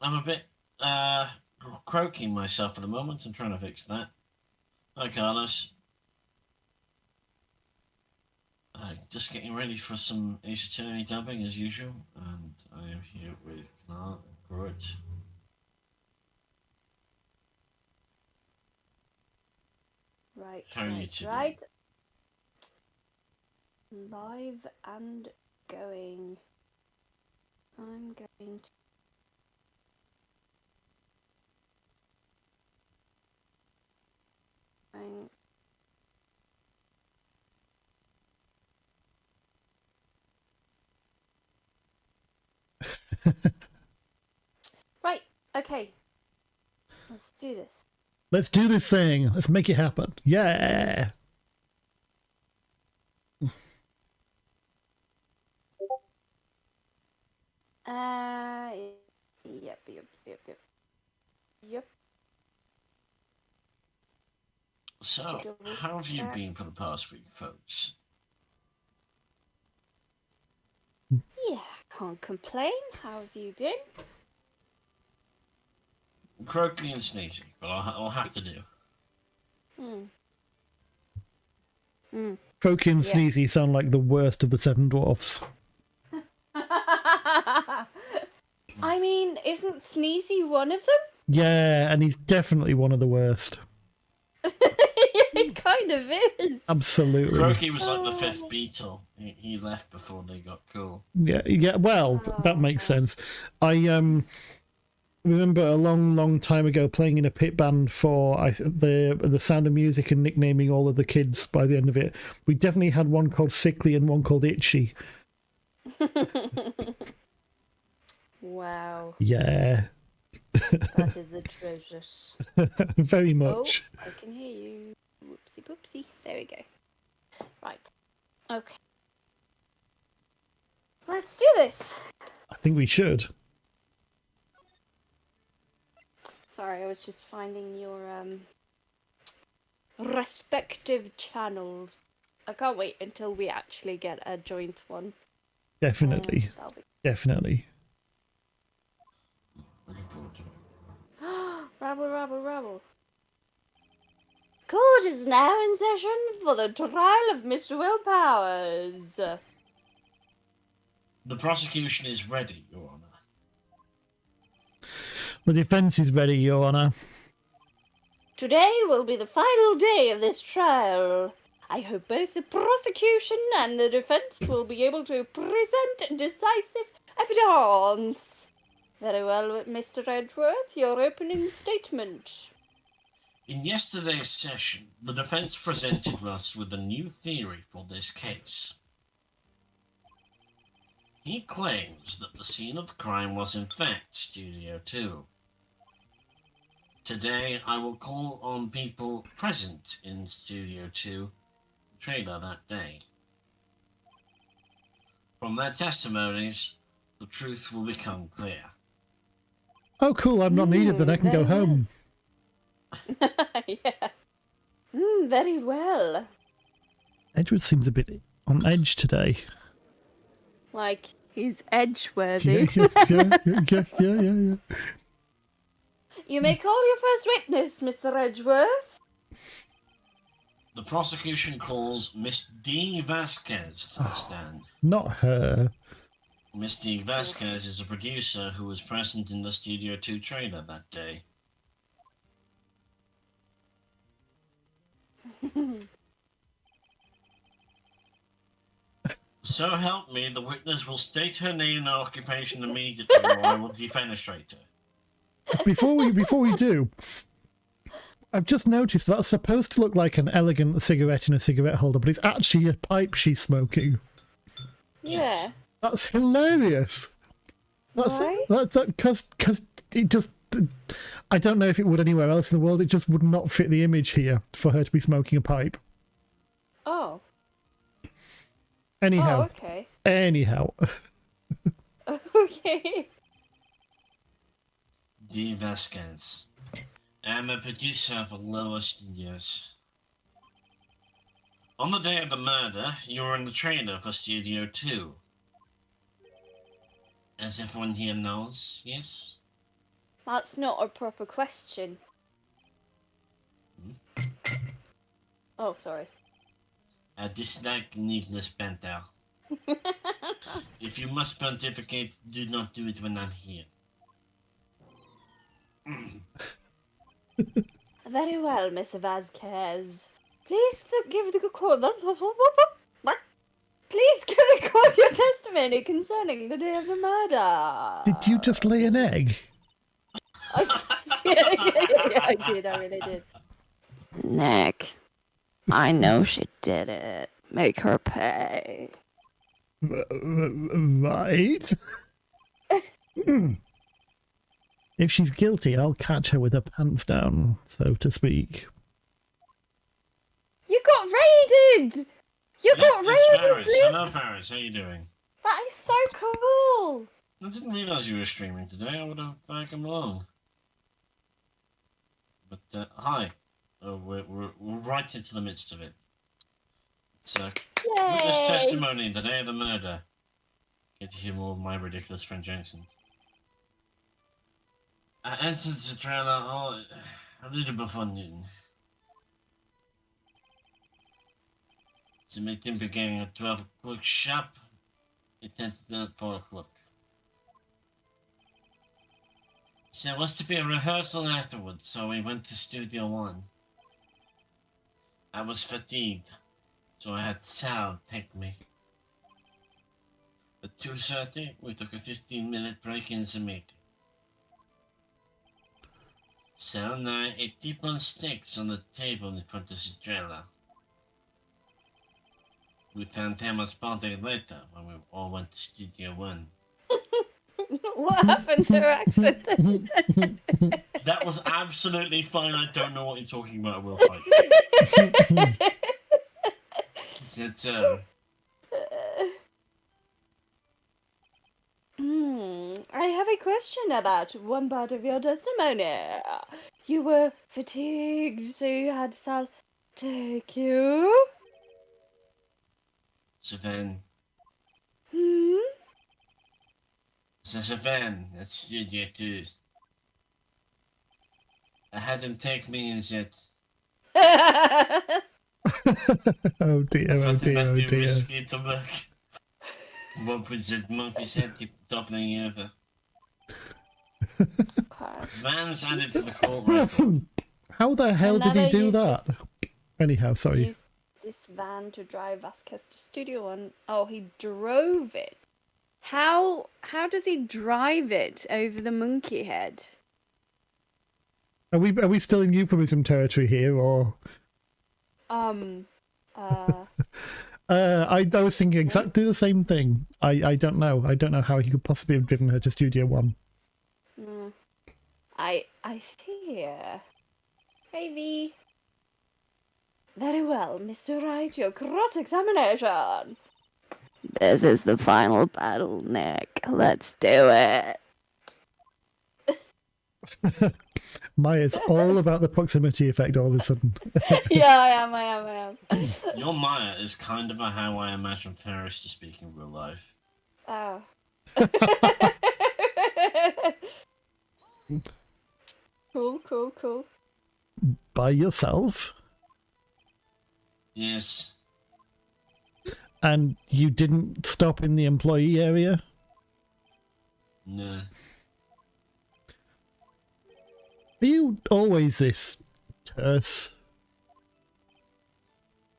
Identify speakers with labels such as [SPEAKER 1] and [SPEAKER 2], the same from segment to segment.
[SPEAKER 1] I'm a bit croaking myself at the moment. I'm trying to fix that. Hi, Carlos. Just getting ready for some Ace Attorney dubbing as usual, and I am here with Knarr and Gruit.
[SPEAKER 2] Right,
[SPEAKER 1] How are you
[SPEAKER 2] right,
[SPEAKER 1] today?
[SPEAKER 2] right. Live and going. I'm going to. Right, okay. Let's do this.
[SPEAKER 3] Let's do this thing. Let's make it happen. Yeah.
[SPEAKER 2] Yep.
[SPEAKER 1] So, how have you been for the past week, folks?
[SPEAKER 2] Yeah, can't complain. How have you been?
[SPEAKER 1] Croaky and sneezy, but I'll have to do.
[SPEAKER 3] Croaky and Sneezy sound like the worst of the Seven Dwarfs.
[SPEAKER 2] I mean, isn't Sneezy one of them?
[SPEAKER 3] Yeah, and he's definitely one of the worst.
[SPEAKER 2] He kind of is.
[SPEAKER 3] Absolutely.
[SPEAKER 1] Croaky was like the fifth Beatle. He left before they got cool.
[SPEAKER 3] Yeah. Well, that makes sense. I remember a long time ago playing in a pit band for the Sound of Music and nicknaming all of the kids by the end of it. We definitely had one called Sickly and one called Itchy.
[SPEAKER 2] Wow.
[SPEAKER 3] Yeah.
[SPEAKER 2] That is atrocious.
[SPEAKER 3] Very much.
[SPEAKER 2] Oh, I can hear you. Whoopsie poopsie. There we go. Right. Okay. Let's do this.
[SPEAKER 3] I think we should.
[SPEAKER 2] Sorry, I was just finding your respective channels. I can't wait until we actually get a joint one.
[SPEAKER 3] Definitely. Definitely.
[SPEAKER 1] Looking forward to it.
[SPEAKER 2] Rabble. Court is now in session for the trial of Mr. Will Powers.
[SPEAKER 1] The prosecution is ready, Your Honour.
[SPEAKER 3] The defence is ready, Your Honour.
[SPEAKER 2] Today will be the final day of this trial. I hope both the prosecution and the defence will be able to present decisive evidence. Very well, Mr. Edgeworth, your opening statement.
[SPEAKER 1] In yesterday's session, the defence presented us with a new theory for this case. He claims that the scene of the crime was in fact Studio 2. Today, I will call on people present in Studio 2 trailer that day. From their testimonies, the truth will become clear.
[SPEAKER 3] Oh, cool. I'm not needed, then I can go home.
[SPEAKER 2] Yeah. Very well.
[SPEAKER 3] Edward seems a bit on edge today.
[SPEAKER 2] Like, he's edge-worthy.
[SPEAKER 3] Yeah.
[SPEAKER 2] You may call your first witness, Mr. Edgeworth.
[SPEAKER 1] The prosecution calls Miss D. Vasquez to the stand.
[SPEAKER 3] Not her.
[SPEAKER 1] Miss D. Vasquez is a producer who was present in the Studio 2 trailer that day. So help me, the witness will state her name and occupation immediately, or I will defenestrate her.
[SPEAKER 3] Before we do, I've just noticed that's supposed to look like an elegant cigarette in a cigarette holder, but it's actually a pipe she's smoking.
[SPEAKER 2] Yeah.
[SPEAKER 3] That's hilarious.
[SPEAKER 2] Why?
[SPEAKER 3] Because it just, I don't know if it would anywhere else in the world. It just would not fit the image here for her to be smoking a pipe.
[SPEAKER 2] Oh.
[SPEAKER 3] Anyhow.
[SPEAKER 2] Oh, okay.
[SPEAKER 3] Anyhow.
[SPEAKER 2] Okay.
[SPEAKER 1] D. Vasquez. I'm a producer for Lower Studios. On the day of the murder, you were in the trailer for Studio 2. As everyone here knows, yes?
[SPEAKER 2] That's not a proper question.
[SPEAKER 1] Hmm?
[SPEAKER 2] Oh, sorry.
[SPEAKER 1] I dislike needless banter. If you must pontificate, do not do it when I'm here.
[SPEAKER 2] Very well, Mr. Vasquez. Please give the court. Please give the court your testimony concerning the day of the murder.
[SPEAKER 3] Did you just lay an egg?
[SPEAKER 2] Yeah, I did. I really did. Nick, I know she did it. Make her pay.
[SPEAKER 3] Right. If she's guilty, I'll catch her with her pants down, so to speak.
[SPEAKER 2] You got raided! You got
[SPEAKER 1] It's
[SPEAKER 2] raided!
[SPEAKER 1] Faris.
[SPEAKER 2] Blue-
[SPEAKER 1] Hello, Faris. How you doing?
[SPEAKER 2] That is so cool!
[SPEAKER 1] I didn't realise you were streaming today. I would have come along. But hi. We're right into the midst of it. It's witness
[SPEAKER 2] Yay!
[SPEAKER 1] testimony the day of the murder. Get to hear more of my ridiculous French accent. I entered the trailer a little before noon. The meeting began at 12 o'clock sharp. It ended at 4 o'clock. There was to be a rehearsal afterwards, so we went to Studio One. I was fatigued, so I had Sal take me. At 2:30, we took a 15-minute break in the meeting. Sal and I ate T-bone steaks on the table in front of the trailer. We found Tama's body later when we all went to Studio One.
[SPEAKER 2] What happened to her accent?
[SPEAKER 1] That was absolutely fine. I don't know what you're talking about. I will fight. That's
[SPEAKER 2] I have a question about one part of your testimony. You were fatigued, so you had Sal take you?
[SPEAKER 1] Savan.
[SPEAKER 2] Hmm?
[SPEAKER 1] Savan, that's Studio 2. I had him take me and said,
[SPEAKER 3] Oh dear, oh
[SPEAKER 1] "Something
[SPEAKER 3] dear,
[SPEAKER 1] might
[SPEAKER 3] oh
[SPEAKER 1] be
[SPEAKER 3] dear.
[SPEAKER 1] risky to look." One with that monkey's head keep toppling over. Vans added to the court record.
[SPEAKER 3] How the hell did he
[SPEAKER 2] Another
[SPEAKER 3] do
[SPEAKER 2] use
[SPEAKER 3] that? Anyhow, sorry.
[SPEAKER 2] Used this van to drive Vasquez to Studio One. Oh, he drove it. How does he drive it over the monkey head?
[SPEAKER 3] Are we still in euphemism territory here, or? I was thinking exactly the same thing. I don't know. I don't know how he could possibly have driven her to Studio One.
[SPEAKER 2] I see. Hey, V. Very well, Mr. Wright, your cross-examination. This is the final battle, Nick. Let's do it.
[SPEAKER 3] Maya's all about the proximity effect all of a sudden.
[SPEAKER 2] Yeah, I am.
[SPEAKER 1] Your Maya is kind of how I imagine Ferris to speak in real life.
[SPEAKER 2] Oh. Cool.
[SPEAKER 3] By yourself?
[SPEAKER 1] Yes.
[SPEAKER 3] And you didn't stop in the employee area?
[SPEAKER 1] No.
[SPEAKER 3] Are you always this terse?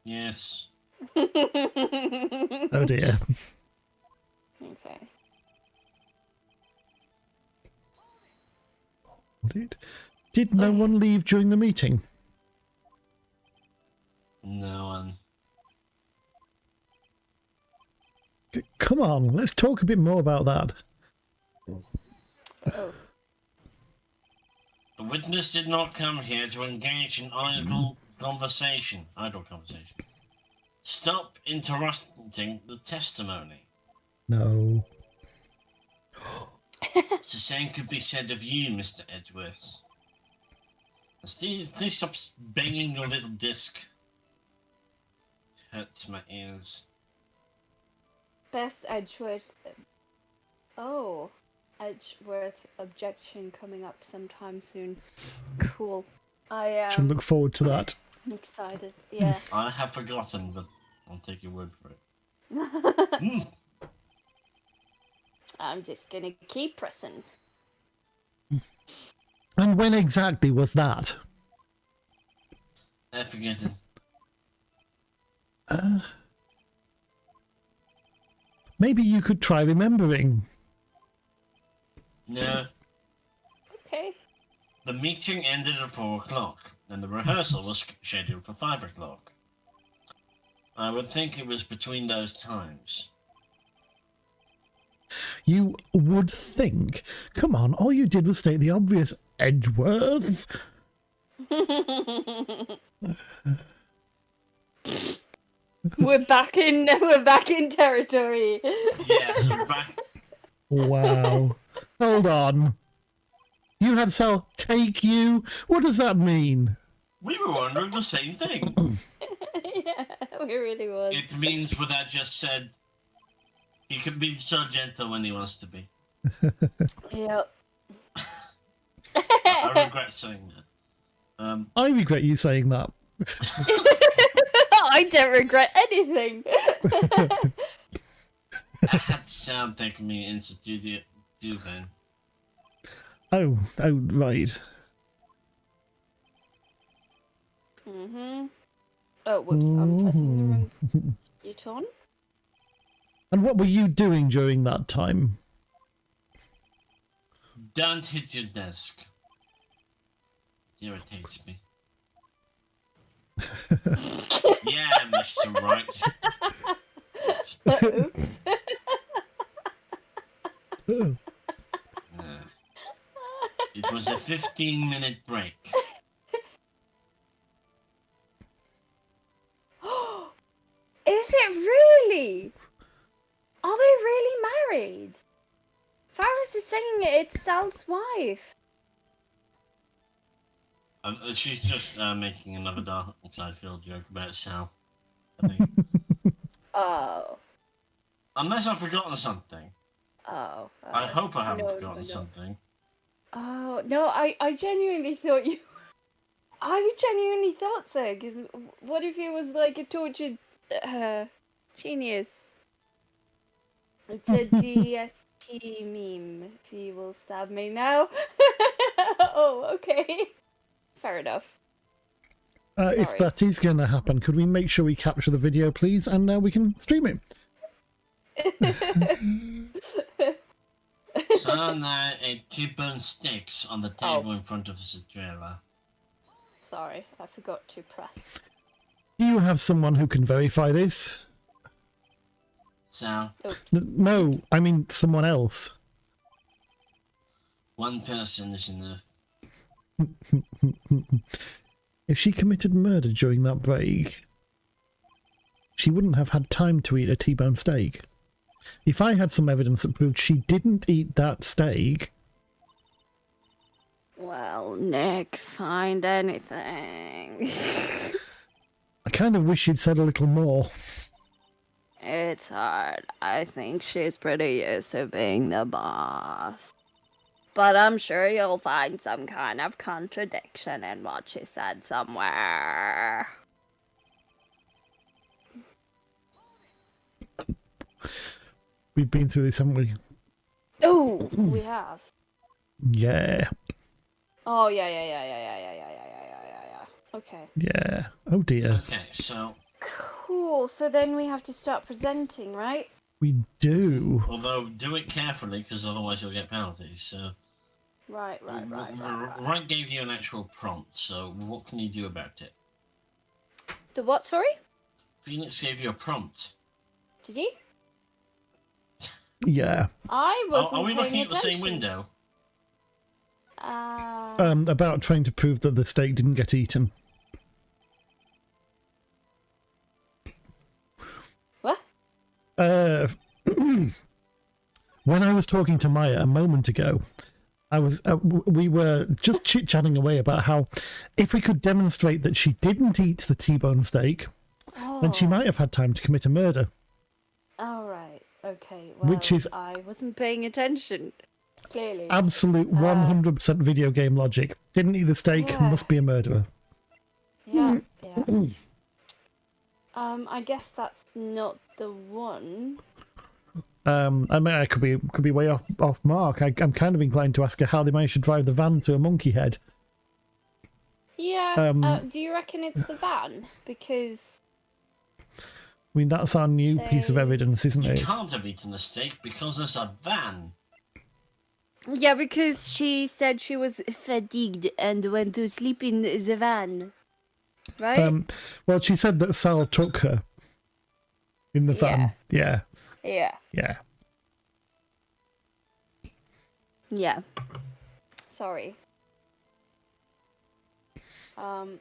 [SPEAKER 1] Yes.
[SPEAKER 3] Oh dear.
[SPEAKER 2] Okay.
[SPEAKER 3] Did no one leave during the meeting?
[SPEAKER 1] No one.
[SPEAKER 3] Come on, let's talk a bit more about that.
[SPEAKER 2] Oh.
[SPEAKER 1] The witness did not come here to engage in idle conversation. Stop interrupting the testimony.
[SPEAKER 3] No.
[SPEAKER 1] The same could be said of you, Mr. Edgeworth. Steve, please stop banging your little disc. It hurts my ears.
[SPEAKER 2] Best Edgeworth. Oh. Edgeworth objection coming up sometime soon. Cool. I
[SPEAKER 3] Should look forward to that.
[SPEAKER 2] I'm excited. Yeah.
[SPEAKER 1] I have forgotten, but I'll take your word for it.
[SPEAKER 2] I'm just gonna keep pressing.
[SPEAKER 3] And when exactly was that?
[SPEAKER 1] I forget it.
[SPEAKER 3] Maybe you could try remembering.
[SPEAKER 1] No,
[SPEAKER 2] Okay.
[SPEAKER 1] the meeting ended at 4 o'clock, and the rehearsal was scheduled for 5 o'clock. I would think it was between those times.
[SPEAKER 3] You would think. Come on, all you did was state the obvious, Edgeworth.
[SPEAKER 2] We're back in territory.
[SPEAKER 1] Yes, we're back.
[SPEAKER 3] Wow. Hold on. You had Sal take you? What does that mean?
[SPEAKER 1] We were wondering the same thing.
[SPEAKER 2] Yeah, we really was.
[SPEAKER 1] It means what I just said. He can be so gentle when he wants to be.
[SPEAKER 2] Yep.
[SPEAKER 1] I regret saying that.
[SPEAKER 3] I regret you saying that.
[SPEAKER 2] I don't regret anything.
[SPEAKER 1] I had Sam take me into studio then.
[SPEAKER 3] Oh, right.
[SPEAKER 2] Mm-hmm. Oh, whoops, I'm pressing the wrong button.
[SPEAKER 3] And what were you doing during that time?
[SPEAKER 1] Don't hit your desk. It irritates me. Yeah, Mr. Right.
[SPEAKER 2] Oops.
[SPEAKER 1] It was a 15-minute break.
[SPEAKER 2] Is it really? Are they really married? Faris is saying it's Sal's wife.
[SPEAKER 1] She's just making another dark side field joke about Sal. I think.
[SPEAKER 2] Oh.
[SPEAKER 1] Unless I've forgotten something.
[SPEAKER 2] Oh.
[SPEAKER 1] I hope I haven't
[SPEAKER 2] no,
[SPEAKER 1] forgotten
[SPEAKER 2] no.
[SPEAKER 1] something.
[SPEAKER 2] Oh, no, I genuinely thought you... I genuinely thought so, because what if he was like a tortured genius? It's a DST meme. If he will stab me now. Oh, okay. Fair enough.
[SPEAKER 3] If
[SPEAKER 2] Sorry.
[SPEAKER 3] that is going to happen, could we make sure we capture the video, please, and we can stream it?
[SPEAKER 1] So now a T-bone steaks on the table in front of Citrella.
[SPEAKER 2] Sorry, I forgot to press.
[SPEAKER 3] Do you have someone who can verify this?
[SPEAKER 1] So,
[SPEAKER 3] No, I mean someone else.
[SPEAKER 1] one person is enough.
[SPEAKER 3] If she committed murder during that break, she wouldn't have had time to eat a T-bone steak. If I had some evidence that proved she didn't eat that steak...
[SPEAKER 2] Well, Nick, find anything.
[SPEAKER 3] I kind of wish you'd said a little more.
[SPEAKER 2] It's hard. I think she's pretty used to being the boss. But I'm sure you'll find some kind of contradiction in what she said somewhere.
[SPEAKER 3] We've been through this, haven't we?
[SPEAKER 2] Oh, we have.
[SPEAKER 3] Yeah.
[SPEAKER 2] Oh, yeah. Okay.
[SPEAKER 3] Yeah. Oh dear.
[SPEAKER 1] Okay, so,
[SPEAKER 2] Cool. So then we have to start presenting, right?
[SPEAKER 3] We do.
[SPEAKER 1] although do it carefully, because otherwise you'll get penalties. So,
[SPEAKER 2] Right.
[SPEAKER 1] Wright gave you an actual prompt, so what can you do about it?
[SPEAKER 2] The what, sorry?
[SPEAKER 1] Phoenix gave you a prompt.
[SPEAKER 2] Did he?
[SPEAKER 3] Yeah.
[SPEAKER 2] I wasn't
[SPEAKER 1] Are we looking
[SPEAKER 2] paying
[SPEAKER 1] at the same
[SPEAKER 2] attention.
[SPEAKER 1] window?
[SPEAKER 3] About trying to prove that the steak didn't get eaten.
[SPEAKER 2] What?
[SPEAKER 3] When I was talking to Maya a moment ago, we were just chit-chatting away about how if we could demonstrate that she didn't eat the T-bone steak, then she might have had time to commit a murder.
[SPEAKER 2] Oh, right. Okay. Well,
[SPEAKER 3] Which is-
[SPEAKER 2] I wasn't paying attention. Clearly.
[SPEAKER 3] Absolute 100% video game logic. Didn't eat the steak,
[SPEAKER 2] Yeah.
[SPEAKER 3] must be a murderer.
[SPEAKER 2] Yeah, yeah. I guess that's not the one.
[SPEAKER 3] I mean, I could be way off mark. I'm kind of inclined to ask her how they managed to drive the van through a monkey head.
[SPEAKER 2] Yeah. Do you reckon it's the van? Because
[SPEAKER 3] I mean, that's our new piece of evidence, isn't
[SPEAKER 1] You
[SPEAKER 3] it?
[SPEAKER 1] can't have eaten the steak because there's a van.
[SPEAKER 2] yeah, because she said she was fatigued and went to sleep in the van. Right?
[SPEAKER 3] Well, she said that Sal took her in the van. Yeah,
[SPEAKER 2] Yeah.
[SPEAKER 3] yeah.
[SPEAKER 2] Yeah. Sorry.
[SPEAKER 3] Should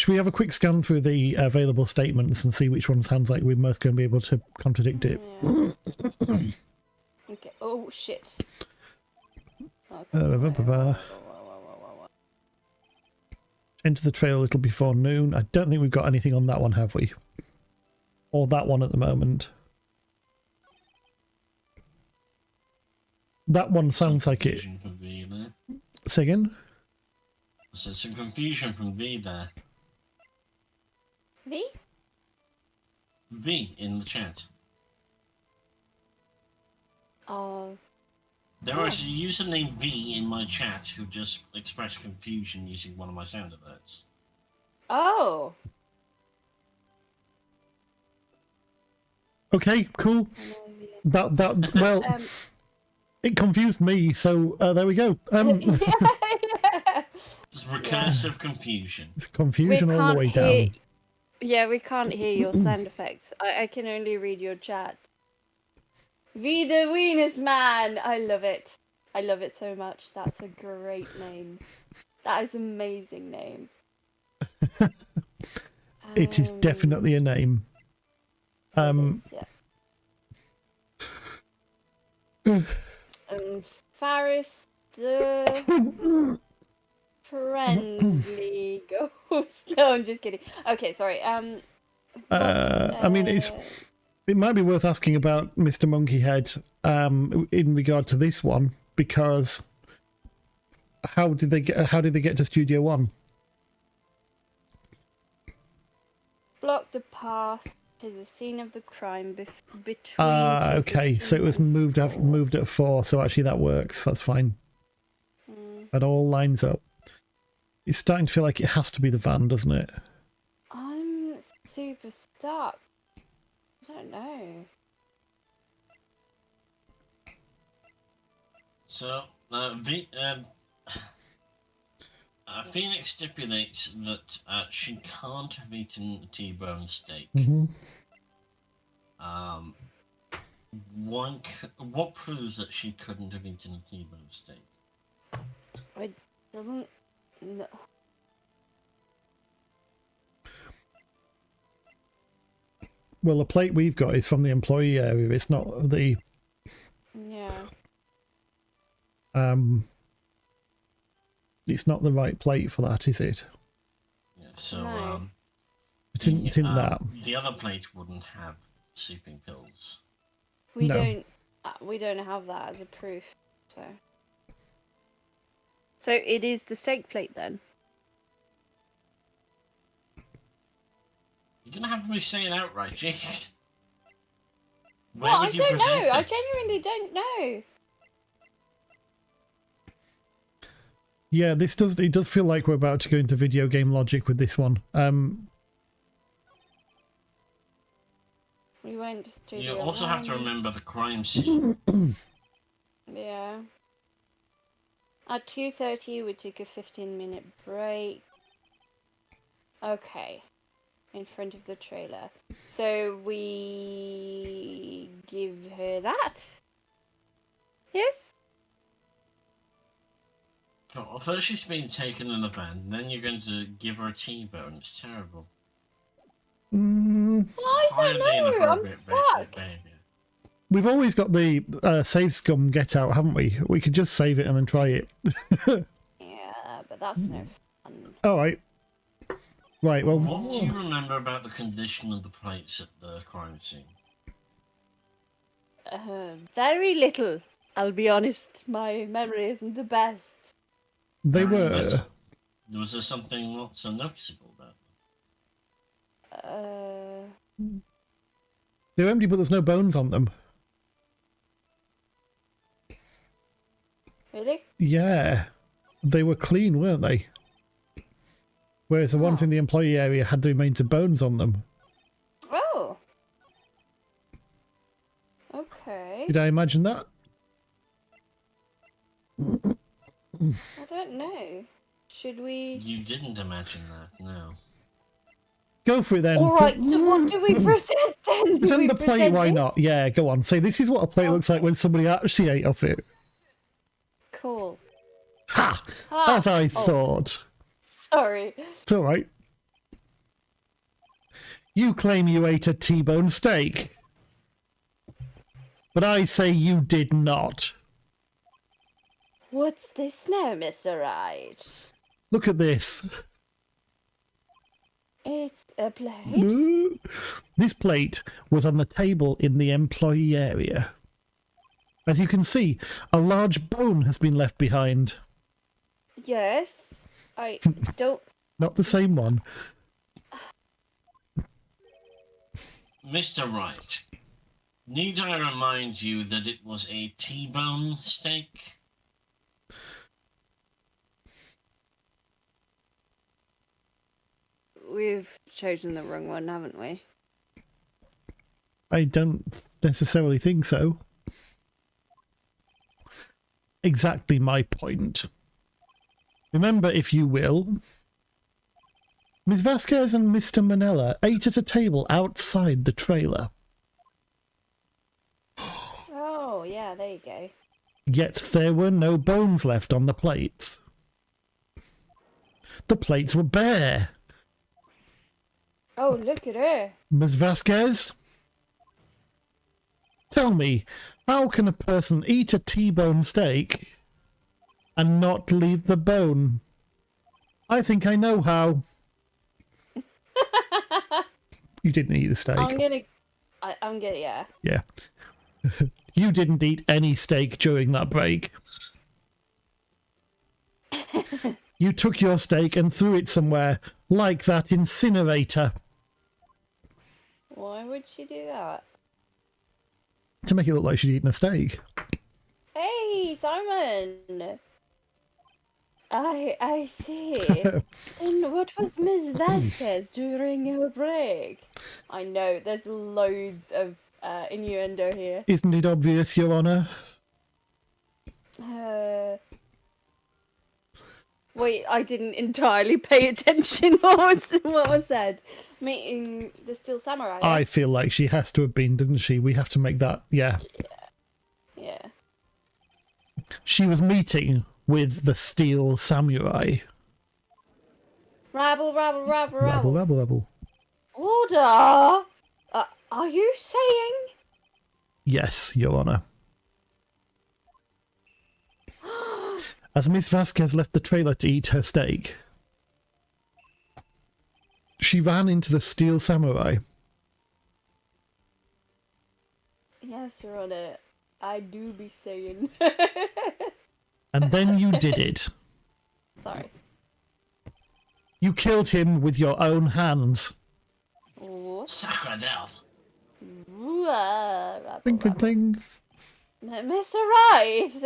[SPEAKER 3] we have a quick scan through the available statements and see which one sounds like we're most going to be able to contradict it?
[SPEAKER 2] Yeah. Okay. Oh shit. Okay.
[SPEAKER 3] Enter the trail a little before noon. I don't think we've got anything on that one, have we? Or that one at the moment. That one sounds like it.
[SPEAKER 1] Confusion from V there.
[SPEAKER 3] Say again?
[SPEAKER 1] So some confusion from V there.
[SPEAKER 2] V?
[SPEAKER 1] V in the chat. There is a user named V in my chat who just expressed confusion using one of my sound alerts.
[SPEAKER 2] Oh.
[SPEAKER 3] Okay, cool. Well, it confused me, so there we go.
[SPEAKER 2] yeah.
[SPEAKER 1] It's recursive confusion.
[SPEAKER 3] It's confusion all the way down.
[SPEAKER 2] Yeah, we can't hear your sound effects. I can only read your chat. V the Venus Man! I love it. I love it so much. That's a great name. That is an amazing name.
[SPEAKER 3] It is definitely a name.
[SPEAKER 2] Faris the friendly ghost. No, I'm just kidding. Okay, sorry.
[SPEAKER 3] I mean, it might be worth asking about Mr. Monkeyhead in regard to this one, because how did they get to Studio One?
[SPEAKER 2] Block the path to the scene of the crime between.
[SPEAKER 3] Okay, so it was moved at 4, so actually that works. That's fine. That all lines up. It's starting to feel like it has to be the van, doesn't it?
[SPEAKER 2] I'm super stuck. I don't know.
[SPEAKER 1] So, Phoenix stipulates that she can't have eaten a T-bone steak. What proves that she couldn't have eaten a T-bone steak?
[SPEAKER 2] It doesn't. No.
[SPEAKER 3] Well, the plate we've got is from the employee area. It's not the.
[SPEAKER 2] Yeah.
[SPEAKER 3] It's not the right plate for that, is it?
[SPEAKER 1] Yeah, so,
[SPEAKER 2] No.
[SPEAKER 3] It's in that.
[SPEAKER 1] The other plate wouldn't have sleeping pills.
[SPEAKER 2] We
[SPEAKER 3] No.
[SPEAKER 2] don't. We don't have that as a proof. So it is the steak plate then.
[SPEAKER 1] You're gonna have me say it outright, jeez.
[SPEAKER 2] Well, I don't know. I genuinely don't know.
[SPEAKER 3] Yeah, it does feel like we're about to go into video game logic with this one.
[SPEAKER 2] We went to Studio
[SPEAKER 1] You also have to
[SPEAKER 2] One.
[SPEAKER 1] remember the crime scene.
[SPEAKER 2] Yeah. At 2:30, we took a 15-minute break. Okay. In front of the trailer. So we give her that? Yes?
[SPEAKER 1] Well, first she's been taken in a van, then you're going to give her a T-bone. It's terrible.
[SPEAKER 2] Well, I
[SPEAKER 1] Highly
[SPEAKER 2] don't know. I'm
[SPEAKER 1] inappropriate
[SPEAKER 2] stuck.
[SPEAKER 1] behavior.
[SPEAKER 3] We've always got the save scum get out, haven't we? We could just save it and then try it.
[SPEAKER 2] Yeah, but that's no fun.
[SPEAKER 3] All right. Right, well...
[SPEAKER 1] What do you remember about the condition of the plates at the crime scene?
[SPEAKER 2] Very little. I'll be honest. My memory isn't the best.
[SPEAKER 3] They
[SPEAKER 1] Alright,
[SPEAKER 3] were.
[SPEAKER 1] Was there something not so noticeable about them?
[SPEAKER 3] They were empty, but there's no bones on them.
[SPEAKER 2] Really?
[SPEAKER 3] Yeah. They were clean, weren't they? Whereas the ones in the employee area had the remains of bones on them.
[SPEAKER 2] Oh. Okay.
[SPEAKER 3] Did I imagine that?
[SPEAKER 2] I don't know. Should we?
[SPEAKER 1] You didn't imagine that, no.
[SPEAKER 3] Go for it then.
[SPEAKER 2] All right. So what do we present then? Do
[SPEAKER 3] Present
[SPEAKER 2] we
[SPEAKER 3] the plate,
[SPEAKER 2] present
[SPEAKER 3] why
[SPEAKER 2] this?
[SPEAKER 3] not? Yeah, go on. Say, this is what a plate looks like when somebody actually ate off it.
[SPEAKER 2] Cool.
[SPEAKER 3] Ha!
[SPEAKER 2] Ah,
[SPEAKER 3] As I thought.
[SPEAKER 2] Sorry.
[SPEAKER 3] It's alright. You claim you ate a T-bone steak. But I say you did not.
[SPEAKER 2] What's this now, Mr. Right?
[SPEAKER 3] Look at this.
[SPEAKER 2] It's a plate.
[SPEAKER 3] This plate was on the table in the employee area. As you can see, a large bone has been left behind.
[SPEAKER 2] Yes. I don't.
[SPEAKER 3] Not the same one.
[SPEAKER 1] Mr. Wright, need I remind you that it was a T-bone steak?
[SPEAKER 2] We've chosen the wrong one, haven't we?
[SPEAKER 3] I don't necessarily think so. Exactly my point. Remember, if you will, Ms. Vasquez and Mr. Manella ate at a table outside the trailer.
[SPEAKER 2] Oh, yeah, there you go.
[SPEAKER 3] Yet there were no bones left on the plates. The plates were bare.
[SPEAKER 2] Oh, look at her.
[SPEAKER 3] Ms. Vasquez? Tell me, how can a person eat a T-bone steak and not leave the bone? I think I know how. You didn't eat the steak.
[SPEAKER 2] I'm gonna, yeah.
[SPEAKER 3] Yeah. You didn't eat any steak during that break. You took your steak and threw it somewhere, like that incinerator.
[SPEAKER 2] Why would she do that?
[SPEAKER 3] To make it look like she'd eaten a steak.
[SPEAKER 2] Hey, Simon. I see. And what was Miss Vasquez during her break? I know there's loads of innuendo here.
[SPEAKER 3] Isn't it obvious, Your Honour?
[SPEAKER 2] Wait, I didn't entirely pay attention. What was said? Meeting the Steel Samurai.
[SPEAKER 3] I feel like she has to have been, doesn't she? We have to make that, yeah.
[SPEAKER 2] Yeah.
[SPEAKER 3] She was meeting with the Steel Samurai.
[SPEAKER 2] Rabble, rabble, rabble,
[SPEAKER 3] Rabble,
[SPEAKER 2] rabble.
[SPEAKER 3] rabble, rabble.
[SPEAKER 2] Order! Are you saying?
[SPEAKER 3] Yes, Your Honour. As Miss Vasquez left the trailer to eat her steak, she ran into the Steel Samurai.
[SPEAKER 2] Yes, Your Honor. I do be saying.
[SPEAKER 3] And then you did it.
[SPEAKER 2] Sorry.
[SPEAKER 3] You killed him with your own hands.
[SPEAKER 2] What?
[SPEAKER 1] Sacradel.
[SPEAKER 2] Rabble,
[SPEAKER 3] Cling, cling,
[SPEAKER 2] rabble.
[SPEAKER 3] cling.
[SPEAKER 2] Mr. Wright, isn't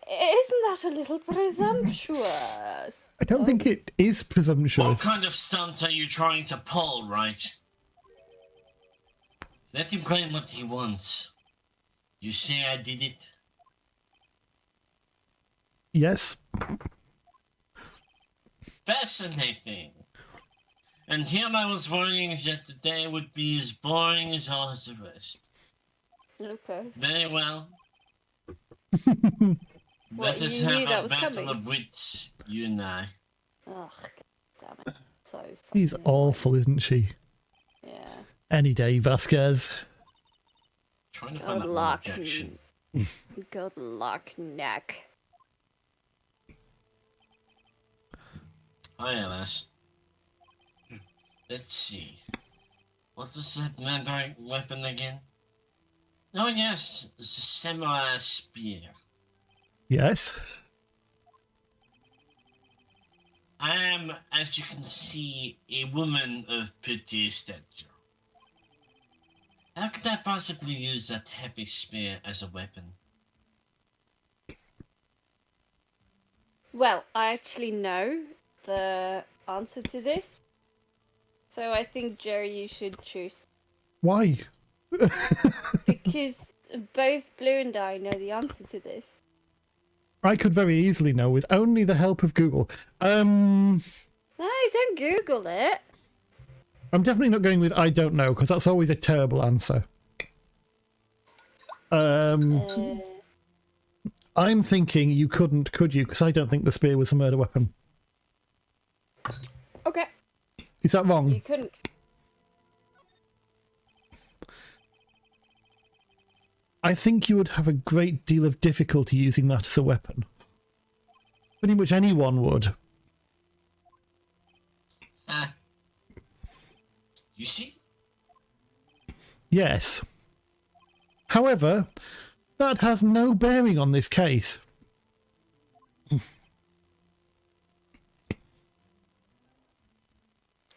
[SPEAKER 2] that a little presumptuous?
[SPEAKER 3] I don't think it is
[SPEAKER 1] What
[SPEAKER 3] presumptuous.
[SPEAKER 1] kind of stunt are you trying to pull, Wright? Let him claim what he wants. You say I did it?
[SPEAKER 3] Yes.
[SPEAKER 1] Fascinating. And here I was worrying that the day would be as boring as all the rest.
[SPEAKER 2] Okay.
[SPEAKER 1] Very well.
[SPEAKER 2] What,
[SPEAKER 1] Let us
[SPEAKER 2] you knew
[SPEAKER 1] have
[SPEAKER 2] that
[SPEAKER 1] a
[SPEAKER 2] was
[SPEAKER 1] battle
[SPEAKER 2] coming?
[SPEAKER 1] of wits, you and I.
[SPEAKER 2] Ugh, damn it. So
[SPEAKER 3] She's
[SPEAKER 2] fucking
[SPEAKER 3] awful, isn't she?
[SPEAKER 2] annoying. Yeah.
[SPEAKER 3] Any day, Vasquez.
[SPEAKER 1] Trying to find
[SPEAKER 2] Good
[SPEAKER 1] that one
[SPEAKER 2] luck.
[SPEAKER 1] objection.
[SPEAKER 2] Good luck, neck.
[SPEAKER 1] Hi, Alice. Let's see. What was that mandrake weapon again? Oh yes, it's a samurai spear.
[SPEAKER 3] Yes.
[SPEAKER 1] I am, as you can see, a woman of pretty stature. How could I possibly use that heavy spear as a weapon?
[SPEAKER 2] Well, I actually know the answer to this. So I think, Jerry, you should choose.
[SPEAKER 3] Why?
[SPEAKER 2] Because both Blue and I know the answer to this.
[SPEAKER 3] I could very easily know with only the help of Google.
[SPEAKER 2] No, don't Google it.
[SPEAKER 3] I'm definitely not going with I don't know, because that's always a terrible answer. I'm thinking you couldn't, could you? Because I don't think the spear was a murder weapon.
[SPEAKER 2] Okay,
[SPEAKER 3] Is that wrong?
[SPEAKER 2] you couldn't.
[SPEAKER 3] I think you would have a great deal of difficulty using that as a weapon. Pretty much anyone would.
[SPEAKER 1] You see?
[SPEAKER 3] Yes. However, that has no bearing on this case.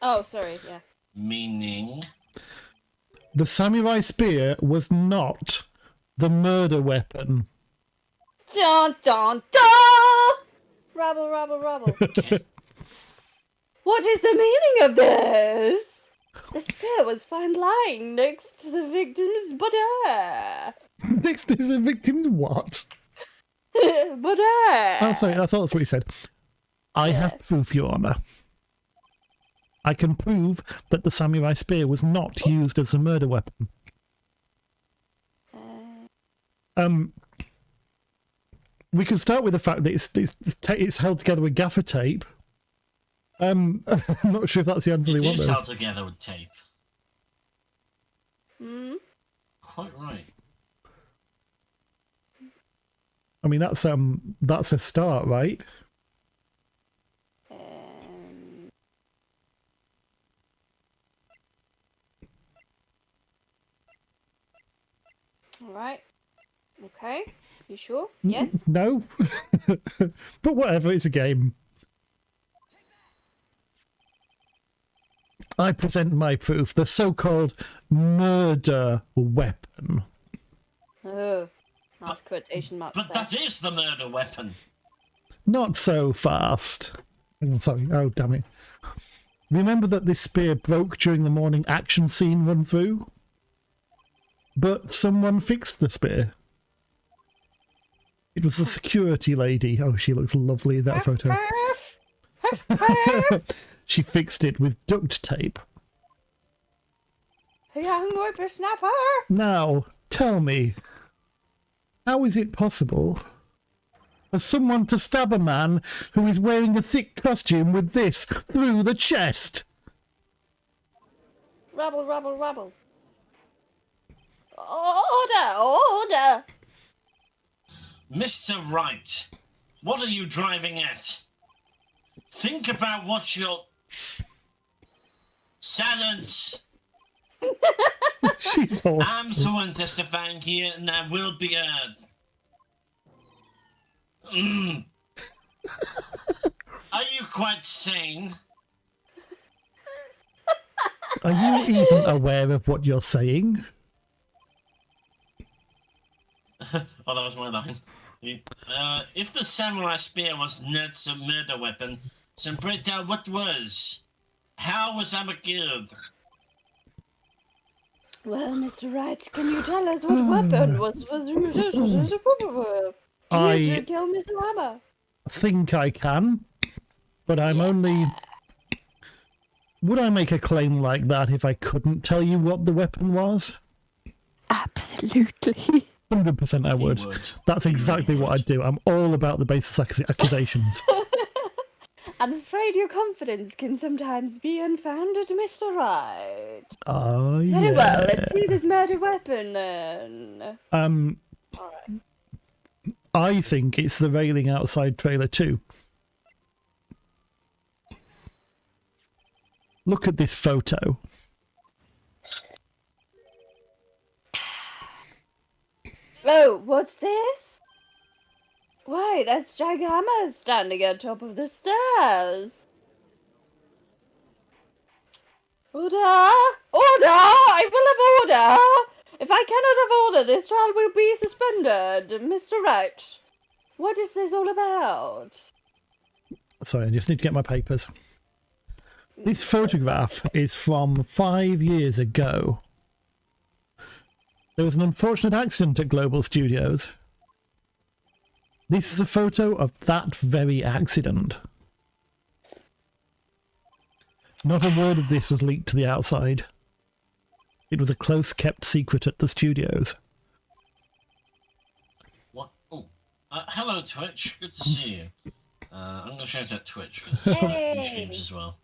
[SPEAKER 2] Oh, sorry, yeah.
[SPEAKER 1] Meaning?
[SPEAKER 3] The samurai spear was not the murder weapon.
[SPEAKER 2] Dun dun dun! Rabble, rabble, rabble. What is the meaning of this? The spear was found lying next to the victim's body.
[SPEAKER 3] Next to the victim's what?
[SPEAKER 2] Body.
[SPEAKER 3] Oh, sorry, I thought that's what you said. I have proof, Your Honour. I can prove that the samurai spear was not used as a murder weapon. We can start with the fact that it's held together with gaffer tape. I'm not sure if that's the answer they want.
[SPEAKER 1] It is
[SPEAKER 3] though.
[SPEAKER 1] held together with tape. Quite right.
[SPEAKER 3] I mean, that's a start, right?
[SPEAKER 2] All right. Okay. You sure? Yes.
[SPEAKER 3] No, but whatever. It's a game. I present my proof, the so-called murder weapon.
[SPEAKER 2] Oh, nice quotation marks
[SPEAKER 1] But
[SPEAKER 2] there.
[SPEAKER 1] that is the murder weapon.
[SPEAKER 3] Not so fast. Oh, sorry. Oh, damn it. Remember that this spear broke during the morning action scene run through? But someone fixed the spear. It was the security lady. Oh, she looks lovely in that photo. She fixed it with duct tape.
[SPEAKER 2] Young whippersnapper.
[SPEAKER 3] Now, tell me, how is it possible for someone to stab a man who is wearing a thick costume with this through the chest?
[SPEAKER 2] Rabble, rabble, rabble. Order, order.
[SPEAKER 1] Mr. Wright, what are you driving at? Think about what you're... Silence!
[SPEAKER 3] She's all...
[SPEAKER 1] I'm someone testifying here, and I will be heard. Are you quite sane?
[SPEAKER 3] Are you even aware of what you're saying?
[SPEAKER 1] Oh, that was my line. If the samurai spear was not a murder weapon, then pray tell what was? How was I killed?
[SPEAKER 2] Well, Mr. Wright, can you tell us what weapon was
[SPEAKER 3] I
[SPEAKER 2] used to kill Mr. Hammer?
[SPEAKER 3] think I can, but I'm only... Would I make a claim like that if I couldn't tell you what the weapon was?
[SPEAKER 2] Absolutely.
[SPEAKER 3] 100% I would. That's exactly what I'd do. I'm all about the baseless accusations.
[SPEAKER 2] I'm afraid your confidence can sometimes be unfounded, Mr. Wright.
[SPEAKER 3] Oh, yeah.
[SPEAKER 2] Very well, let's see this murder weapon then. Alright.
[SPEAKER 3] I think it's the railing outside trailer 2. Look at this photo.
[SPEAKER 2] What's this? Wait, that's Jack Hammer standing at top of the stairs. Order! Order! I will have order! If I cannot have order, this trial will be suspended. Mr. Wright, what is this all about?
[SPEAKER 3] Sorry, I just need to get my papers. This photograph is from 5 years ago. There was an unfortunate accident at Global Studios. This is a photo of that very accident. Not a word of this was leaked to the outside. It was a close-kept secret at the studios.
[SPEAKER 1] What? Oh, hello Twitch. Good to see you. I'm going to shout out Twitch because he streams as well.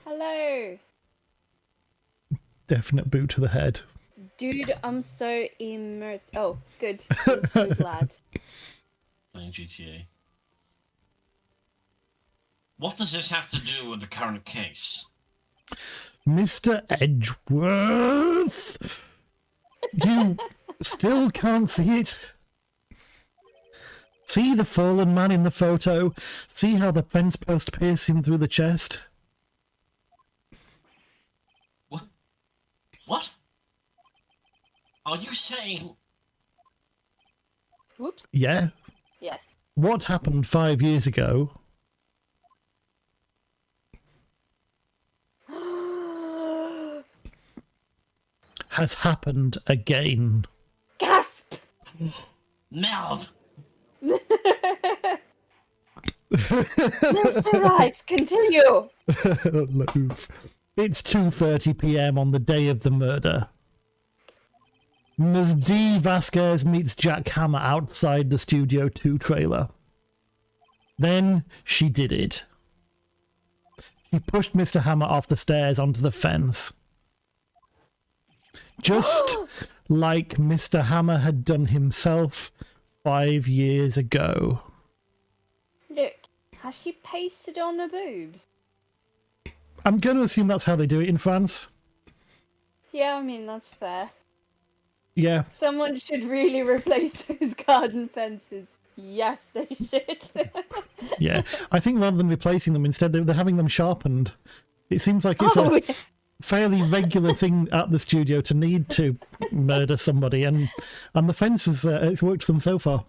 [SPEAKER 2] Hello.
[SPEAKER 3] Definite boot to the head.
[SPEAKER 2] Dude, I'm so immersed. Oh, good. I'm so glad.
[SPEAKER 1] Playing GTA. What does this have to do with the current case?
[SPEAKER 3] Mr. Edgeworth! You still can't see it? See the fallen man in the photo? See how the fence post pierced him through the chest?
[SPEAKER 1] What? What? Are you saying...
[SPEAKER 2] Whoops.
[SPEAKER 3] Yeah.
[SPEAKER 2] Yes.
[SPEAKER 3] What happened 5 years ago has happened again.
[SPEAKER 2] Gasp!
[SPEAKER 1] Meld!
[SPEAKER 2] Mr. Wright, continue!
[SPEAKER 3] Loaf. It's 2:30 p.m. on the day of the murder. Ms. D. Vasquez meets Jack Hammer outside the Studio 2 trailer. Then she did it. She pushed Mr. Hammer off the stairs onto the fence. Just like Mr. Hammer had done himself 5 years ago.
[SPEAKER 2] Look, has she pasted on the boobs?
[SPEAKER 3] I'm going to assume that's how they do it in France.
[SPEAKER 2] Yeah, I mean, that's fair.
[SPEAKER 3] Yeah.
[SPEAKER 2] Someone should really replace those garden fences. Yes, they should.
[SPEAKER 3] Yeah. I think rather than replacing them, instead they're having them sharpened. It seems like it's a fairly regular thing at the studio to need to murder somebody, and the fence has it's worked for them so far.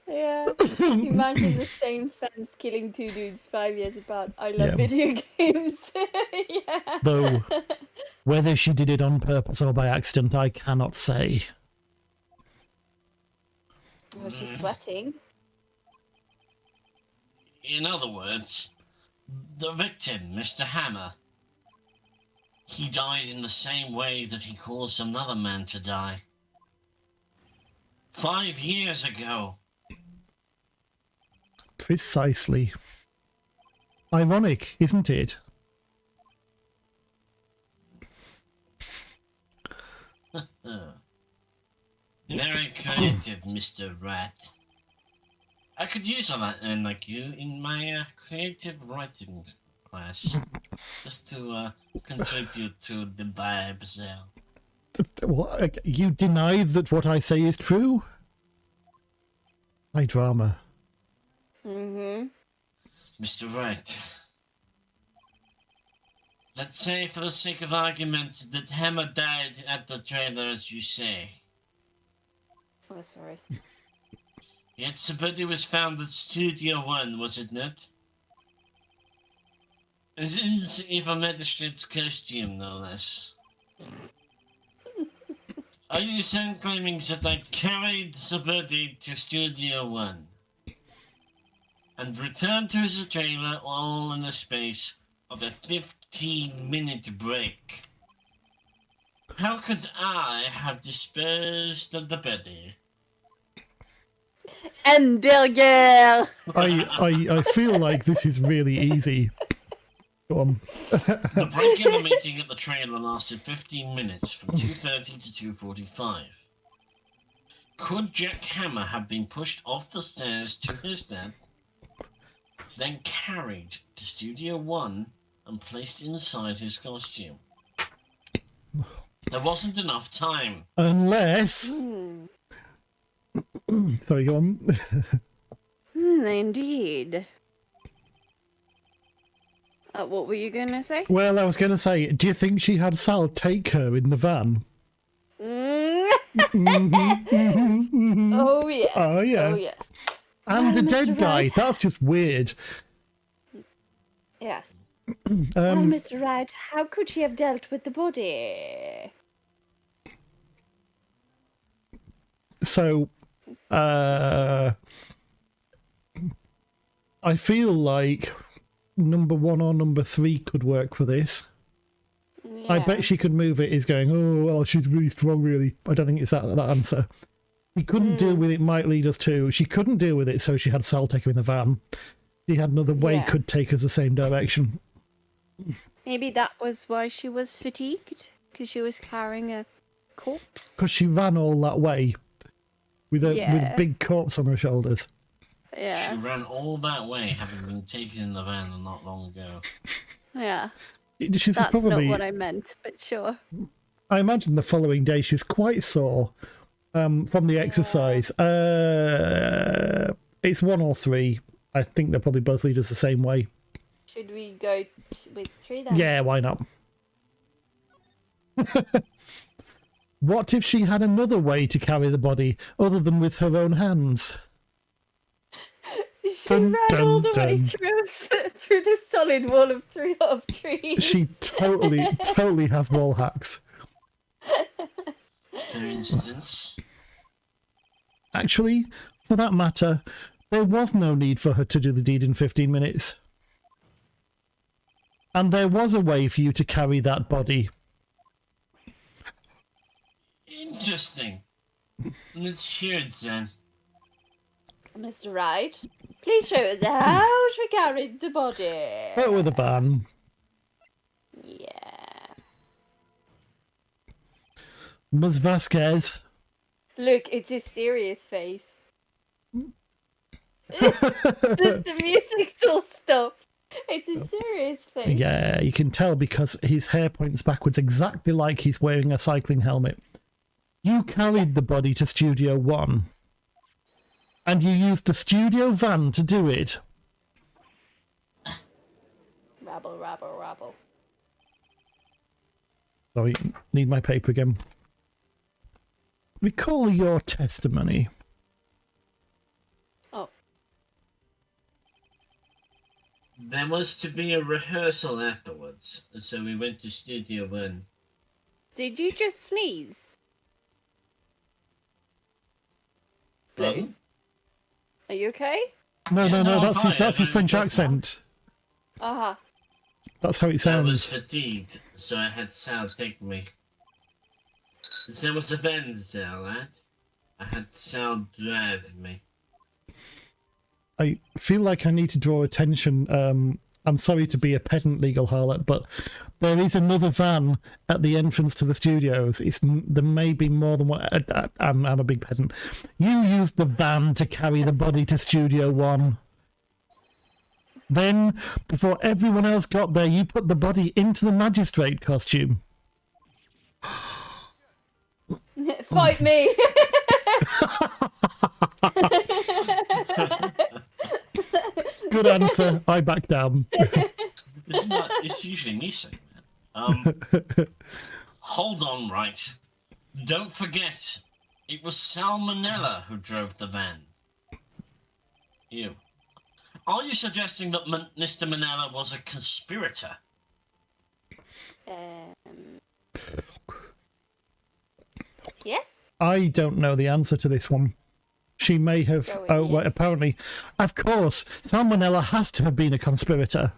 [SPEAKER 2] Yeah. Imagine the same fence killing two dudes 5 years apart. I love video games. Yeah.
[SPEAKER 3] Though, whether she did it on purpose or by accident, I cannot say.
[SPEAKER 2] Was she sweating?
[SPEAKER 1] In other words, the victim, Mr. Hammer, he died in the same way that he caused another man to die. 5 years ago.
[SPEAKER 3] Precisely. Ironic, isn't it?
[SPEAKER 1] Very creative, Mr. Rat. I could use a man like you in my creative writing class, just to contribute to the vibes there.
[SPEAKER 3] What? You deny that what I say is true? My drama.
[SPEAKER 2] Mm-hmm.
[SPEAKER 1] Mr. Wright, let's say for the sake of argument that Hammer died at the trailer as you say.
[SPEAKER 2] Oh, sorry.
[SPEAKER 1] Yet the body was found at Studio 1, was it not? And in a magistrate's costume, no less. Are you then claiming that I carried the body to Studio 1? And returned to the trailer all in the space of a 15-minute break? How could I have disposed of the body?
[SPEAKER 2] Hamburger!
[SPEAKER 3] I feel like this is really easy. Go on.
[SPEAKER 1] The break in the meeting at the trailer lasted 15 minutes, from 2:30 to 2:45. Could Jack Hammer have been pushed off the stairs to his death, then carried to Studio 1 and placed inside his costume? There wasn't enough time.
[SPEAKER 3] Unless... Sorry, go on.
[SPEAKER 2] Indeed. What were you going to say?
[SPEAKER 3] Well, I was going to say, do you think she had Sal take her in the van?
[SPEAKER 2] Oh, yes.
[SPEAKER 3] Oh, yeah.
[SPEAKER 2] Oh, yes.
[SPEAKER 3] And the
[SPEAKER 2] Mr.
[SPEAKER 3] dead guy.
[SPEAKER 2] Wright.
[SPEAKER 3] That's just weird.
[SPEAKER 2] Yes. Well, Mr. Wright, how could she have dealt with the body?
[SPEAKER 3] So, I feel like number 1 or number 3 could work for this.
[SPEAKER 2] Yeah.
[SPEAKER 3] I bet she could move it. Is going, oh, well, she's really strong, really. I don't think it's that answer. She couldn't deal with it, might lead us to. She couldn't deal with it, so she had Sal take her in the van. She had another way,
[SPEAKER 2] Yeah.
[SPEAKER 3] could take us the same direction.
[SPEAKER 2] Maybe that was why she was fatigued, because she was carrying a corpse.
[SPEAKER 3] Because she ran all that way with a
[SPEAKER 2] Yeah.
[SPEAKER 3] big corpse on her shoulders.
[SPEAKER 2] Yeah.
[SPEAKER 1] She ran all that way, having been taken in the van not long ago.
[SPEAKER 2] Yeah.
[SPEAKER 3] She's
[SPEAKER 2] That's
[SPEAKER 3] probably,
[SPEAKER 2] not what I meant, but sure.
[SPEAKER 3] I imagine the following day she's quite sore from the exercise. It's 1 or 3. I think they'll probably both lead us the same way.
[SPEAKER 2] Should we go with 3 then?
[SPEAKER 3] Yeah, why not? What if she had another way to carry the body other than with her own hands?
[SPEAKER 2] She
[SPEAKER 3] Dun,
[SPEAKER 2] ran all the
[SPEAKER 3] dun,
[SPEAKER 2] way
[SPEAKER 3] dun.
[SPEAKER 2] through the solid wall of trees.
[SPEAKER 3] She totally has wall hacks.
[SPEAKER 1] For instance,
[SPEAKER 3] Actually, for that matter, there was no need for her to do the deed in 15 minutes. And there was a way for you to carry that body.
[SPEAKER 1] interesting. Let's hear it then.
[SPEAKER 2] Mr. Wright, please show us how she carried the body.
[SPEAKER 3] But with a ban.
[SPEAKER 2] Yeah.
[SPEAKER 3] Ms. Vasquez.
[SPEAKER 2] Look, it's his serious face. the music's all stopped. It's his serious face.
[SPEAKER 3] Yeah, you can tell because his hair points backwards exactly like he's wearing a cycling helmet. You carried the body to Studio 1. And you used the studio van to do it.
[SPEAKER 2] Rabble, rabble, rabble.
[SPEAKER 3] Sorry, need my paper again. Recall your testimony.
[SPEAKER 2] Oh,
[SPEAKER 1] There was to be a rehearsal afterwards, so we went to Studio 1.
[SPEAKER 2] did you just sneeze? Blue,
[SPEAKER 1] Pardon?
[SPEAKER 2] are you okay?
[SPEAKER 3] No,
[SPEAKER 1] Yeah,
[SPEAKER 3] no,
[SPEAKER 1] no, I'm
[SPEAKER 3] that's his,
[SPEAKER 1] fine.
[SPEAKER 3] that's his
[SPEAKER 1] I'm
[SPEAKER 3] French
[SPEAKER 1] fine.
[SPEAKER 3] accent.
[SPEAKER 2] Uh-huh.
[SPEAKER 3] That's how it
[SPEAKER 1] I
[SPEAKER 3] sounds.
[SPEAKER 1] was fatigued, so I had Sal take me. There was a van there, right? I had Sal drive me.
[SPEAKER 3] I feel like I need to draw attention. I'm sorry to be a pedant legal harlot, but there is another van at the entrance to the studios. There may be more than one. I'm a big pedant. You used the van to carry the body to Studio 1. Then, before everyone else got there, you put the body into the magistrate costume.
[SPEAKER 2] Fight me!
[SPEAKER 3] Good answer. I back down.
[SPEAKER 1] It's usually me saying that. Hold on, right. Don't forget, it was Salmonella who drove the van. You. Are you suggesting that Mr. Manella was a conspirator?
[SPEAKER 2] Yes?
[SPEAKER 3] I don't know the answer to this one. She may have.
[SPEAKER 2] Go
[SPEAKER 3] Oh,
[SPEAKER 2] in,
[SPEAKER 3] well,
[SPEAKER 2] yes.
[SPEAKER 3] apparently. Of course, Salmonella has to have been a conspirator.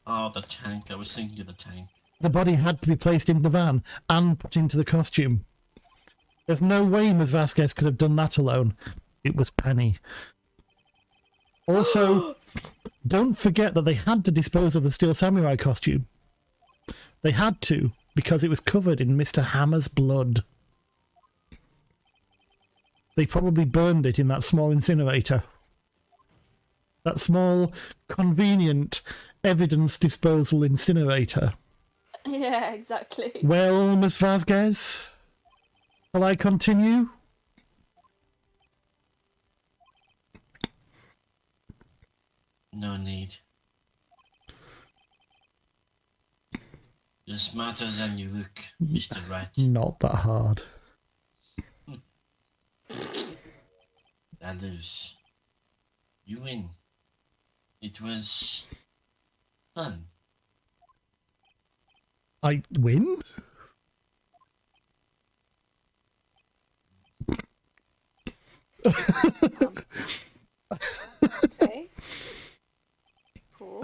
[SPEAKER 1] Oh, the tank. I was thinking of the tank.
[SPEAKER 3] The body had to be placed in the van and put into the costume. There's no way Ms. Vasquez could have done that alone. It was Penny. Also, don't forget that they had to dispose of the Steel Samurai costume. They had to, because it was covered in Mr. Hammer's blood. They probably burned it in that small incinerator. That small, convenient evidence disposal incinerator.
[SPEAKER 2] Yeah, exactly.
[SPEAKER 3] Well, Miss Vasquez, shall I continue?
[SPEAKER 1] No need. You're smarter than you look, Mr. Wright.
[SPEAKER 3] Not that hard.
[SPEAKER 1] I lose. You win. It was fun.
[SPEAKER 3] I win?
[SPEAKER 2] Okay. Cool.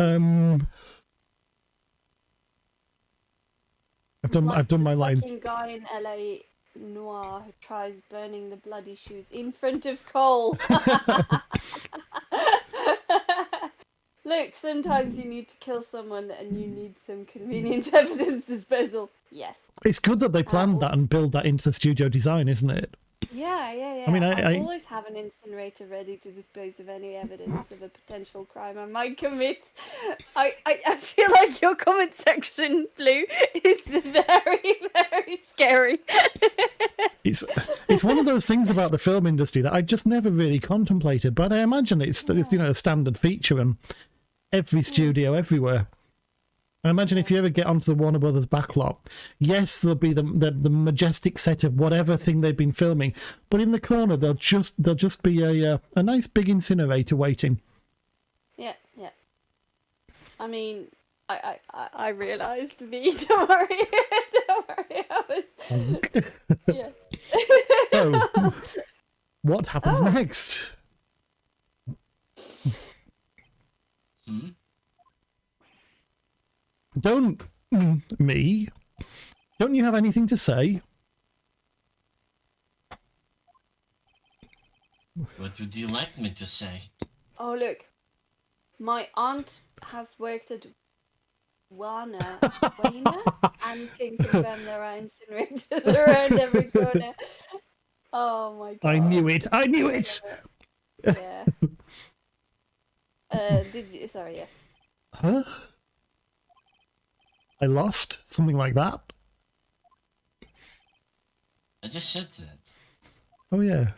[SPEAKER 3] I've done my line.
[SPEAKER 2] Fucking guy in LA Noir who tries burning the bloody shoes in front of Cole. Look, sometimes you need to kill someone and you need some convenient evidence disposal. Yes.
[SPEAKER 3] It's good that they planned that and build that into the studio design, isn't it?
[SPEAKER 2] Yeah.
[SPEAKER 3] I mean,
[SPEAKER 2] I always have an incinerator ready to dispose of any evidence of a potential crime I might commit. I feel like your comment section, Blue, is very, very scary.
[SPEAKER 3] It's one of those things about the film industry that I just never really contemplated, but I imagine it's a standard feature in every studio everywhere. I imagine if you ever get onto the Warner Brothers backlot, yes, there'll be the majestic set of whatever thing they've been filming, but in the corner there'll just be a nice big incinerator waiting.
[SPEAKER 2] Yeah. I mean, I realised me. Don't worry. Don't worry. I was. Yeah.
[SPEAKER 3] So, what happens next? Don't me. Don't you have anything to say?
[SPEAKER 1] What would you like me to say?
[SPEAKER 2] Oh, look. My aunt has worked at Warner and can confirm there are incinerators around every corner. Oh my god.
[SPEAKER 3] I knew it. I knew it.
[SPEAKER 2] Yeah. Did you? Sorry, yeah.
[SPEAKER 3] Huh? I lost? Something like that?
[SPEAKER 1] I just said that.
[SPEAKER 3] Oh, yeah.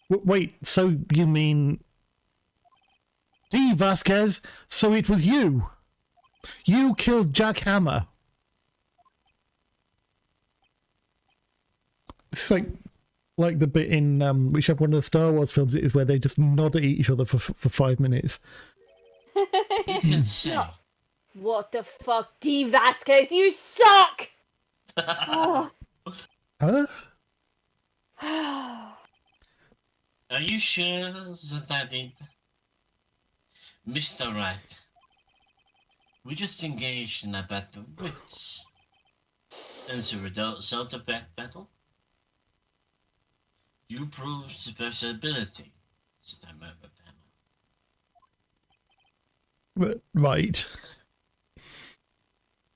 [SPEAKER 3] Wait, so you mean... D. Vasquez, so it was you? You killed Jack Hammer? It's like the bit in whichever one of the Star Wars films it is where they just nod at each other for 5 minutes.
[SPEAKER 1] You can say.
[SPEAKER 2] What the fuck, D. Vasquez? You suck! Oh.
[SPEAKER 3] Huh?
[SPEAKER 1] Are you sure that I did? Mr. Wright, we just engaged in a battle of wits. And the result of that battle? You proved the possibility that I murdered Hammer.
[SPEAKER 3] Right.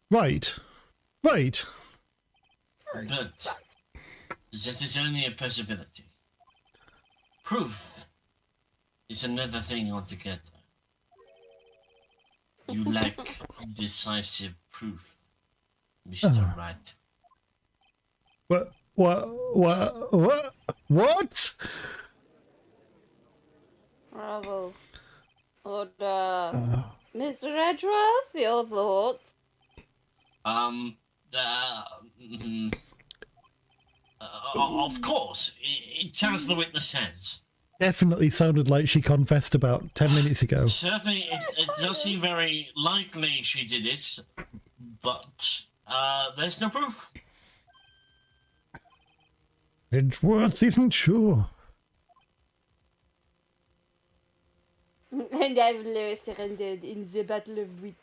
[SPEAKER 1] But that is only a possibility. Proof is another thing altogether. You lack decisive proof, Mr. Wright.
[SPEAKER 3] What?
[SPEAKER 2] Bravo. Order. Mr. Redruth, your thoughts?
[SPEAKER 1] Of course, it tells the witness says.
[SPEAKER 3] Definitely sounded like she confessed about 10 minutes ago.
[SPEAKER 1] Certainly, it does seem very likely she did it, but there's no proof.
[SPEAKER 3] Edgeworth isn't sure.
[SPEAKER 2] And I've surrendered in the Battle of Wit.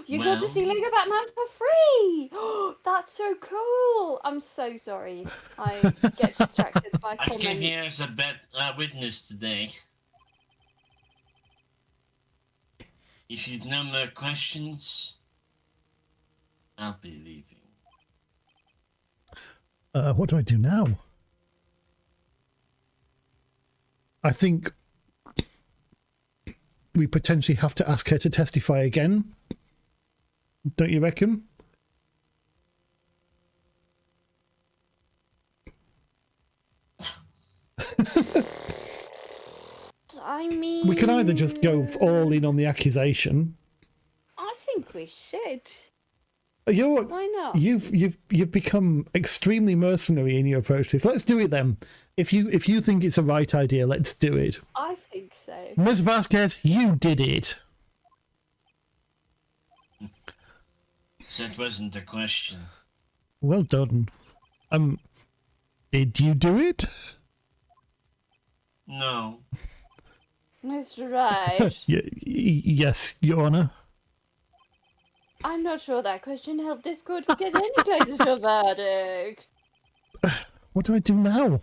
[SPEAKER 2] You got to see Lego Batman for free! That's so cool! I'm so sorry. I get distracted by
[SPEAKER 1] I
[SPEAKER 2] comments.
[SPEAKER 1] came here as a witness today. If you've no more questions, I'll be leaving.
[SPEAKER 3] What do I do now? I think we potentially have to ask her to testify again. Don't you reckon?
[SPEAKER 2] I'm
[SPEAKER 3] either just go all in on the accusation.
[SPEAKER 2] I think we should.
[SPEAKER 3] Why
[SPEAKER 2] not?
[SPEAKER 3] You've become extremely mercenary in your approach to this. Let's do it then. If you think it's a right idea, let's do it.
[SPEAKER 2] I think so.
[SPEAKER 3] Ms. Vasquez, you did it.
[SPEAKER 1] That wasn't a question.
[SPEAKER 3] Well done. Did you do it?
[SPEAKER 1] No.
[SPEAKER 2] Mr. Wright,
[SPEAKER 3] Yes, Your Honour.
[SPEAKER 2] I'm not sure that question helped this court to get any closer to a verdict.
[SPEAKER 3] What do I do now?
[SPEAKER 2] No.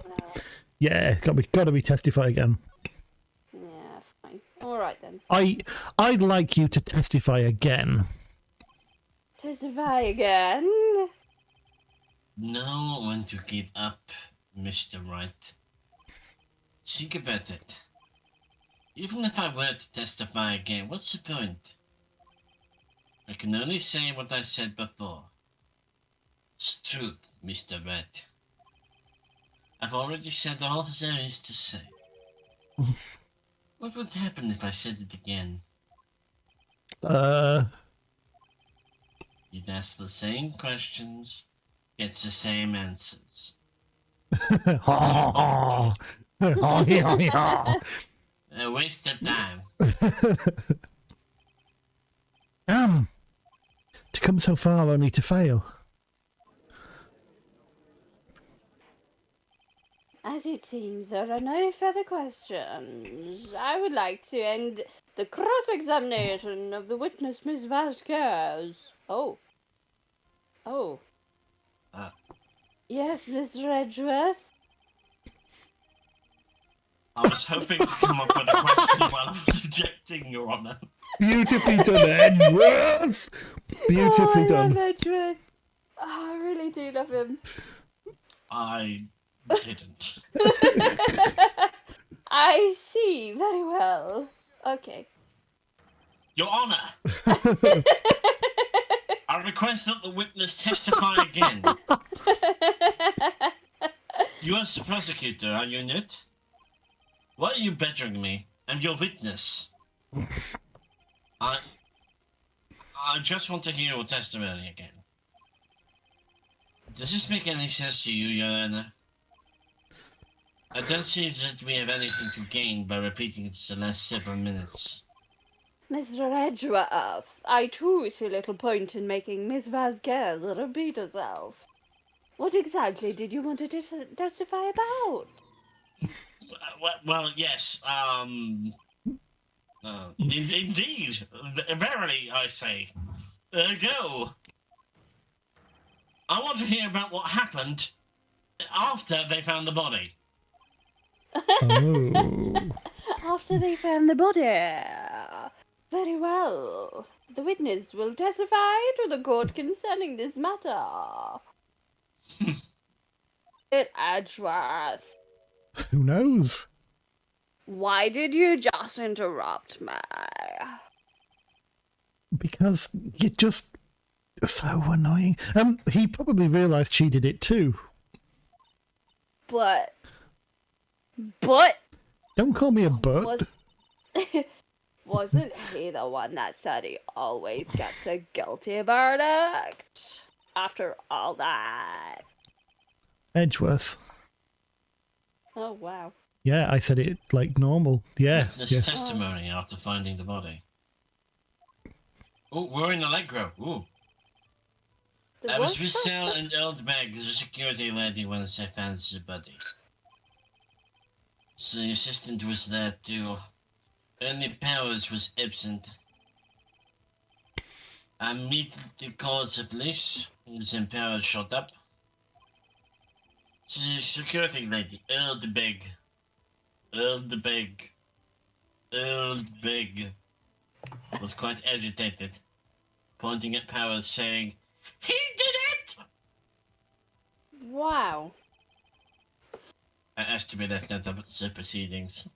[SPEAKER 3] Yeah, gotta be testify again.
[SPEAKER 2] Yeah, fine. All right then.
[SPEAKER 3] I'd like you to testify again.
[SPEAKER 2] Testify again.
[SPEAKER 1] No one to give up, Mr. Wright. Think about it. Even if I were to testify again, what's the point? I can only say what I said before. It's truth, Mr. Wright. I've already said all there is to say. What would happen if I said it again? You'd ask the same questions, get the same answers. A waste of time.
[SPEAKER 3] Damn. To come so far only to fail.
[SPEAKER 2] As it seems there are no further questions, I would like to end the cross-examination of the witness, Miss Vasquez. Oh. Yes, Mr. Edgeworth?
[SPEAKER 1] I was hoping to come up with a question while I was objecting, Your Honour.
[SPEAKER 3] Beautifully done, Edgeworth! Beautifully
[SPEAKER 2] I
[SPEAKER 3] done.
[SPEAKER 2] love Edgeworth. Oh, I really do love him.
[SPEAKER 1] I didn't.
[SPEAKER 2] I see, very well. Okay.
[SPEAKER 1] Your Honour! I request that the witness testify again. You are the prosecutor, are you not? Why are you bettering me? I'm your witness. I just want to hear your testimony again. Does this make any sense to you, Your Honor? I don't see that we have anything to gain by repeating it the last several minutes.
[SPEAKER 2] Mr. Edgeworth, I too see little point in making Miss Vasquez repeat herself. What exactly did you want to testify about?
[SPEAKER 1] Well, yes, indeed, verily, I say. Go. I want to hear about what happened after they found the body.
[SPEAKER 3] Oh.
[SPEAKER 2] After they found the body. Very well. The witness will testify to the court concerning this matter. Edgeworth,
[SPEAKER 3] Who knows?
[SPEAKER 2] why did you just interrupt me?
[SPEAKER 3] Because you're just so annoying. He probably realised she did it too.
[SPEAKER 2] But
[SPEAKER 3] Don't call me a butt.
[SPEAKER 2] wasn't he the one that said he always gets a guilty verdict? After all that.
[SPEAKER 3] Edgeworth.
[SPEAKER 2] Oh, wow.
[SPEAKER 3] Yeah, I said it like normal. Yeah.
[SPEAKER 1] This
[SPEAKER 3] yeah.
[SPEAKER 1] testimony after finding the body. Oh, we're in Allegro. Ooh. I was with Sal and Old Meg, the security lady, when they found the body. So the assistant was there too. Only Powers was absent. I immediately called the police, then Powers showed up. The security lady, Old Beg, was quite agitated, pointing at Powers, saying, "He did it!"
[SPEAKER 2] Wow.
[SPEAKER 1] I asked to be left out of the proceedings.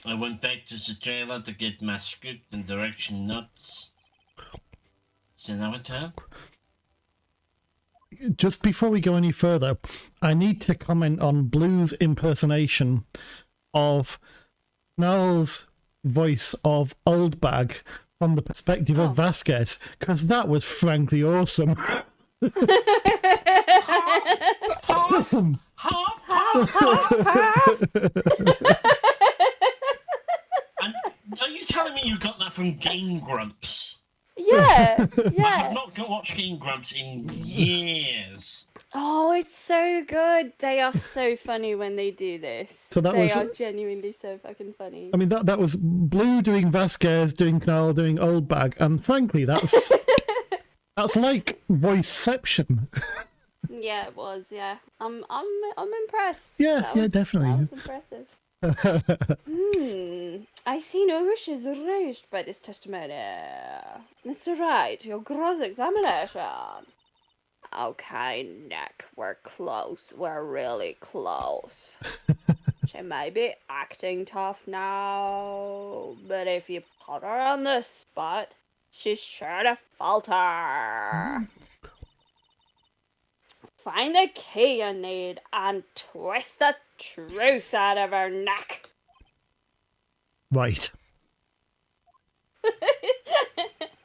[SPEAKER 1] I went back to the trailer to get my script and direction notes. So now it's time.
[SPEAKER 3] Just before we go any further, I need to comment on Blue's impersonation of Niall's voice of Old Bag from the perspective of Vasquez, because that was frankly awesome.
[SPEAKER 1] And are you telling me you got that from Game Grumps?
[SPEAKER 2] Yeah,
[SPEAKER 1] I
[SPEAKER 2] yeah.
[SPEAKER 1] have not watched Game Grumps in years.
[SPEAKER 2] Oh, it's so good. They are so funny when they do this.
[SPEAKER 3] So that
[SPEAKER 2] they
[SPEAKER 3] was-
[SPEAKER 2] are genuinely so fucking funny.
[SPEAKER 3] I mean, that was Blue doing Vasquez, doing Niall, doing Old Bag, and frankly, that's like voiceception.
[SPEAKER 2] Yeah, it was. Yeah, I'm impressed.
[SPEAKER 3] Yeah,
[SPEAKER 2] That
[SPEAKER 3] yeah,
[SPEAKER 2] was-
[SPEAKER 3] definitely.
[SPEAKER 2] That was impressive. I see no wishes raised by this testimony. Mr. Wright, your gross examination. Okay, Nick, we're close. We're really close. She may be acting tough now, but if you put her on the spot, she's sure to falter. Find the key you need and twist the truth out of her neck.
[SPEAKER 3] Right.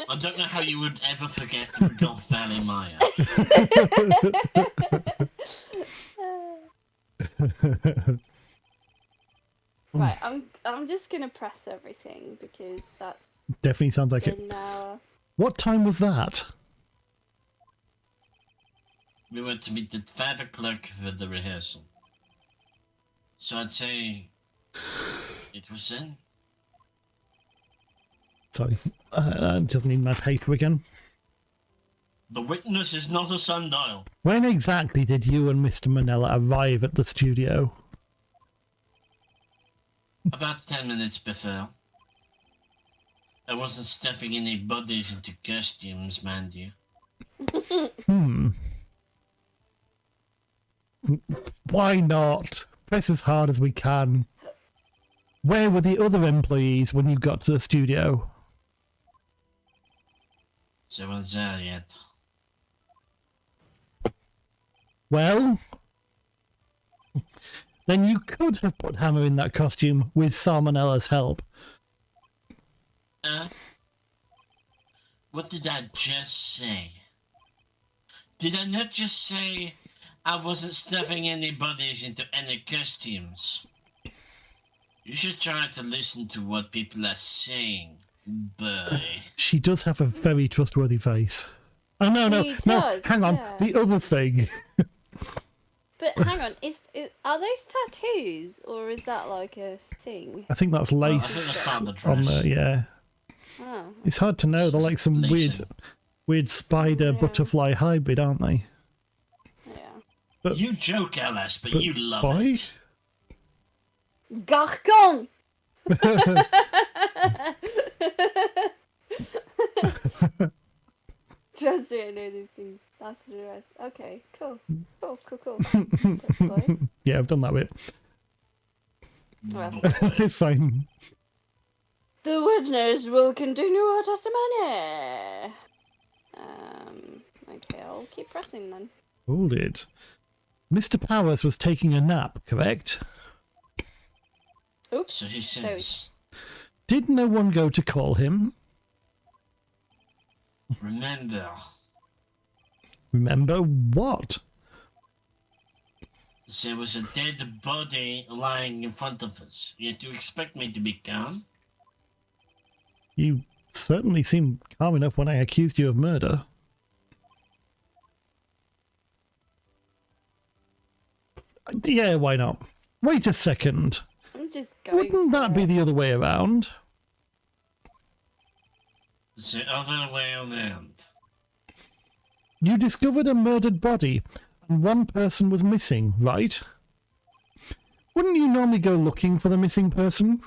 [SPEAKER 1] I don't know how you would ever forget Golf Valley Maya.
[SPEAKER 2] Right, I'm just gonna press everything because that's
[SPEAKER 3] Definitely sounds like it.
[SPEAKER 2] in now.
[SPEAKER 3] What time was that?
[SPEAKER 1] We went to meet the father clerk for the rehearsal. So I'd say it was in.
[SPEAKER 3] Sorry, I just need my paper again.
[SPEAKER 1] The witness is not a sundial.
[SPEAKER 3] When exactly did you and Mr. Manella arrive at the studio?
[SPEAKER 1] About 10 minutes before. I wasn't stuffing any bodies into costumes, mind you.
[SPEAKER 3] Why not? Press as hard as we can. Where were the other employees when you got to the studio?
[SPEAKER 1] So I was there yet.
[SPEAKER 3] Well, then you could have put Hammer in that costume with Salmonella's help.
[SPEAKER 1] What did I just say? Did I not just say I wasn't stuffing any bodies into any costumes? You should try to listen to what people are saying, boy.
[SPEAKER 3] She does have a very trustworthy face. Oh, no,
[SPEAKER 2] She does,
[SPEAKER 3] hang on.
[SPEAKER 2] yeah.
[SPEAKER 3] The other thing.
[SPEAKER 2] But hang on, are those tattoos or is that like a thing?
[SPEAKER 3] I think that's
[SPEAKER 1] I think
[SPEAKER 3] lace
[SPEAKER 1] that's part of the
[SPEAKER 3] on
[SPEAKER 1] dress.
[SPEAKER 3] there, yeah.
[SPEAKER 2] Oh,
[SPEAKER 3] It's hard to know. They're like some
[SPEAKER 1] Lacing.
[SPEAKER 3] weird spider butterfly hybrid, aren't they?
[SPEAKER 2] yeah.
[SPEAKER 3] But,
[SPEAKER 1] You joke, Alice, but you love
[SPEAKER 3] boy?
[SPEAKER 1] it.
[SPEAKER 2] Garcon! Just so I know these things. That's the rest. Okay, cool. Cool. Boy.
[SPEAKER 3] Yeah, I've done that bit.
[SPEAKER 2] Well,
[SPEAKER 3] It's fine.
[SPEAKER 2] the witness will continue her testimony. Okay, I'll keep pressing then.
[SPEAKER 3] Hold it. Mr. Powers was taking a nap, correct?
[SPEAKER 2] Oops.
[SPEAKER 1] So he says,
[SPEAKER 3] Did no one go to call him?
[SPEAKER 1] remember,
[SPEAKER 3] Remember what?
[SPEAKER 1] there was a dead body lying in front of us. Yet you expect me to be calm?
[SPEAKER 3] You certainly seemed calm enough when I accused you of murder. Yeah, why not? Wait a second.
[SPEAKER 2] I'm just going.
[SPEAKER 3] Wouldn't that
[SPEAKER 2] for
[SPEAKER 3] be
[SPEAKER 2] it.
[SPEAKER 3] the other way around?
[SPEAKER 1] The other way around.
[SPEAKER 3] You discovered a murdered body, and one person was missing, right? Wouldn't you normally go looking for the missing person?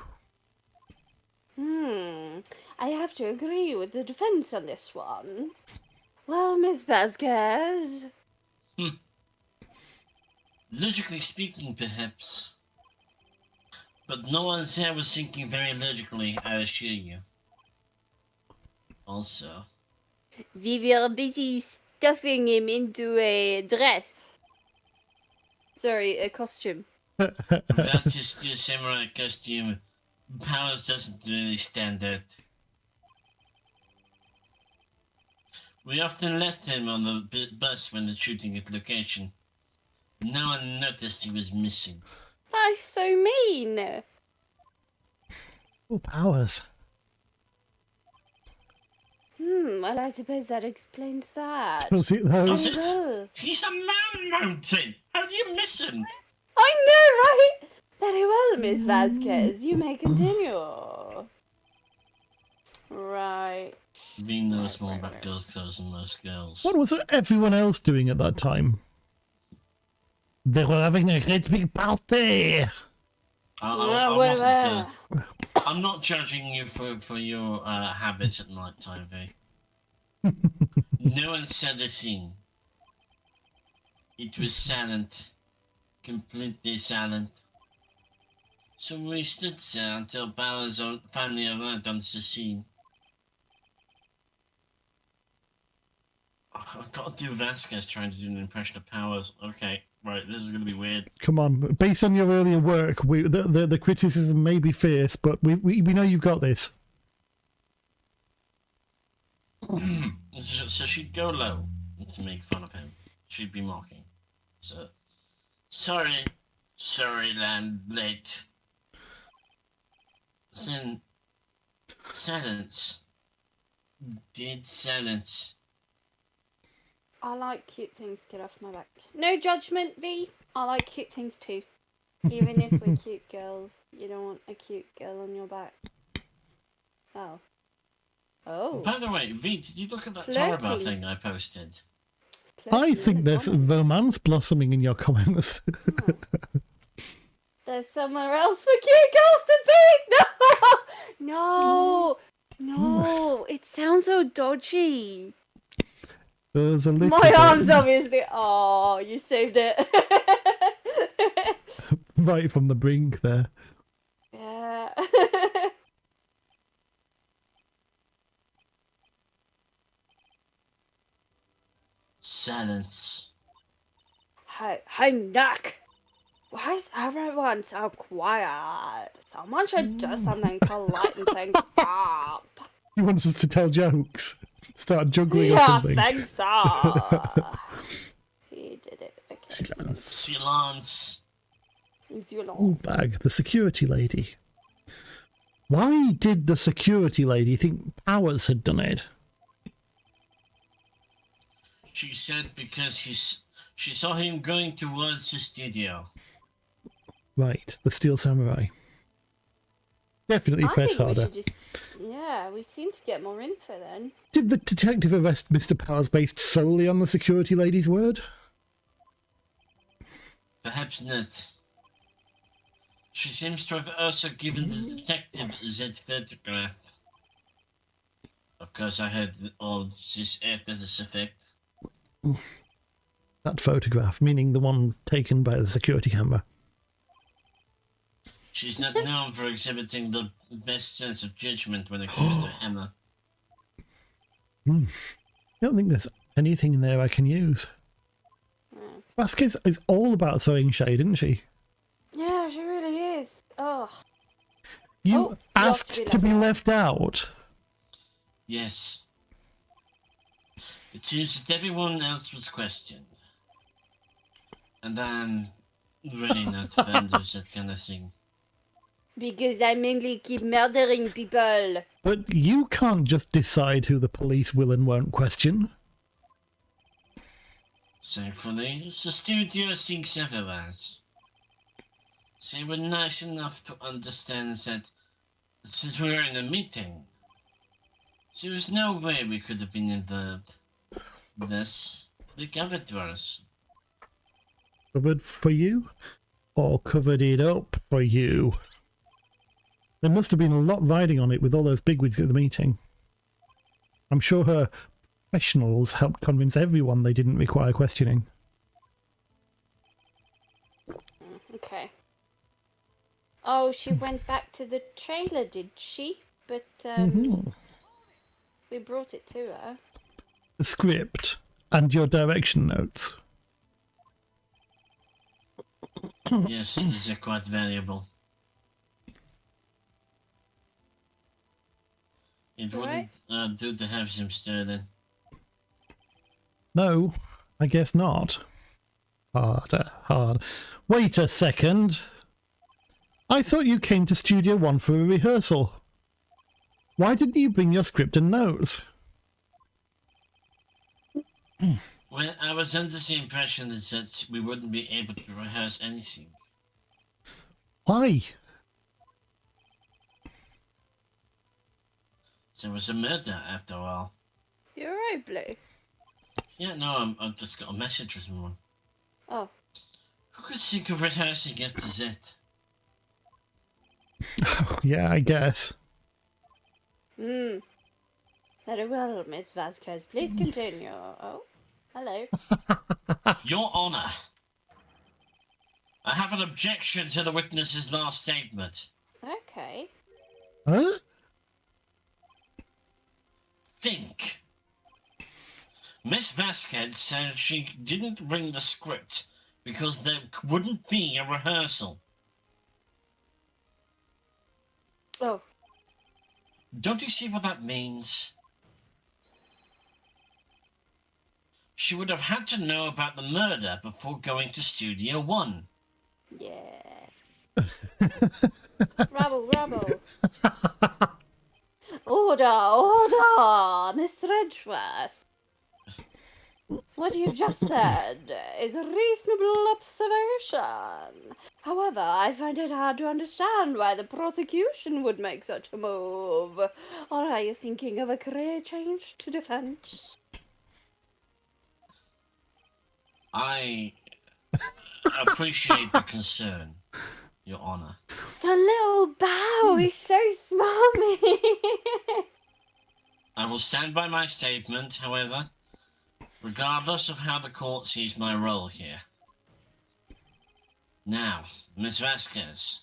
[SPEAKER 2] I have to agree with the defense on this one. Well, Miss Vasquez.
[SPEAKER 1] Logically speaking, perhaps. But no one there was thinking very logically, I assure you. Also,
[SPEAKER 2] We were busy stuffing him into a dress. Sorry, a costume.
[SPEAKER 1] Without his new samurai costume, Powers doesn't really stand out. We often left him on the bus when the shooting at location. No one noticed he was missing.
[SPEAKER 2] That's so mean.
[SPEAKER 3] Oh, Powers.
[SPEAKER 2] Well, I suppose that explains that.
[SPEAKER 3] Does it though?
[SPEAKER 1] Does
[SPEAKER 2] Very
[SPEAKER 1] it?
[SPEAKER 2] well.
[SPEAKER 1] He's a man mountain! How do you miss him?
[SPEAKER 2] I know, right? Very well, Miss Vasquez. You may continue. Right.
[SPEAKER 1] We knows more about girls' clothes than most girls.
[SPEAKER 3] What was everyone else doing at that time? They were having a great big party.
[SPEAKER 1] I'm not judging you for your habits at night time, V. No one said a thing. It was silent. Completely silent. So we stood there until Bowers finally arrived on the scene. I've got to do Vasquez trying to do an impression of Powers. Okay, right, this is going to be weird.
[SPEAKER 3] Come on, based on your earlier work, the criticism may be fierce, but we know you've got this.
[SPEAKER 1] So she'd go low to make fun of him. She'd be mocking. So, sorry, I'm late. Then, silence. Dead silence.
[SPEAKER 2] I like cute things. Get off my back. No judgment, V. I like cute things too. Even if we're cute girls, you don't want a cute girl on your back. Oh. Oh.
[SPEAKER 1] By the way, V, did you look at that
[SPEAKER 2] Flirty.
[SPEAKER 1] Toraba thing I posted?
[SPEAKER 3] I think there's romance blossoming in your comments.
[SPEAKER 2] There's somewhere else for cute girls to be. No, no. It sounds so dodgy.
[SPEAKER 3] There's a little
[SPEAKER 2] My
[SPEAKER 3] bit
[SPEAKER 2] arms, obviously. Oh, you saved it.
[SPEAKER 3] right from the brink there.
[SPEAKER 2] Yeah.
[SPEAKER 1] Silence.
[SPEAKER 2] Hey, Nick. Why is everyone so quiet? Someone should do something polite and think stop.
[SPEAKER 3] He wants us to tell jokes, start juggling or
[SPEAKER 2] Yeah,
[SPEAKER 3] something.
[SPEAKER 2] thanks. So. He did it. Okay.
[SPEAKER 3] Silence.
[SPEAKER 1] Silence.
[SPEAKER 3] Oh, bag, the security lady. Why did the security lady think Powers had done it?
[SPEAKER 1] She said because she saw him going towards the studio.
[SPEAKER 3] Right, the Steel Samurai. Definitely
[SPEAKER 2] I
[SPEAKER 3] press
[SPEAKER 2] think we
[SPEAKER 3] harder.
[SPEAKER 2] should just... Yeah, we seem to get more info then.
[SPEAKER 3] Did the detective arrest Mr. Powers based solely on the security lady's word?
[SPEAKER 1] Perhaps not. She seems to have also given the detective that photograph. Of course, I heard all this after this effect.
[SPEAKER 3] That photograph, meaning the one taken by the security camera.
[SPEAKER 1] She's not known for exhibiting the best sense of judgment when it comes to Emma.
[SPEAKER 3] I don't think there's anything in there I can use. Vasquez is all about throwing shade, isn't she?
[SPEAKER 2] Yeah, she really is. Oh.
[SPEAKER 3] You asked to be left out.
[SPEAKER 1] Yes. It seems that everyone else was questioned. And I'm really not fond of that kind of thing.
[SPEAKER 2] Because I mainly keep murdering people.
[SPEAKER 3] But you can't just decide who the police will and won't question.
[SPEAKER 1] Thankfully, the studio thinks otherwise. They were nice enough to understand that since we were in a meeting, there was no way we could have been involved. Thus, they covered for us.
[SPEAKER 3] Covered for you? Or covered it up for you? There must have been a lot riding on it with all those bigwigs at the meeting. I'm sure her professionals helped convince everyone they didn't require questioning.
[SPEAKER 2] Okay. Oh, she went back to the trailer, did she? But, we brought it to her.
[SPEAKER 3] The script and your direction notes.
[SPEAKER 1] Yes, these are quite valuable. It
[SPEAKER 2] Right.
[SPEAKER 1] wouldn't do to have some stir then.
[SPEAKER 3] No, I guess not. Hard. Wait a second. I thought you came to Studio One for a rehearsal. Why didn't you bring your script and notes?
[SPEAKER 1] Well, I was under the impression that we wouldn't be able to rehearse anything.
[SPEAKER 3] Why?
[SPEAKER 1] There was a murder, after all.
[SPEAKER 2] You're right, Blue.
[SPEAKER 1] Yeah, no, I've just got a message from someone.
[SPEAKER 2] Oh.
[SPEAKER 1] Who could think of rehearsing after that?
[SPEAKER 3] Yeah, I guess.
[SPEAKER 2] Hmm. Very well, Miss Vasquez. Please continue. Oh, hello.
[SPEAKER 1] Your Honor, I have an objection to the witness's last statement.
[SPEAKER 2] Okay.
[SPEAKER 3] Huh?
[SPEAKER 1] Think. Miss Vasquez said she didn't bring the script because there wouldn't be a rehearsal.
[SPEAKER 2] Oh.
[SPEAKER 1] Don't you see what that means? She would have had to know about the murder before going to Studio One.
[SPEAKER 2] Yeah. Rabble. Order, Miss Edgeworth. What you've just said is a reasonable observation. However, I find it hard to understand why the prosecution would make such a move. Or are you thinking of a career change to defense?
[SPEAKER 1] I appreciate the concern, Your Honor.
[SPEAKER 2] The little bow is so smarmy.
[SPEAKER 1] I will stand by my statement, however, regardless of how the court sees my role here. Now, Miss Vasquez.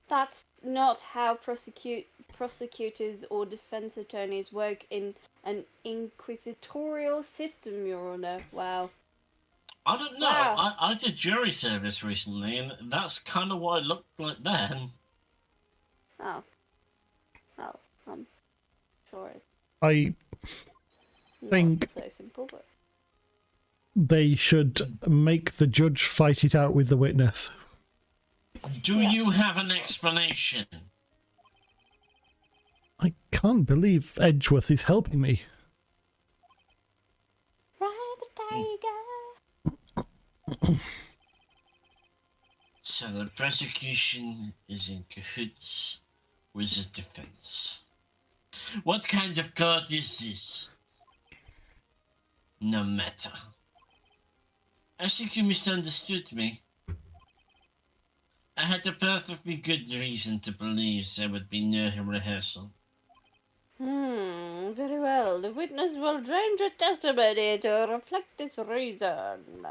[SPEAKER 2] That's not how prosecutors or defense attorneys work in an inquisitorial system, Your Honor. Wow.
[SPEAKER 1] I don't know.
[SPEAKER 2] Wow.
[SPEAKER 1] I did jury service recently, and that's kind of what it looked like then.
[SPEAKER 2] Oh. Well, I'm sure it's
[SPEAKER 3] I think
[SPEAKER 2] not so simple, but...
[SPEAKER 3] they should make the judge fight it out with the witness.
[SPEAKER 1] Do you have an explanation?
[SPEAKER 3] I can't believe Edgeworth is helping me.
[SPEAKER 2] Ride the tiger!
[SPEAKER 1] So the prosecution is in cahoots with the defense. What kind of court is this? No matter. I think you misunderstood me. I had a perfectly good reason to believe there would be no rehearsal.
[SPEAKER 2] Very well. The witness will change her testimony to reflect this reason.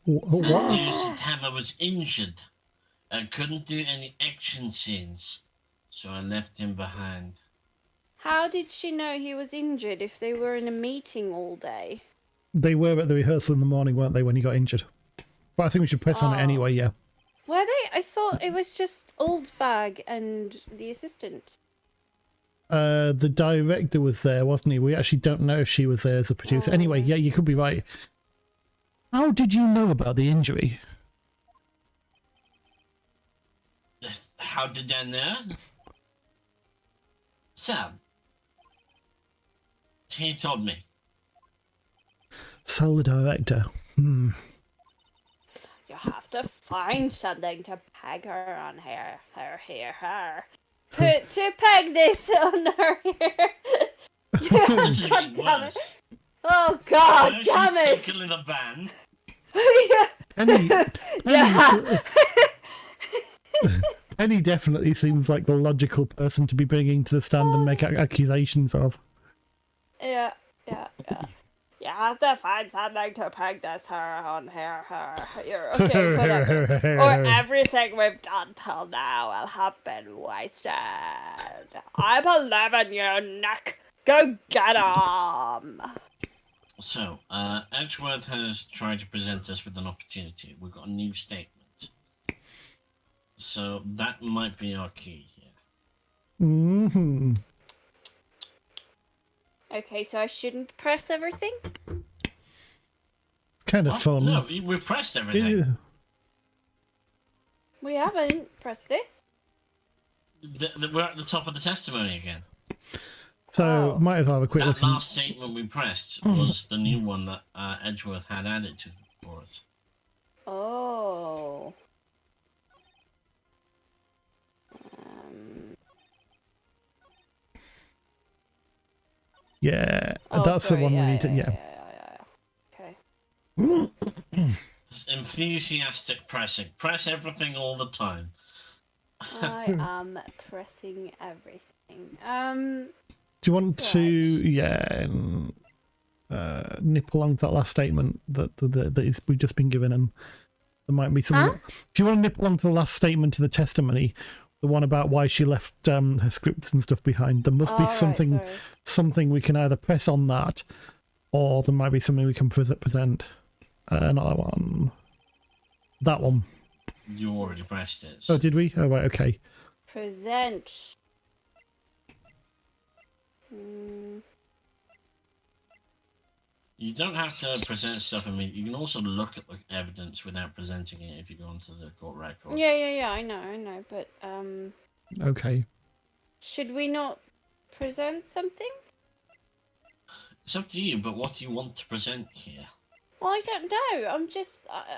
[SPEAKER 3] What?
[SPEAKER 1] News that Hammer was injured and couldn't do any action scenes, so I left him behind.
[SPEAKER 2] How did she know he was injured if they were in a meeting all day?
[SPEAKER 3] They were at the rehearsal in the morning, weren't they, when he got injured? But I think we should press on it anyway, yeah.
[SPEAKER 2] Were they? I thought it was just Oldbag and the assistant.
[SPEAKER 3] The director was there, wasn't he? We actually don't know if she was there as a producer. Anyway, yeah, you could be right. How did you know about the injury?
[SPEAKER 1] How did I know? Sam. He told me.
[SPEAKER 3] Sell the director.
[SPEAKER 2] You have to find something to peg her on her. To peg this on her here.
[SPEAKER 1] This is
[SPEAKER 2] God
[SPEAKER 1] getting
[SPEAKER 2] damn
[SPEAKER 1] worse.
[SPEAKER 2] it. Oh God
[SPEAKER 1] First
[SPEAKER 2] damn
[SPEAKER 1] she's
[SPEAKER 2] it.
[SPEAKER 1] taken in a van.
[SPEAKER 3] Penny definitely seems like the logical person to be bringing to the stand and make accusations of.
[SPEAKER 2] Yeah. You have to find something to peg this her on her. You're okay, whatever. Or everything we've done till now will have been wasted. I believe in you, Nick. Go get 'em.
[SPEAKER 1] So, Edgeworth has tried to present us with an opportunity. We've got a new statement. So that might be our key here.
[SPEAKER 3] Mm-hmm.
[SPEAKER 2] Okay, so I shouldn't press everything?
[SPEAKER 3] Kind of
[SPEAKER 1] What?
[SPEAKER 3] fun.
[SPEAKER 1] No, we've pressed everything.
[SPEAKER 3] Yeah.
[SPEAKER 2] We haven't pressed this.
[SPEAKER 1] We're at the top of the testimony again.
[SPEAKER 3] So
[SPEAKER 2] Oh.
[SPEAKER 3] might as well have a quick
[SPEAKER 1] That
[SPEAKER 3] look.
[SPEAKER 1] last statement we pressed was the new one that Edgeworth had added to for us.
[SPEAKER 2] Oh. Um,
[SPEAKER 3] Yeah,
[SPEAKER 2] oh,
[SPEAKER 3] that's
[SPEAKER 2] sorry.
[SPEAKER 3] the one
[SPEAKER 2] yeah,
[SPEAKER 3] we need to.
[SPEAKER 2] yeah. Okay.
[SPEAKER 1] It's enthusiastic pressing. Press everything all the time.
[SPEAKER 2] I am pressing everything.
[SPEAKER 3] Do you want to,
[SPEAKER 2] Right.
[SPEAKER 3] nip along to that last statement we've just been given, and there might be something.
[SPEAKER 2] Huh?
[SPEAKER 3] If you want to nip along to the last statement in the testimony, the one about why she left her scripts and stuff behind, there must be
[SPEAKER 2] Right,
[SPEAKER 3] something
[SPEAKER 2] sorry.
[SPEAKER 3] something we can either press on that, or there might be something we can present. Another one. That one.
[SPEAKER 1] You already pressed it.
[SPEAKER 3] Oh, did we? Oh, right, okay.
[SPEAKER 2] Present. Mm,
[SPEAKER 1] You don't have to present stuff immediately. You can also look at the evidence without presenting it if you go onto the court record.
[SPEAKER 2] yeah, I know, but
[SPEAKER 3] Okay.
[SPEAKER 2] should we not present something?
[SPEAKER 1] It's up to you, but what do you want to present here?
[SPEAKER 2] Well, I don't know.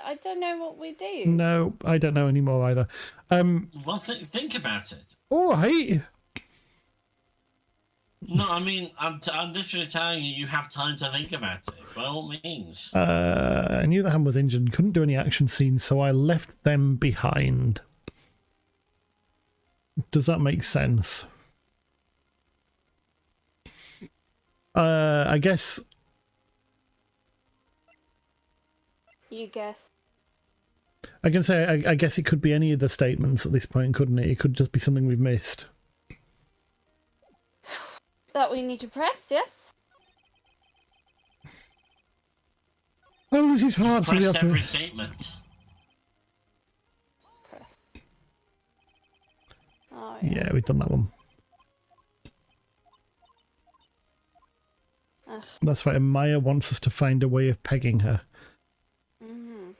[SPEAKER 2] I don't know what we do.
[SPEAKER 3] No, I don't know anymore either.
[SPEAKER 1] Well, think about it.
[SPEAKER 3] All right.
[SPEAKER 1] No, I mean, I'm literally telling you, you have time to think about it, by all means.
[SPEAKER 3] I knew the hand was injured and couldn't do any action scenes, so I left them behind. Does that make sense? I guess.
[SPEAKER 2] You guess.
[SPEAKER 3] I can say I guess it could be any of the statements at this point, couldn't it? It could just be something we've missed.
[SPEAKER 2] That we need to press, yes?
[SPEAKER 3] Oh, this is hard. Somebody
[SPEAKER 1] Press
[SPEAKER 3] else.
[SPEAKER 1] every statement.
[SPEAKER 2] Press. Oh,
[SPEAKER 3] Yeah, we've done that one.
[SPEAKER 2] Ugh.
[SPEAKER 3] That's right. And Maya wants us to find a way of pegging her.
[SPEAKER 2] Mhm.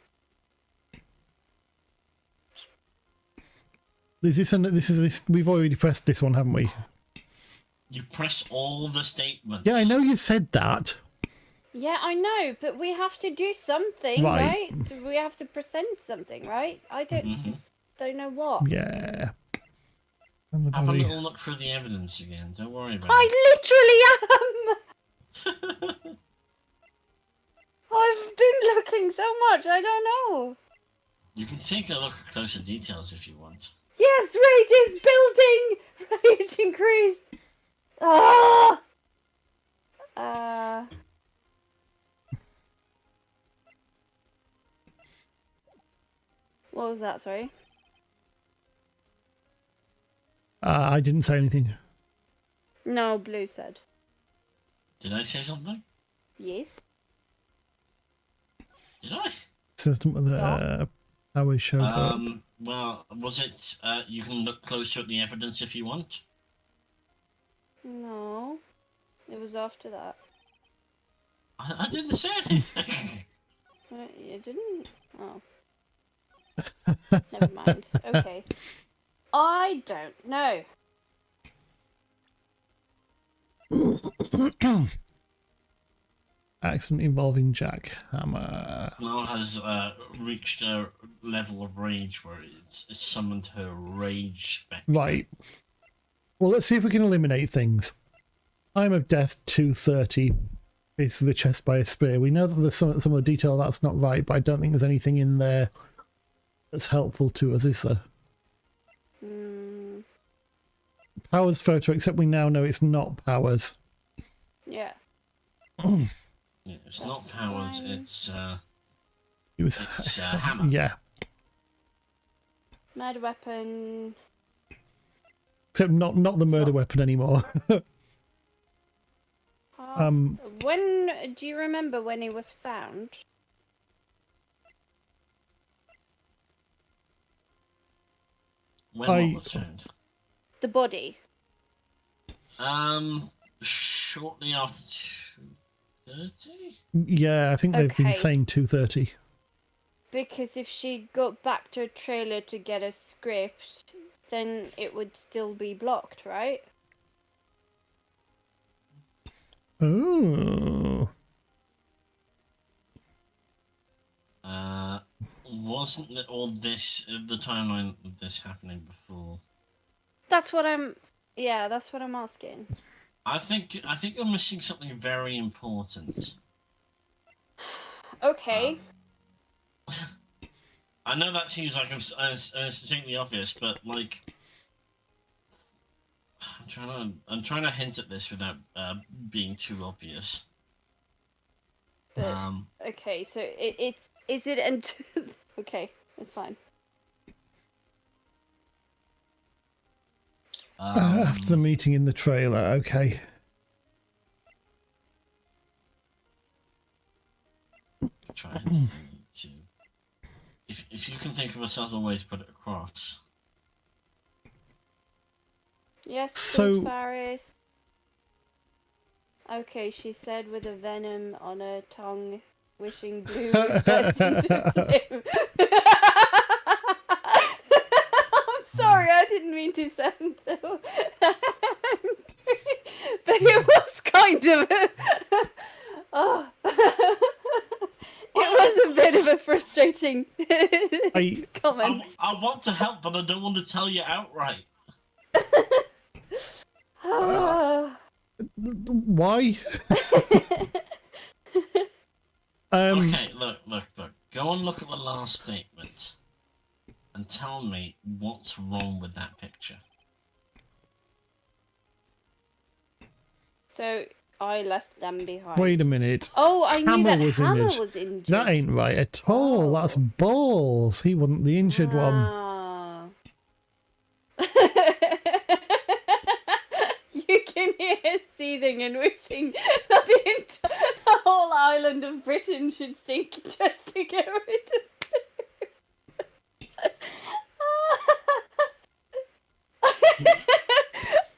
[SPEAKER 3] Is this? We've already pressed this one, haven't we?
[SPEAKER 1] You press all the statements.
[SPEAKER 3] Yeah, I know you said that.
[SPEAKER 2] Yeah, I know, but we have to do something,
[SPEAKER 3] Right.
[SPEAKER 2] right? We have to present something, right? I just don't know what.
[SPEAKER 3] Yeah. And the
[SPEAKER 1] Have a
[SPEAKER 3] body.
[SPEAKER 1] little look through the evidence again. Don't worry about it.
[SPEAKER 2] I literally am! I've been looking so much, I don't know.
[SPEAKER 1] You can take a look at closer details if you want.
[SPEAKER 2] Yes, rage is building! Rage increased! Ah! What was that, sorry?
[SPEAKER 3] I didn't say anything.
[SPEAKER 2] No, Blue said.
[SPEAKER 1] Did I say something?
[SPEAKER 2] Yes.
[SPEAKER 1] Did I?
[SPEAKER 3] System with the power show.
[SPEAKER 1] Well, was it, you can look closer at the evidence if you want?
[SPEAKER 2] No. It was after that.
[SPEAKER 1] I didn't say anything.
[SPEAKER 2] You didn't? Oh. Never mind. Okay. I don't know.
[SPEAKER 3] Accident involving Jack Hammer.
[SPEAKER 1] Mal has reached a level of rage where it's summoned her rage spectre.
[SPEAKER 3] Right. Well, let's see if we can eliminate things. Time of death 2:30. Is the chest by a spear. We know that there's some of the detail that's not right, but I don't think there's anything in there that's helpful to us, is there? Powers photo, except we now know it's not Powers.
[SPEAKER 2] Yeah.
[SPEAKER 1] Yeah, it's
[SPEAKER 2] That's
[SPEAKER 1] not Powers,
[SPEAKER 2] fine.
[SPEAKER 1] it's
[SPEAKER 3] It was
[SPEAKER 1] It's, Hammer.
[SPEAKER 3] Yeah.
[SPEAKER 2] Murder weapon.
[SPEAKER 3] Except not the murder weapon anymore.
[SPEAKER 2] When do you remember when he was found?
[SPEAKER 1] When what was found?
[SPEAKER 2] The body.
[SPEAKER 1] Shortly after 2:30.
[SPEAKER 3] Yeah, I think they've been
[SPEAKER 2] Okay.
[SPEAKER 3] saying 2:30.
[SPEAKER 2] Because if she got back to a trailer to get a script, then it would still be blocked, right?
[SPEAKER 3] Oh.
[SPEAKER 1] Wasn't all this the timeline of this happening before?
[SPEAKER 2] That's what I'm. Yeah, that's what I'm asking.
[SPEAKER 1] I think you're missing something very important.
[SPEAKER 2] Okay.
[SPEAKER 1] I know that seems like I'm stating obvious, but like, I'm trying to hint at this without being too obvious.
[SPEAKER 2] But, okay, so it's is it and okay, it's fine.
[SPEAKER 3] After the meeting in the trailer, okay.
[SPEAKER 1] Try to. If you can think of a subtle way to put it across.
[SPEAKER 2] Yes,
[SPEAKER 3] So-
[SPEAKER 2] please, Faris. Okay, she said with a venom on her tongue, wishing blue would burst into flame. I'm sorry, I didn't mean to sound so angry, but it was kind of a... oh. It was a bit of a frustrating comment.
[SPEAKER 1] I want to help, but I don't want to tell you outright.
[SPEAKER 3] Why?
[SPEAKER 1] Okay, look. Go and look at the last statement and tell me what's wrong with that picture.
[SPEAKER 2] So I left them behind.
[SPEAKER 3] Wait a minute.
[SPEAKER 2] Oh, I knew
[SPEAKER 3] Hammer
[SPEAKER 2] that
[SPEAKER 3] was
[SPEAKER 2] Hammer
[SPEAKER 3] injured.
[SPEAKER 2] was injured.
[SPEAKER 3] That ain't right at all. That's balls. He wasn't the injured one.
[SPEAKER 2] Ah. You can hear her seething and wishing that the whole island of Britain should sink just to get rid of it.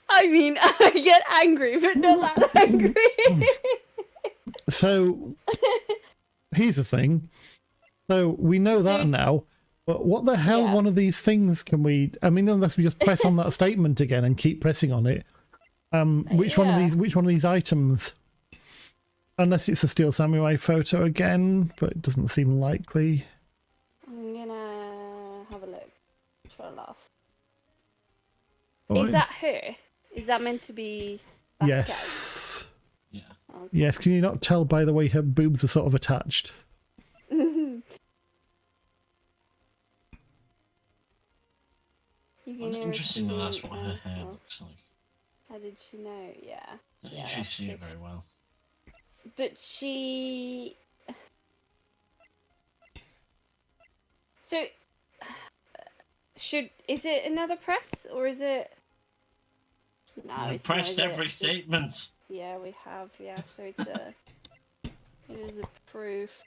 [SPEAKER 2] I mean, I get angry, but not that angry.
[SPEAKER 3] So, here's the thing. So, we know that now. But what the hell, one of these things can we... I mean, unless we just press on that statement again and keep pressing on it. Which one of these items? Unless it's a Steel Samurai photo again, but it doesn't seem likely.
[SPEAKER 2] I'm gonna have a look. Try to laugh.
[SPEAKER 3] Oh,
[SPEAKER 2] Is that her? Is that meant to be Pascal?
[SPEAKER 3] yes.
[SPEAKER 1] Yeah.
[SPEAKER 2] Okay.
[SPEAKER 3] Yes, can you not tell by the way her boobs are sort of attached?
[SPEAKER 1] Interesting that that's what her hair looks like.
[SPEAKER 2] How did she know? Yeah.
[SPEAKER 1] I don't
[SPEAKER 2] Yeah,
[SPEAKER 1] usually
[SPEAKER 2] that's
[SPEAKER 1] see it
[SPEAKER 2] true.
[SPEAKER 1] very well.
[SPEAKER 2] But she... So... Is it another press, or is it... No,
[SPEAKER 1] We
[SPEAKER 2] it's
[SPEAKER 1] pressed
[SPEAKER 2] not, is
[SPEAKER 1] every
[SPEAKER 2] it?
[SPEAKER 1] statement.
[SPEAKER 2] Yeah, we have, yeah, so it's a... It is a proof.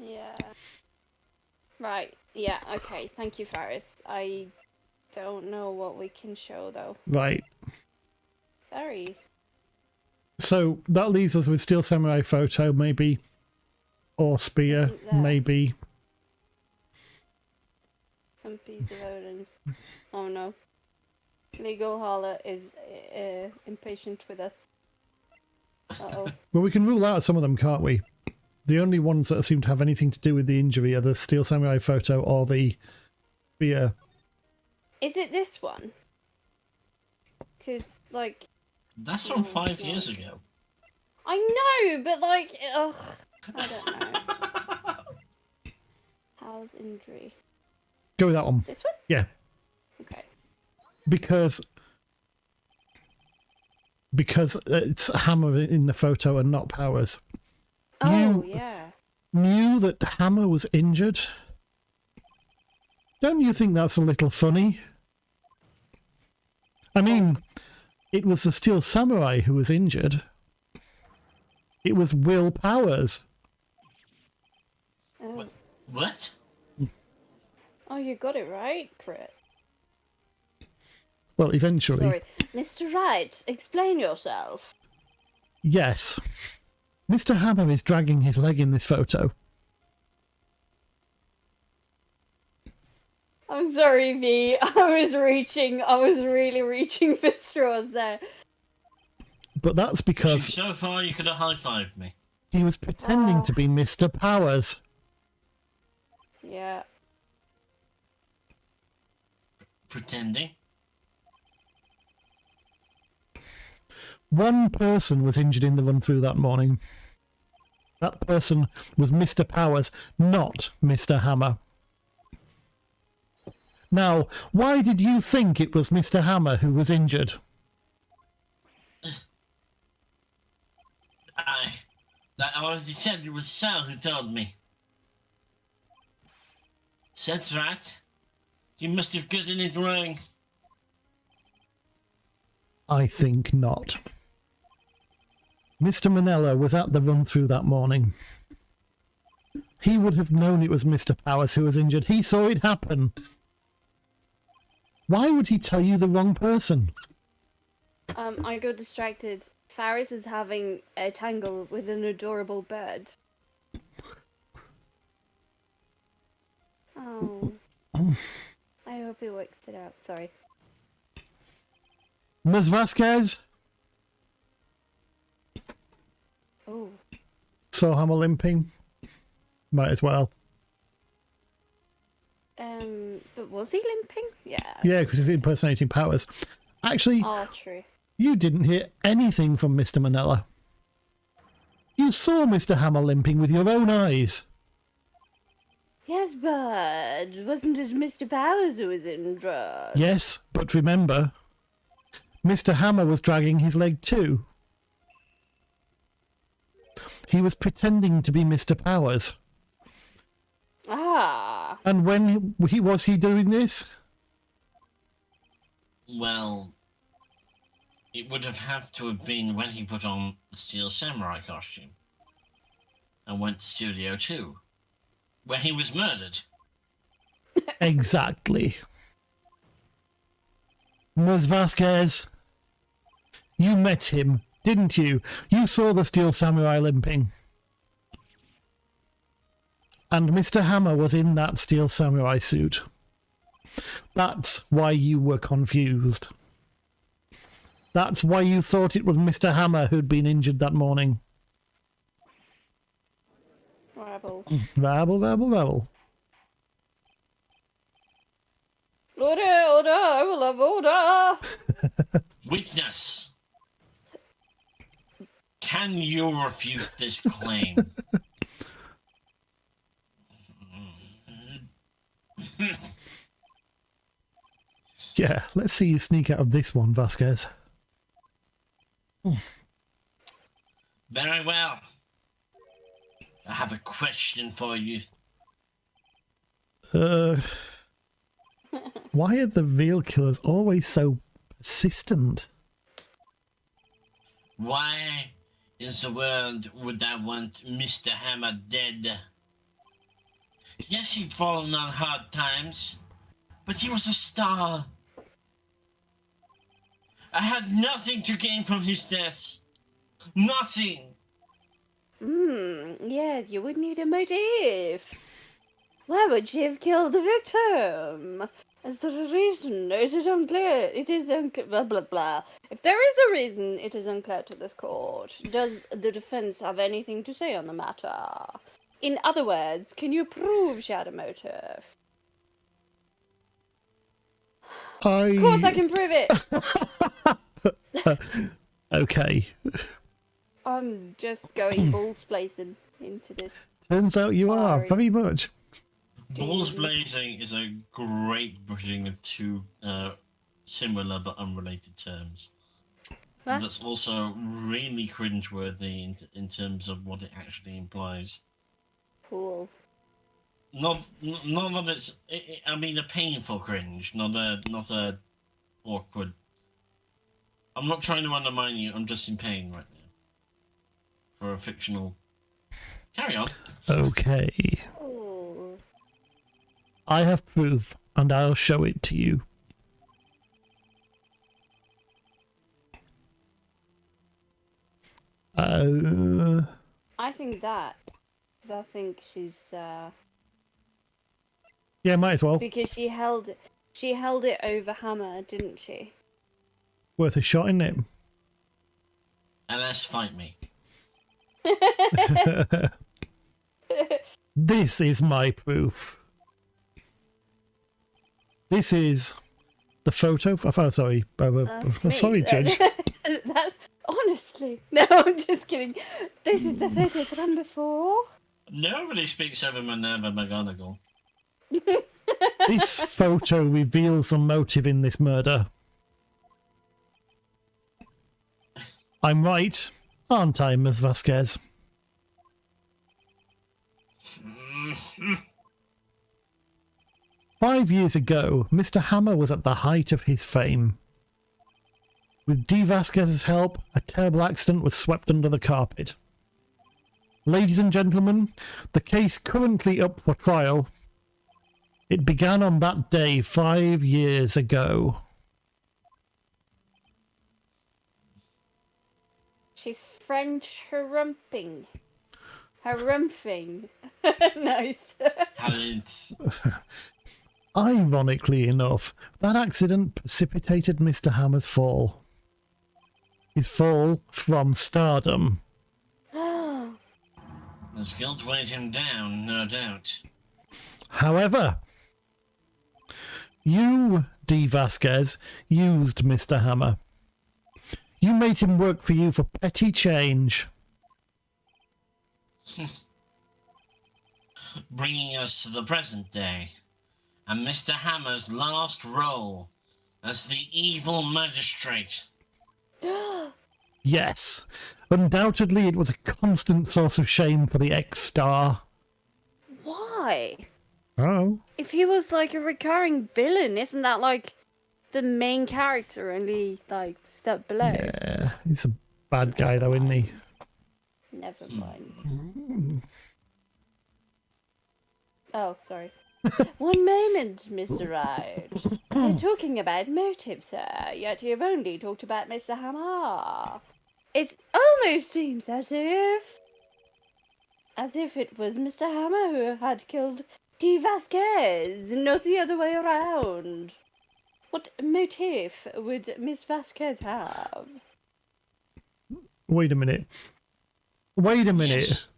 [SPEAKER 2] Yeah. Right, yeah, okay, thank you, Faris. I don't know what we can show, though.
[SPEAKER 3] Right.
[SPEAKER 2] Very.
[SPEAKER 3] So, that leaves us with Steel Samurai photo, maybe. Or spear,
[SPEAKER 2] Isn't there?
[SPEAKER 3] maybe.
[SPEAKER 2] Some piece of evidence. Oh no. Legal Holler is impatient with us. Uh-oh.
[SPEAKER 3] Well, we can rule out some of them, can't we? The only ones that seem to have anything to do with the injury are the Steel Samurai photo or the spear.
[SPEAKER 2] Is it this one? Because, like...
[SPEAKER 1] That's from 5 years ago.
[SPEAKER 2] I know, but like... Ugh. I don't know. How's injury?
[SPEAKER 3] Go with that one.
[SPEAKER 2] This one?
[SPEAKER 3] Yeah.
[SPEAKER 2] Okay.
[SPEAKER 3] Because it's Hammer in the photo and not Powers.
[SPEAKER 2] Oh,
[SPEAKER 3] You
[SPEAKER 2] yeah.
[SPEAKER 3] knew that Hammer was injured? Don't you think that's a little funny? I mean, it was the Steel Samurai who was injured. It was Will Powers.
[SPEAKER 2] Oh.
[SPEAKER 1] What?
[SPEAKER 2] Oh, you got it right, Crit.
[SPEAKER 3] Well, eventually.
[SPEAKER 2] Sorry. Mr. Wright, explain yourself.
[SPEAKER 3] Yes. Mr. Hammer is dragging his leg in this photo.
[SPEAKER 2] I'm sorry, V. I was really reaching for straws there.
[SPEAKER 3] But that's because
[SPEAKER 1] So far, you could have high-fived me.
[SPEAKER 3] he was pretending to be Mr. Powers.
[SPEAKER 2] Yeah.
[SPEAKER 1] Pretending?
[SPEAKER 3] One person was injured in the run-through that morning. That person was Mr. Powers, not Mr. Hammer. Now, why did you think it was Mr. Hammer who was injured?
[SPEAKER 1] I already said it was Sal who told me. That's right. You must have gotten it wrong.
[SPEAKER 3] I think not. Mr. Manella was at the run-through that morning. He would have known it was Mr. Powers who was injured. He saw it happen. Why would he tell you the wrong person?
[SPEAKER 2] I got distracted. Faris is having a tangle with an adorable bird. Oh. I hope he works it out. Sorry.
[SPEAKER 3] Ms. Vasquez
[SPEAKER 2] Oh.
[SPEAKER 3] saw Hammer limping. Might as well.
[SPEAKER 2] But was he limping? Yeah.
[SPEAKER 3] Yeah, because he's impersonating Powers. Actually,
[SPEAKER 2] Oh, true.
[SPEAKER 3] you didn't hear anything from Mr. Manella. You saw Mr. Hammer limping with your own eyes.
[SPEAKER 2] Yes, but wasn't it Mr. Powers who was injured?
[SPEAKER 3] Yes, but remember, Mr. Hammer was dragging his leg too. He was pretending to be Mr. Powers.
[SPEAKER 2] Ah.
[SPEAKER 3] And when was he doing this?
[SPEAKER 1] Well, it would have to have been when he put on the Steel Samurai costume and went to Studio 2, where he was murdered.
[SPEAKER 3] Exactly. Ms. Vasquez, you met him, didn't you? You saw the Steel Samurai limping. And Mr. Hammer was in that Steel Samurai suit. That's why you were confused. That's why you thought it was Mr. Hammer who'd been injured that morning.
[SPEAKER 2] Rabble.
[SPEAKER 3] Rabble, rabble, rabble.
[SPEAKER 2] Order, order, I will have order.
[SPEAKER 1] Witness! Can you refute this claim?
[SPEAKER 3] Yeah, let's see you sneak out of this one, Vasquez.
[SPEAKER 1] Very well. I have a question for you.
[SPEAKER 3] Why are the real killers always so persistent?
[SPEAKER 1] Why in the world would I want Mr. Hammer dead? Yes, he'd fallen on hard times, but he was a star. I had nothing to gain from his death. Nothing.
[SPEAKER 2] Yes, you would need a motive. Why would she have killed the victim? Is there a reason? Is it unclear? It is unclear. Blah, blah, blah. If there is a reason, it is unclear to this court. Does the defense have anything to say on the matter? In other words, can you prove she had a motive? Of course I can prove it!
[SPEAKER 3] Okay.
[SPEAKER 2] I'm just going balls blazing into this.
[SPEAKER 3] Turns out you are,
[SPEAKER 2] Sorry.
[SPEAKER 3] very much.
[SPEAKER 1] Balls blazing is a great bridging of two similar but unrelated terms.
[SPEAKER 2] Huh?
[SPEAKER 1] That's also really cringeworthy in terms of what it actually implies.
[SPEAKER 2] Cool.
[SPEAKER 1] not that it's. I mean, a painful cringe, not a awkward. I'm not trying to undermine you. I'm just in pain right now. For a fictional. Carry on.
[SPEAKER 3] Okay.
[SPEAKER 2] Oh.
[SPEAKER 3] I have proof, and I'll show it to you.
[SPEAKER 2] I think that. Because I think she's.
[SPEAKER 3] Yeah, might as well.
[SPEAKER 2] Because she held it over Hammer, didn't she?
[SPEAKER 3] Worth a shot, isn't it?
[SPEAKER 1] LS, fight me.
[SPEAKER 3] This is my proof. This is the photo. Oh, sorry.
[SPEAKER 2] That's me.
[SPEAKER 3] Sorry, Judge.
[SPEAKER 2] That, honestly. No, I'm just kidding. This is the photo from before.
[SPEAKER 1] Nobody speaks over Minerva McGonagall.
[SPEAKER 3] This photo reveals the motive in this murder. I'm right, aren't I, Ms. Vasquez? 5 years ago, Mr. Hammer was at the height of his fame. With D. Vasquez's help, a terrible accident was swept under the carpet. Ladies and gentlemen, the case currently up for trial. It began on that day 5 years ago.
[SPEAKER 2] She's French harumping. Harumphing. Nice.
[SPEAKER 3] Ironically enough, that accident precipitated Mr. Hammer's fall. His fall from stardom.
[SPEAKER 1] His guilt weighed him down, no doubt.
[SPEAKER 3] However, you, D. Vasquez, used Mr. Hammer. You made him work for you for petty change.
[SPEAKER 1] Bringing us to the present day, and Mr. Hammer's last role as the evil magistrate.
[SPEAKER 3] Yes, undoubtedly it was a constant source of shame for the ex-star.
[SPEAKER 2] Why?
[SPEAKER 3] Oh.
[SPEAKER 2] If he was like a recurring villain, isn't that like the main character, only like the step below?
[SPEAKER 3] Yeah, he's a bad guy though, isn't he?
[SPEAKER 2] Never mind. Oh, sorry. One moment, Mr. Wright. You're talking about motive, sir, yet you've only talked about Mr. Hammer. It almost seems as if it was Mr. Hammer who had killed D. Vasquez, not the other way around. What motive would Miss Vasquez have?
[SPEAKER 3] Wait a minute.
[SPEAKER 1] Yes.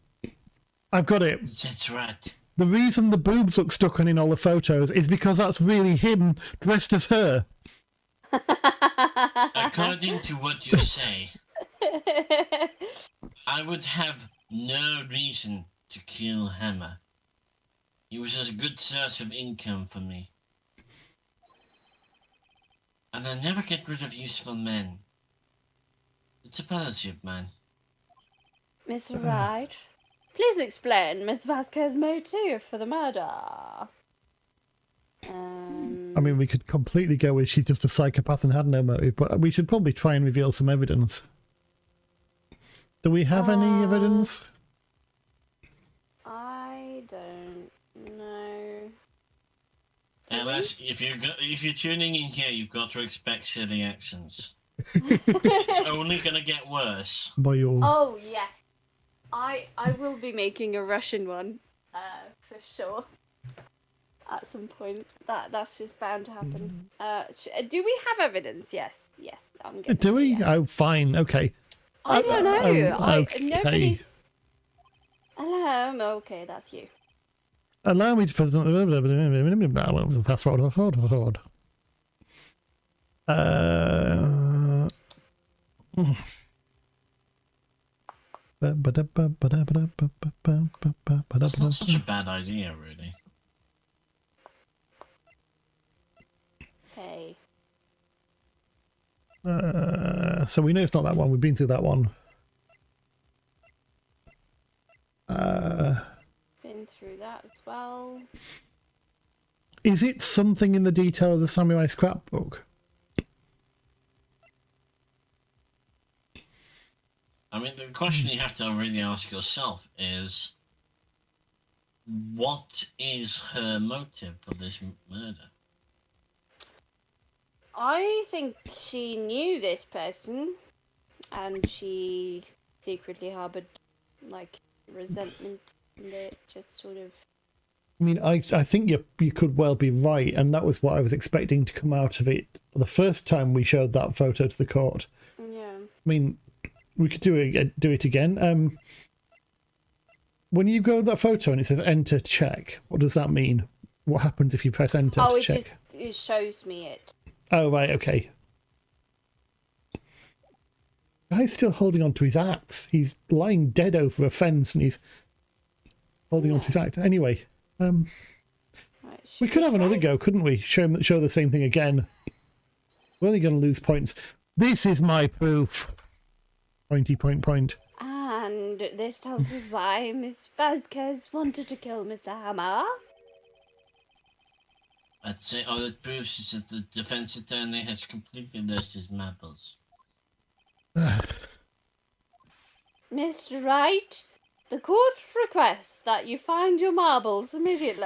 [SPEAKER 3] I've got it.
[SPEAKER 1] That's right.
[SPEAKER 3] The reason the boobs look stuck on in all the photos is because that's really him dressed as her.
[SPEAKER 1] According to what you say, I would have no reason to kill Hammer. He was a good source of income for me. And I never get rid of useful men. It's a policy of mine.
[SPEAKER 2] Mr. Wright, please explain Miss Vasquez's motive for the murder.
[SPEAKER 3] I mean, we could completely go with she's just a psychopath and had no motive, but we should probably try and reveal some evidence. Do we have any evidence?
[SPEAKER 2] I don't know.
[SPEAKER 1] Unless if you're tuning in here, you've got to expect silly accents. It's only gonna get worse.
[SPEAKER 2] Oh yes, I will be making a Russian one, for sure. At some point, that's just bound to happen. Do we have evidence? Yes, I'm going.
[SPEAKER 3] Do we?
[SPEAKER 2] Yes.
[SPEAKER 3] Oh, fine. Okay.
[SPEAKER 2] I don't know.
[SPEAKER 3] Okay.
[SPEAKER 2] Nobody's. Okay, that's you.
[SPEAKER 3] Allow me to present. Fast forward.
[SPEAKER 1] That's not such a bad idea, really.
[SPEAKER 2] Okay.
[SPEAKER 3] So we know it's not that one. We've been through that one.
[SPEAKER 2] Been looking through that as well.
[SPEAKER 3] Is it something in the detail of the samurai scrapbook?
[SPEAKER 1] I mean, the question you have to really ask yourself is, what is her motive for this murder?
[SPEAKER 2] I think she knew this person, and she secretly harbored, like, resentment, and it just sort of...
[SPEAKER 3] I mean, I think you could well be right, and that was what I was expecting to come out of it the first time we showed that photo to the court.
[SPEAKER 2] Yeah.
[SPEAKER 3] I mean, we could do it again. When you go to that photo and it says enter check, what does that mean? What happens if you press enter to check?
[SPEAKER 2] It shows me it.
[SPEAKER 3] Oh, right, okay. Guy's still holding on to his axe. He's lying dead over a fence and he's holding on to his axe. Anyway,
[SPEAKER 2] Right,
[SPEAKER 3] we could have another go, couldn't we? Show the same thing again. We're only going to lose points. This is my proof. Pointy point.
[SPEAKER 2] And this tells us why Miss Vasquez wanted to kill Mr. Hammer.
[SPEAKER 1] I'd say all it proves is that the defense attorney has completely lost his marbles.
[SPEAKER 2] Mr. Wright, the court requests that you find your marbles immediately.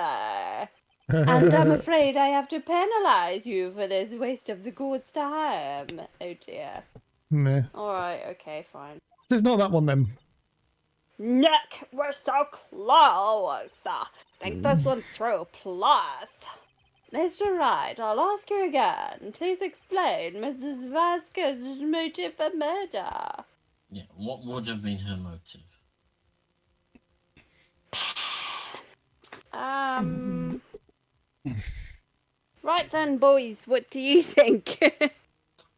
[SPEAKER 2] And I'm afraid I have to penalise you for this waste of the court's time. Oh dear.
[SPEAKER 3] Meh.
[SPEAKER 2] Alright, okay, fine.
[SPEAKER 3] There's not that one then.
[SPEAKER 2] Nick, we're so close. Think this one through, plus. Mr. Wright, I'll ask you again. Please explain Mrs. Vasquez's motive for murder.
[SPEAKER 1] Yeah, what would have been her motive?
[SPEAKER 2] Right then, boys, what do you think?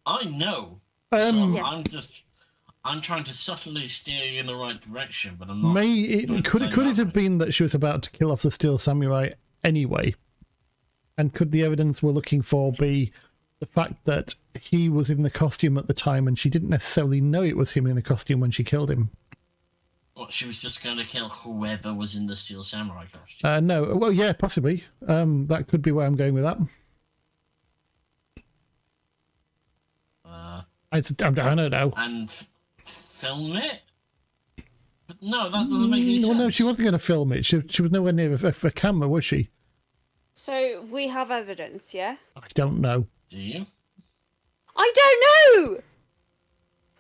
[SPEAKER 1] I know.
[SPEAKER 2] Yes.
[SPEAKER 1] I'm trying to subtly steer you in the right direction, but I'm not.
[SPEAKER 3] Could it have been that she was about to kill off the Steel Samurai anyway? And could the evidence we're looking for be the fact that he was in the costume at the time and she didn't necessarily know it was him in the costume when she killed him?
[SPEAKER 1] What, she was just going to kill whoever was in the Steel Samurai costume?
[SPEAKER 3] No. Well, yeah, possibly. That could be where I'm going with that. I don't know.
[SPEAKER 1] And film it? But no, that doesn't make any sense.
[SPEAKER 3] Well, no, she wasn't going to film it. She was nowhere near a camera, was she?
[SPEAKER 2] So, we have evidence, yeah?
[SPEAKER 3] I don't know.
[SPEAKER 1] Do you?
[SPEAKER 2] I don't know!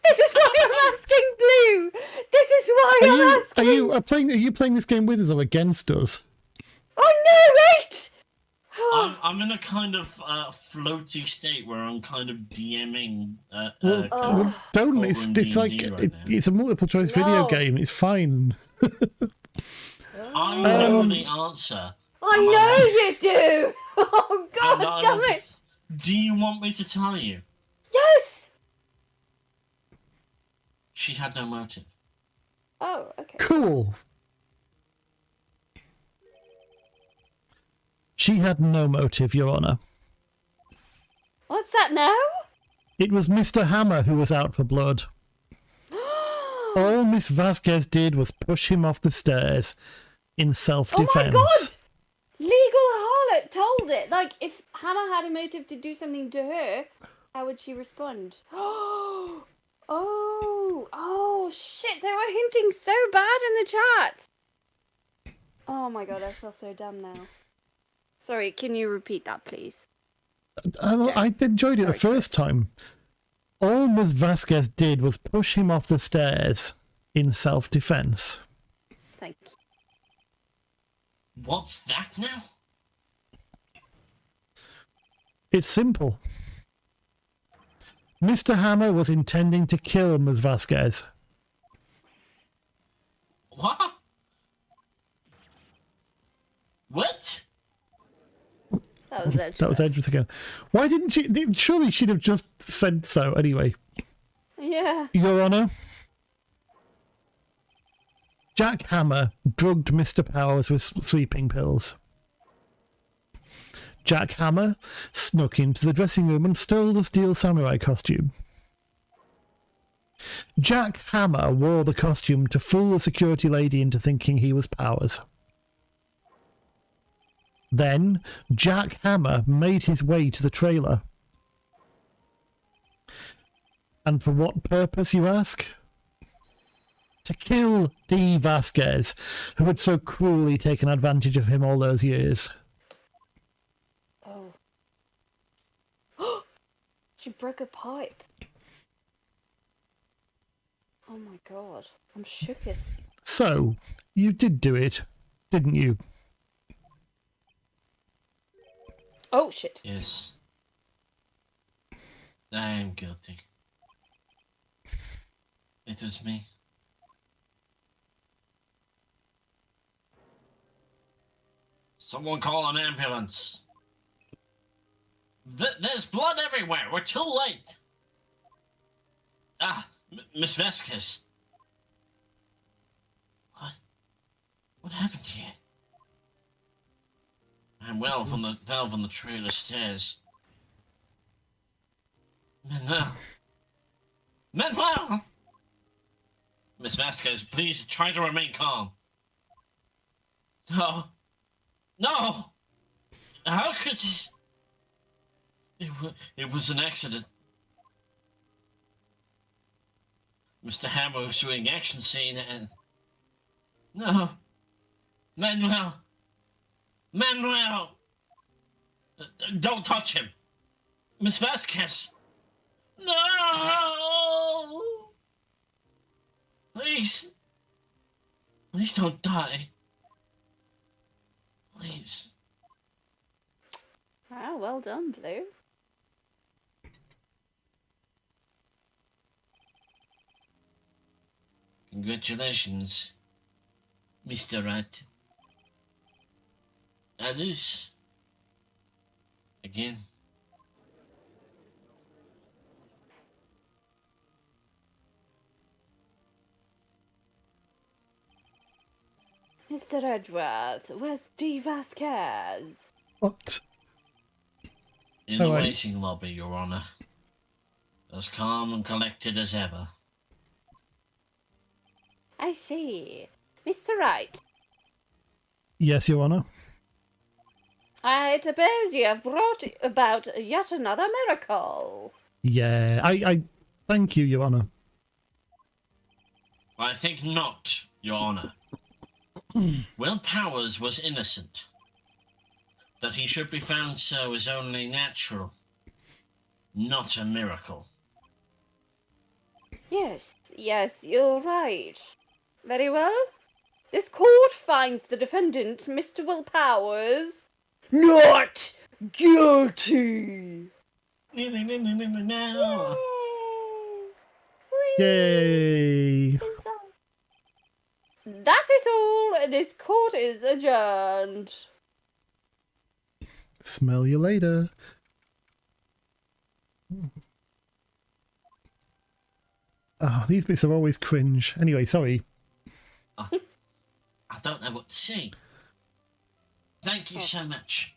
[SPEAKER 2] This is why I'm asking Blue! This is why I'm asking!
[SPEAKER 3] Are you playing this game with us or against us?
[SPEAKER 2] Oh no, wait!
[SPEAKER 1] I'm in a kind of floaty state where I'm kind of DMing.
[SPEAKER 3] Don't. It's like it's a multiple choice video game. It's fine.
[SPEAKER 1] I know the answer.
[SPEAKER 2] I know you do! Oh god damn it!
[SPEAKER 1] Do you want me to tell you?
[SPEAKER 2] Yes!
[SPEAKER 1] She had no motive.
[SPEAKER 2] Oh, okay.
[SPEAKER 3] Cool. She had no motive, Your Honour.
[SPEAKER 2] What's that now?
[SPEAKER 3] It was Mr. Hammer who was out for blood. All Miss Vasquez did was push him off the stairs in self-defense.
[SPEAKER 2] Oh my god! Legal harlot told it. Like, if Hammer had a motive to do something to her, how would she respond? Oh shit, they were hinting so bad in the chat. Oh my god, I feel so dumb now. Sorry, can you repeat that, please?
[SPEAKER 3] I enjoyed it the first time. All Miss Vasquez did was push him off the stairs in self-defense.
[SPEAKER 2] Thank you.
[SPEAKER 1] What's that now?
[SPEAKER 3] It's simple. Mr. Hammer was intending to kill Ms. Vasquez.
[SPEAKER 1] What? What?
[SPEAKER 2] That was
[SPEAKER 3] Edgeworth again. Why didn't she? Surely she'd have just said so anyway.
[SPEAKER 2] Yeah.
[SPEAKER 3] Your Honour, Jack Hammer drugged Mr. Powers with sleeping pills. Jack Hammer snuck into the dressing room and stole the Steel Samurai costume. Jack Hammer wore the costume to fool the security lady into thinking he was Powers. Then Jack Hammer made his way to the trailer. And for what purpose, you ask? To kill Dee Vasquez, who had so cruelly taken advantage of him all those years.
[SPEAKER 2] Oh. She broke a pipe. Oh my god. I'm shooketh.
[SPEAKER 3] So, you did do it, didn't you?
[SPEAKER 2] Oh shit.
[SPEAKER 1] Yes. I am guilty. It was me. Someone call an ambulance. There's blood everywhere. We're too late. Ah, Miss Vasquez. What? What happened to you? Manuel from the valve on the trailer stairs. Manuel. Manuel! Miss Vasquez, please try to remain calm. No. No! How could this... It was an accident. Mr. Hammer was doing action scene and... No. Manuel! Manuel! Don't touch him! Miss Vasquez! No! Please! Please don't die. Please.
[SPEAKER 2] Ah, well done, Blue.
[SPEAKER 1] Congratulations, Mr. Rat. Alice. Again.
[SPEAKER 2] Mr. Edgeworth, where's Dee Vasquez?
[SPEAKER 3] What?
[SPEAKER 1] In the
[SPEAKER 3] All right.
[SPEAKER 1] waiting lobby, Your Honor. As calm and collected as ever.
[SPEAKER 2] I see. Mr. Wright,
[SPEAKER 3] Yes, Your Honour.
[SPEAKER 2] I suppose you have brought about yet another miracle.
[SPEAKER 3] Yeah, I thank you, Your Honour.
[SPEAKER 1] I think not, Your Honor. Will Powers was innocent. That he should be found so is only natural, not a miracle.
[SPEAKER 2] Yes, you're right. Very well. This court finds the defendant, Mr. Will Powers, not guilty.
[SPEAKER 1] No.
[SPEAKER 3] Yay!
[SPEAKER 2] That is all. This court is adjourned.
[SPEAKER 3] Smell you later. Oh, these bits are always cringe. Anyway, sorry.
[SPEAKER 1] I don't know what to say. Thank you so much.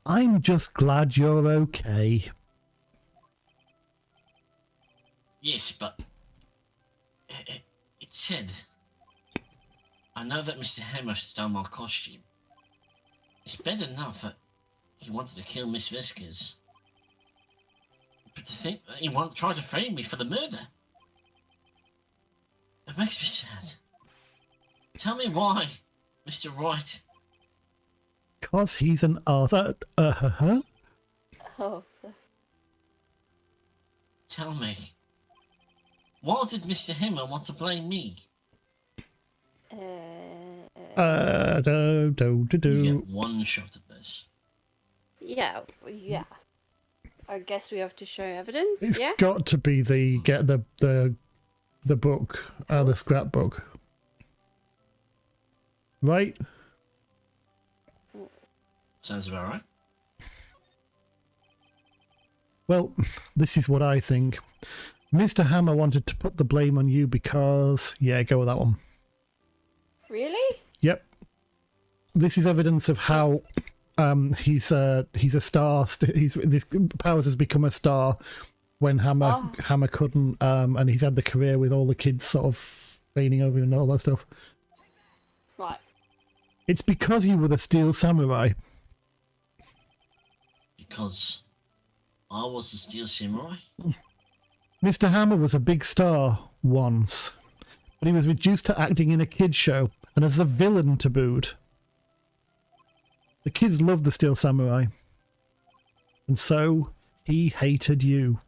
[SPEAKER 3] I'm just glad you're okay.
[SPEAKER 1] Yes, but it said, I know that Mr. Hammer stole my costume. It's bad enough that he wanted to kill Miss Vasquez. But to think that he tried to frame me for the murder. It makes me sad. Tell me why, Mr. Wright.
[SPEAKER 3] 'Cause he's an Arthur. Huh?
[SPEAKER 2] Oh, so.
[SPEAKER 1] Tell me. Why did Mr. Hammer want to blame me?
[SPEAKER 3] Do.
[SPEAKER 1] You get one shot at this.
[SPEAKER 2] Yeah. I guess we have to show evidence.
[SPEAKER 3] It's
[SPEAKER 2] yeah.
[SPEAKER 3] got to be the book, the scrapbook, right?
[SPEAKER 1] Sounds about right.
[SPEAKER 3] Well, this is what I think. Mr. Hammer wanted to put the blame on you because, yeah, go with that one.
[SPEAKER 2] Really?
[SPEAKER 3] Yep. This is evidence of how he's a star. This Powers has become a star when Hammer couldn't, and he's had the career with all the kids sort of feigning over him and all that stuff.
[SPEAKER 2] Right.
[SPEAKER 3] It's because you were the Steel Samurai.
[SPEAKER 1] Because I was the Steel Samurai?
[SPEAKER 3] Mr. Hammer was a big star once, but he was reduced to acting in a kids' show and as a villain to boot. The kids loved the Steel Samurai, and so he hated you.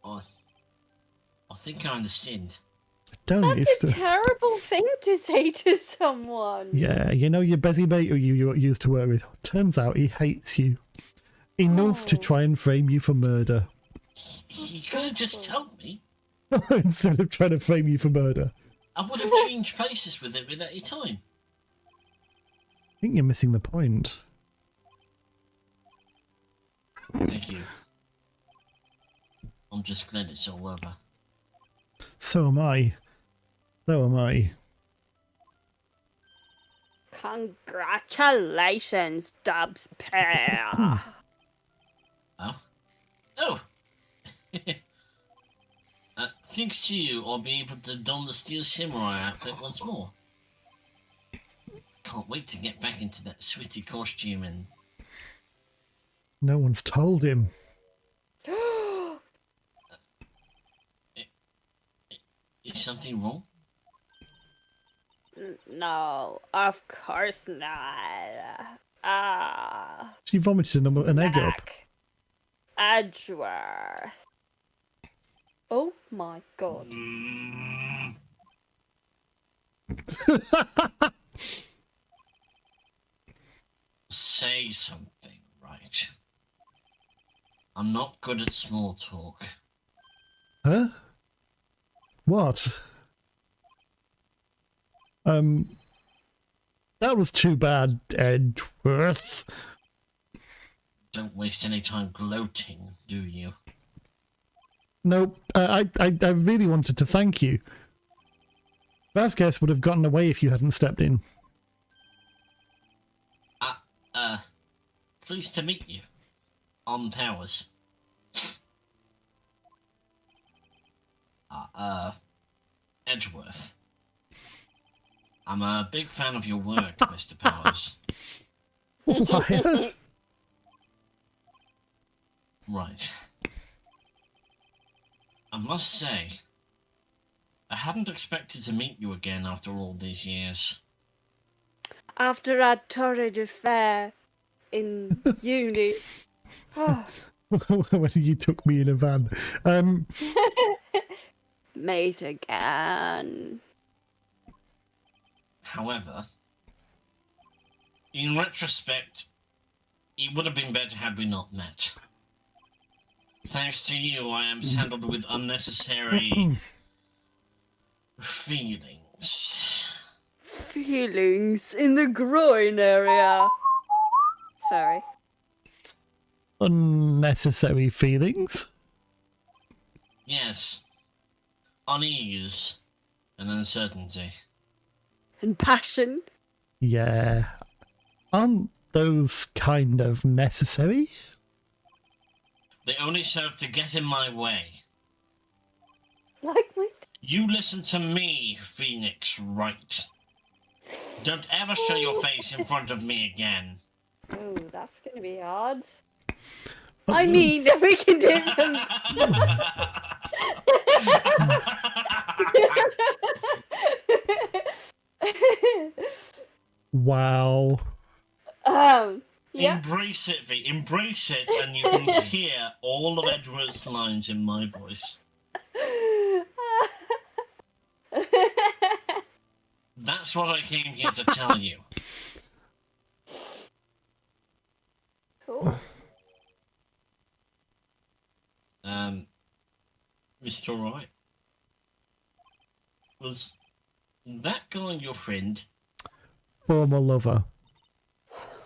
[SPEAKER 1] I think I understand.
[SPEAKER 3] Don't
[SPEAKER 2] That's a terrible thing to say to someone.
[SPEAKER 3] Yeah, you know your busy mate who you used to work with. Turns out he hates you. Enough to try and frame you for murder.
[SPEAKER 1] He could have just told me.
[SPEAKER 3] Instead of trying to frame you for murder.
[SPEAKER 1] I would have changed places with it without your time.
[SPEAKER 3] I think you're missing the point.
[SPEAKER 1] Thank you. I'm just glad it's all over.
[SPEAKER 3] So am I. So am I.
[SPEAKER 2] Congratulations, Dubs pair.
[SPEAKER 1] Oh? Oh! Thanks to you, I'll be able to don the Steel Samurai outfit once more. Can't wait to get back into that sweaty costume and...
[SPEAKER 3] No one's told him.
[SPEAKER 1] Is something wrong?
[SPEAKER 2] No, of course not.
[SPEAKER 3] She vomited an egg up.
[SPEAKER 2] Edgeworth. Oh my god.
[SPEAKER 1] Say something, right? I'm not good at small talk.
[SPEAKER 3] Huh? What? That was too bad, Edgeworth.
[SPEAKER 1] Don't waste any time gloating, do you?
[SPEAKER 3] Nope. I really wanted to thank you. Vasquez would have gotten away if you hadn't stepped in.
[SPEAKER 1] Pleased to meet you. On Powers. Edgeworth. I'm a big fan of your work, Mr. Powers.
[SPEAKER 3] Liar.
[SPEAKER 1] Right. I must say, I hadn't expected to meet you again after all these years.
[SPEAKER 2] After our torrid affair in uni.
[SPEAKER 3] When you took me in a van.
[SPEAKER 2] Mate again.
[SPEAKER 1] However, in retrospect, it would have been better had we not met. Thanks to you, I am saddled with unnecessary feelings.
[SPEAKER 2] Feelings in the groin area. Sorry.
[SPEAKER 3] Unnecessary feelings?
[SPEAKER 1] Yes. Unease and uncertainty.
[SPEAKER 2] And passion.
[SPEAKER 3] Yeah. Aren't those kind of necessary?
[SPEAKER 1] They only serve to get in my way.
[SPEAKER 2] Like my...
[SPEAKER 1] You listen to me, Phoenix Wright. Don't ever show your face in front of me again.
[SPEAKER 2] Oh, that's gonna be hard. I mean, we can do some...
[SPEAKER 3] Wow.
[SPEAKER 2] Yeah.
[SPEAKER 1] Embrace it, V. Embrace it, and you can hear all of Edward's lines in my voice. That's what I came here to tell you.
[SPEAKER 2] Cool.
[SPEAKER 1] Mr. Wright, was that guy your friend?
[SPEAKER 3] Former lover.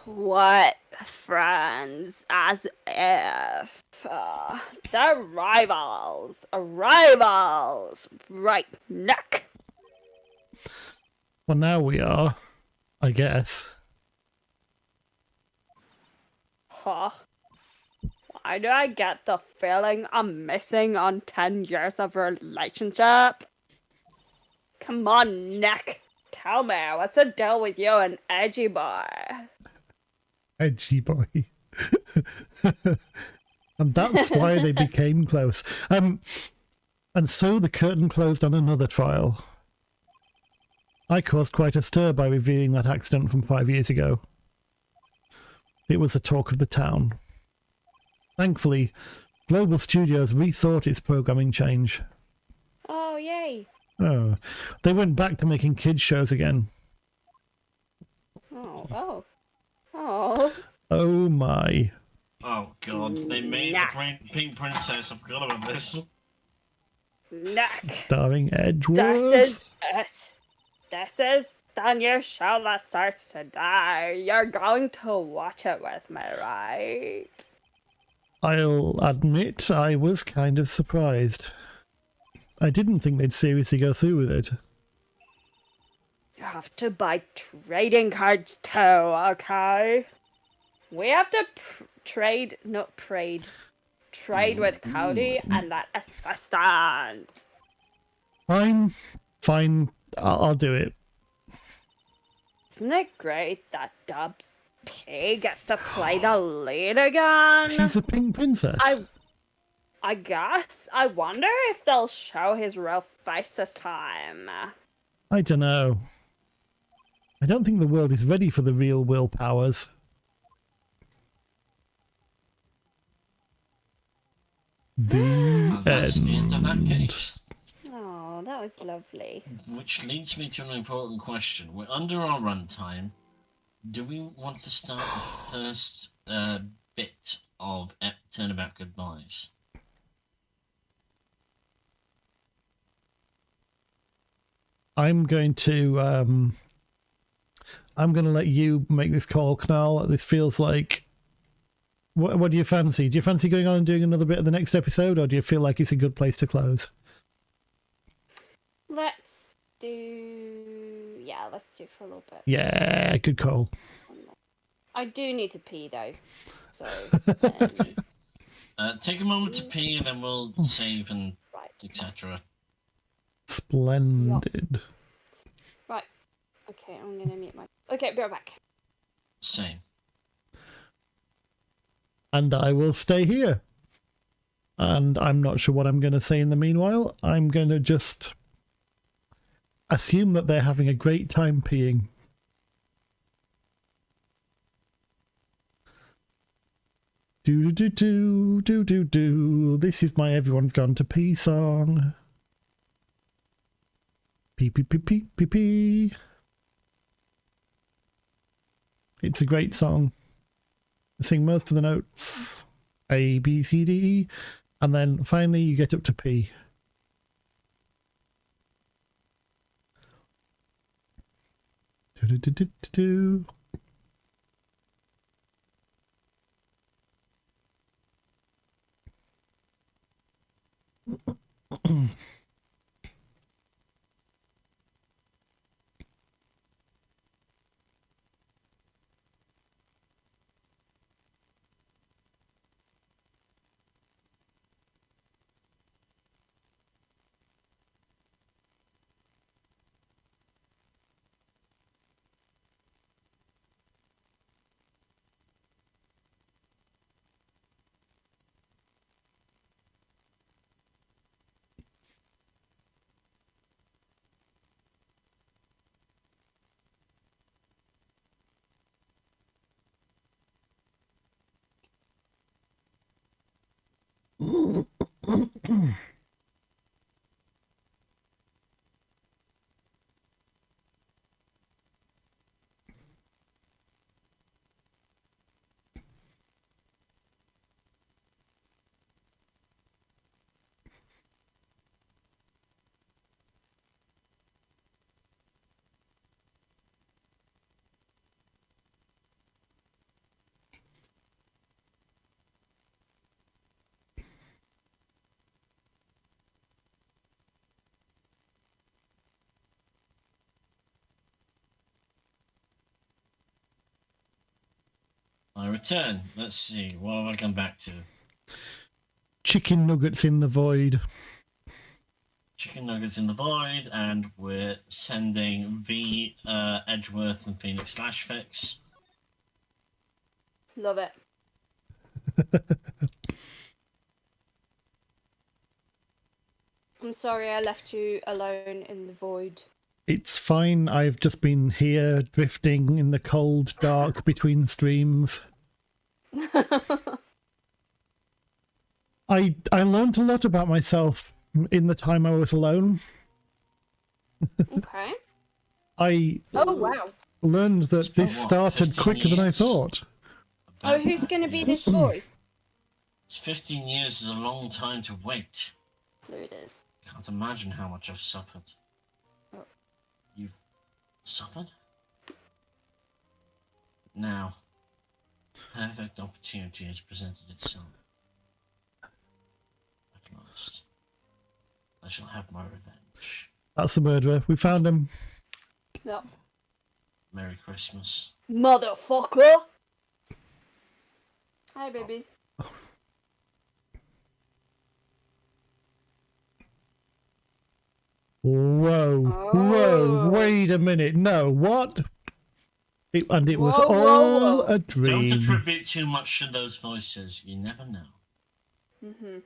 [SPEAKER 2] What friends? As if they're rivals, right neck.
[SPEAKER 3] Well, now we are, I guess.
[SPEAKER 2] Huh? Why do I get the feeling I'm missing on 10 years of relationship? Come on, Nick. tell me, what's the deal with you and Edgy Boy?
[SPEAKER 3] Edgy boy. And that's why they became close. And so the curtain closed on another trial. I caused quite a stir by revealing that accident from 5 years ago. It was the talk of the town. Thankfully, Global Studios rethought its programming change.
[SPEAKER 2] Oh, yay.
[SPEAKER 3] Oh, they went back to making kids shows again.
[SPEAKER 2] Oh.
[SPEAKER 3] Oh my.
[SPEAKER 1] Oh god, they made
[SPEAKER 2] Nah.
[SPEAKER 1] the Pink Princess. I forgot about this.
[SPEAKER 2] Next.
[SPEAKER 3] Starring Edgeworth.
[SPEAKER 2] This is it. This is the new show that starts today. You're going to watch it with me, right?
[SPEAKER 3] I'll admit I was kind of surprised. I didn't think they'd seriously go through with it.
[SPEAKER 2] You have to buy trading cards too, okay? We have to trade with Cody and that assistant.
[SPEAKER 3] Fine. I'll do it.
[SPEAKER 2] Isn't it great that Dubs P gets to play the lead again?
[SPEAKER 3] She's a pink princess.
[SPEAKER 2] I guess. I wonder if they'll show his real face this time.
[SPEAKER 3] I don't know. I don't think the world is ready for the real Will Powers.
[SPEAKER 1] That's the end of that case.
[SPEAKER 2] Oh, that was lovely.
[SPEAKER 1] Which leads me to an important question. We're under our runtime. Do we want to start the first bit of Turnabout Goodbyes?
[SPEAKER 3] I'm going to let you make this call, Knarl. This feels like... What do you fancy? Do you fancy going on and doing another bit of the next episode, or do you feel like it's a good place to close?
[SPEAKER 2] Let's do for a little bit.
[SPEAKER 3] Yeah, good call.
[SPEAKER 2] I do need to pee though. So
[SPEAKER 1] take a moment to pee and then we'll save and
[SPEAKER 2] right.
[SPEAKER 1] etc.
[SPEAKER 3] Splendid.
[SPEAKER 2] Right. Okay, I'm gonna mute my Okay, be right back.
[SPEAKER 1] Same.
[SPEAKER 3] And I will stay here. And I'm not sure what I'm going to say in the meanwhile. I'm going to just assume that they're having a great time peeing. Do. This is my Everyone's Gone to Pee song. Pee pee pee pee pee pee. It's a great song. I sing most of the notes. A, B, C, D, E. And then finally you get up to P. Do.
[SPEAKER 1] I return. Let's see. What have I come back to?
[SPEAKER 3] Chicken nuggets in the void.
[SPEAKER 1] chicken nuggets in the void, and we're sending V, Edgeworth, and Phoenix slash fix.
[SPEAKER 2] Love it. I'm sorry I left you alone in the void.
[SPEAKER 3] It's fine. I've just been here drifting in the cold dark between streams. I learned a lot about myself in the time I was alone.
[SPEAKER 2] Okay.
[SPEAKER 3] I
[SPEAKER 2] Oh, wow.
[SPEAKER 3] learned that
[SPEAKER 1] It's been,
[SPEAKER 3] this
[SPEAKER 1] what,
[SPEAKER 3] started
[SPEAKER 1] 15
[SPEAKER 3] quicker than I
[SPEAKER 1] years?
[SPEAKER 3] thought.
[SPEAKER 2] Oh, who's going to be this voice?
[SPEAKER 1] It's 15 years is a long time to wait.
[SPEAKER 2] Who it is.
[SPEAKER 1] Can't imagine how much I've suffered.
[SPEAKER 2] Oh.
[SPEAKER 1] You've suffered? Now, perfect opportunity has presented itself. At last, I shall have my revenge.
[SPEAKER 3] That's the murderer. We found him.
[SPEAKER 2] No.
[SPEAKER 1] Merry Christmas.
[SPEAKER 2] Motherfucker! Hi, baby.
[SPEAKER 3] Whoa,
[SPEAKER 2] Oh.
[SPEAKER 3] whoa, wait a minute. No, what? It was
[SPEAKER 2] Whoa, whoa,
[SPEAKER 3] all
[SPEAKER 2] whoa.
[SPEAKER 3] a
[SPEAKER 1] Don't
[SPEAKER 3] dream.
[SPEAKER 1] attribute too much to those voices. You never know.
[SPEAKER 2] Mm-hmm.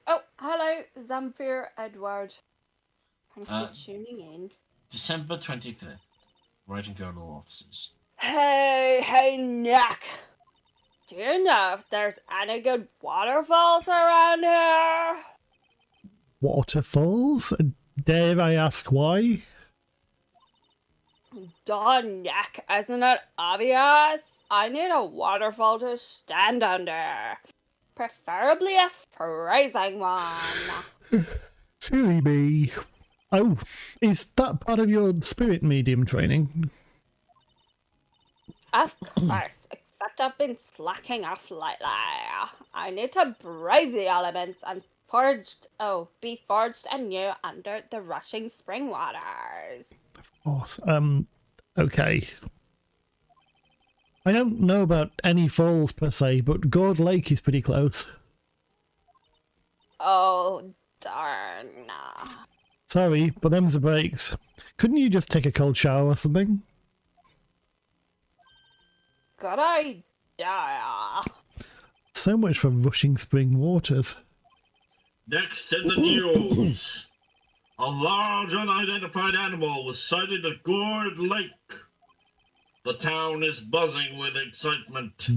[SPEAKER 2] Oh, hello, Zamfir Edward. Thanks for tuning in.
[SPEAKER 1] December 25th. Right and Girdle offices.
[SPEAKER 2] Hey, Nick. Do you know if there's any good waterfalls around here?
[SPEAKER 3] Waterfalls? Dare I ask why?
[SPEAKER 2] Duh, Nick, isn't it obvious? I need a waterfall to stand under. Preferably a freezing one.
[SPEAKER 3] Silly me. Oh, is that part of your spirit medium training?
[SPEAKER 2] Of course, except I've been slacking off lately. I need to brave the elements and be forged anew under the rushing spring waters.
[SPEAKER 3] Of course. Okay. I don't know about any falls per se, but Gord Lake is pretty close.
[SPEAKER 2] Oh, darn.
[SPEAKER 3] Sorry, but them's the breaks. Couldn't you just take a cold shower or something?
[SPEAKER 2] Good idea.
[SPEAKER 3] So much for rushing spring waters.
[SPEAKER 1] Next in the news. A large unidentified animal was sighted at Gourd Lake. The town is buzzing with excitement.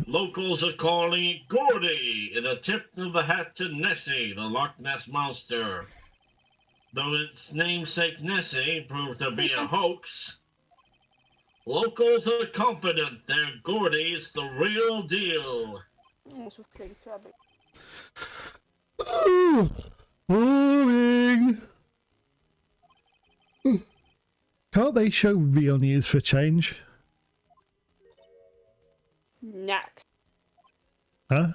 [SPEAKER 1] Locals are calling it Gordy in a tip of the hat to Nessie, the Loch Ness Monster. Though its namesake Nessie proved to be a hoax, locals are confident their Gordy is the real deal.
[SPEAKER 3] Boring. Can't they show real news for change?
[SPEAKER 2] Nick,
[SPEAKER 3] Huh?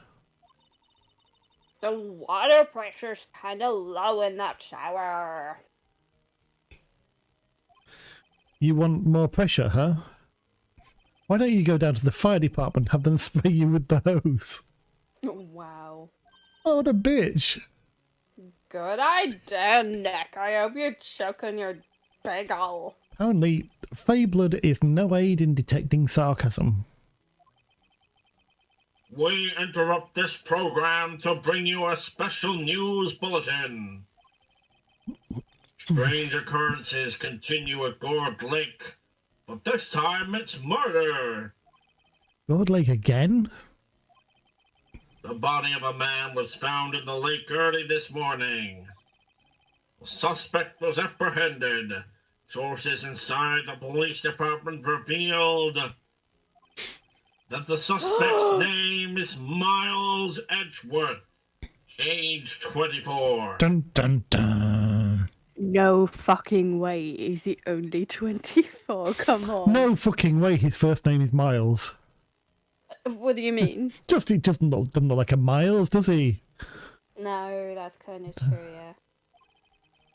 [SPEAKER 2] the water pressure's kinda low in that shower.
[SPEAKER 3] You want more pressure, huh? Why don't you go down to the fire department and have them spray you with the hose?
[SPEAKER 2] Wow.
[SPEAKER 3] Oh, what a bitch.
[SPEAKER 2] Good idea, Nick. I hope you choke on your big ol'.
[SPEAKER 3] Apparently, Fey blood is no aid in detecting sarcasm.
[SPEAKER 1] We interrupt this program to bring you a special news bulletin. Strange occurrences continue at Gourd Lake, but this time it's murder.
[SPEAKER 3] God Lake again?
[SPEAKER 1] The body of a man was found in the lake early this morning. The suspect was apprehended. Sources inside the police department revealed that the suspect's name is Miles Edgeworth, age 24.
[SPEAKER 3] Dun dun dun.
[SPEAKER 2] No fucking way is he only 24, come on.
[SPEAKER 3] No fucking way his first name is Miles.
[SPEAKER 2] What do you mean?
[SPEAKER 3] Just he doesn't look like a Miles, does he?
[SPEAKER 2] No, that's kind of true, yeah.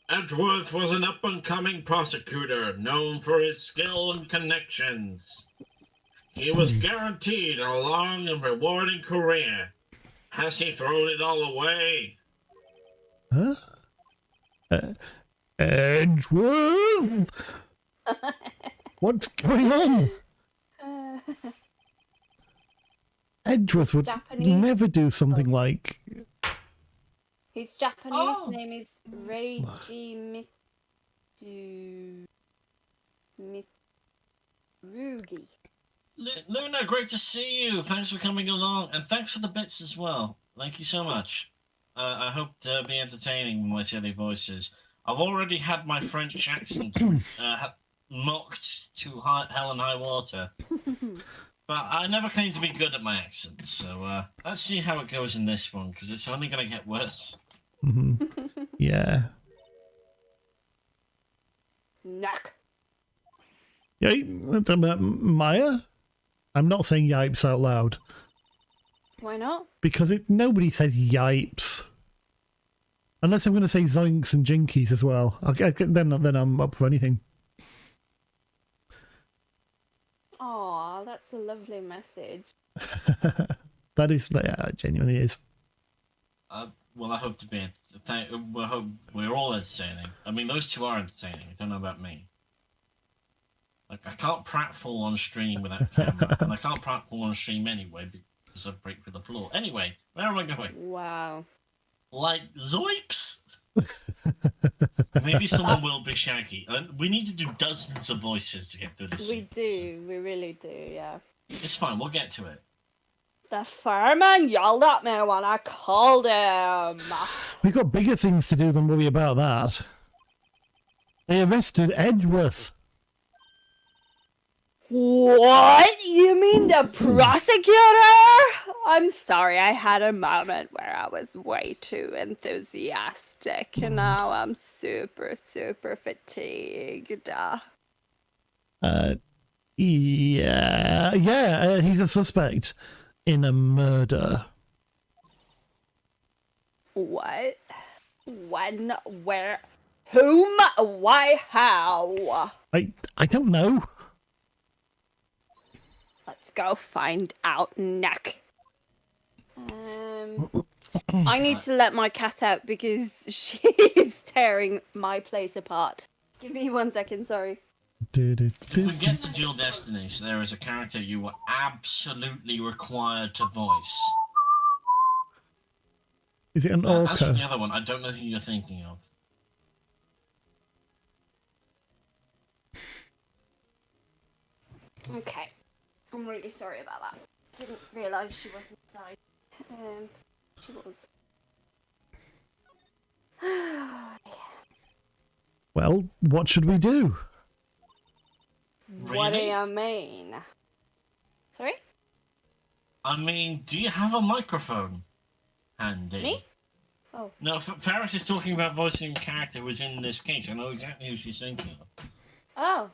[SPEAKER 1] Edgeworth was an up-and-coming prosecutor known for his skill and connections. He was guaranteed a long and rewarding career. Has he thrown it all away?
[SPEAKER 3] Huh? Edgeworth? What's going on? Edgeworth would
[SPEAKER 2] Japanese.
[SPEAKER 3] never do something like...
[SPEAKER 2] He's Japanese.
[SPEAKER 1] Oh.
[SPEAKER 2] His name is Reiji Mitsurugi.
[SPEAKER 1] Luna, great to see you. Thanks for coming along, and thanks for the bits as well. Thank you so much. I hope to be entertaining with my silly voices. I've already had my French accent mocked to hell and high water, but I never claim to be good at my accent. So let's see how it goes in this one, because it's only going to get worse.
[SPEAKER 3] Yeah.
[SPEAKER 2] Knack.
[SPEAKER 3] Maya? I'm not saying yipes out loud.
[SPEAKER 2] Why not?
[SPEAKER 3] Because nobody says yipes. Unless I'm going to say zoinks and jinkies as well. Then I'm up for anything.
[SPEAKER 2] Aw, that's a lovely message.
[SPEAKER 3] That is, yeah, it genuinely is.
[SPEAKER 1] Well, I hope to be. We hope we're all entertaining. I mean, those two are entertaining. I don't know about me. Like, I can't pratfall on stream without camera, and I can't pratfall on stream anyway because I'd break through the floor. Anyway, where am I going?
[SPEAKER 2] Wow.
[SPEAKER 1] Like zoinks. Maybe someone will be Shaggy. We need to do dozens of voices to get through this.
[SPEAKER 2] We do. We really do, yeah.
[SPEAKER 1] It's fine. We'll get to it.
[SPEAKER 2] The fireman yelled at me when I called him.
[SPEAKER 3] We've got bigger things to do than worry about that. They arrested Edgeworth.
[SPEAKER 2] What? You mean the prosecutor? I'm sorry, I had a moment where I was way too enthusiastic, and now I'm super, super fatigued.
[SPEAKER 3] Yeah, he's a suspect in a murder.
[SPEAKER 2] What? When? Where? Whom? Why? How?
[SPEAKER 3] I don't know.
[SPEAKER 2] Let's go find out, Nick. I need to let my cat out because she is tearing my place apart. Give me 1 second, sorry.
[SPEAKER 1] If we get to Dual Destinies, there is a character you are absolutely required to voice.
[SPEAKER 3] Is it an
[SPEAKER 1] As for
[SPEAKER 3] orca?
[SPEAKER 1] the other one, I don't know who you're thinking of.
[SPEAKER 2] Okay. I'm really sorry about that. Didn't realise she was inside. She was.
[SPEAKER 3] Well, what should we do?
[SPEAKER 2] What do
[SPEAKER 1] Really?
[SPEAKER 2] you mean? Sorry?
[SPEAKER 1] I mean, do you have a microphone handy?
[SPEAKER 2] Me? Oh.
[SPEAKER 1] No, Ferris is talking about voicing a character who was in this case. I know exactly who she's thinking of.
[SPEAKER 2] Oh.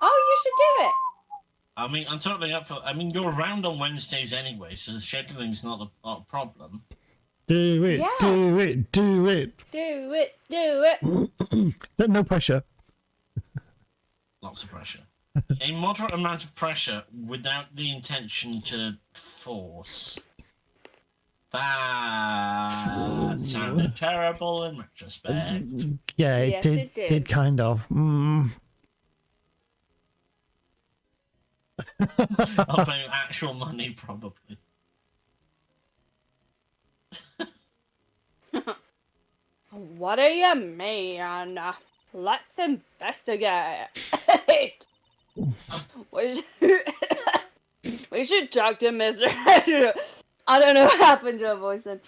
[SPEAKER 2] Oh, you should do it.
[SPEAKER 1] I mean, I'm totally up for. I mean, you're around on Wednesdays anyway, so scheduling's not a problem.
[SPEAKER 3] Do it,
[SPEAKER 2] Yeah.
[SPEAKER 3] do it, do it.
[SPEAKER 2] Do it, do it.
[SPEAKER 3] No pressure.
[SPEAKER 1] Lots of pressure. A moderate amount of pressure without the intention to force. That sounded terrible in retrospect.
[SPEAKER 3] Yeah, it
[SPEAKER 2] Yes,
[SPEAKER 3] did.
[SPEAKER 2] it did.
[SPEAKER 3] Did kind of.
[SPEAKER 1] I'll pay actual money, probably.
[SPEAKER 2] What do you mean? Let's investigate. we should talk to Mr. I don't know what happened to her voice then.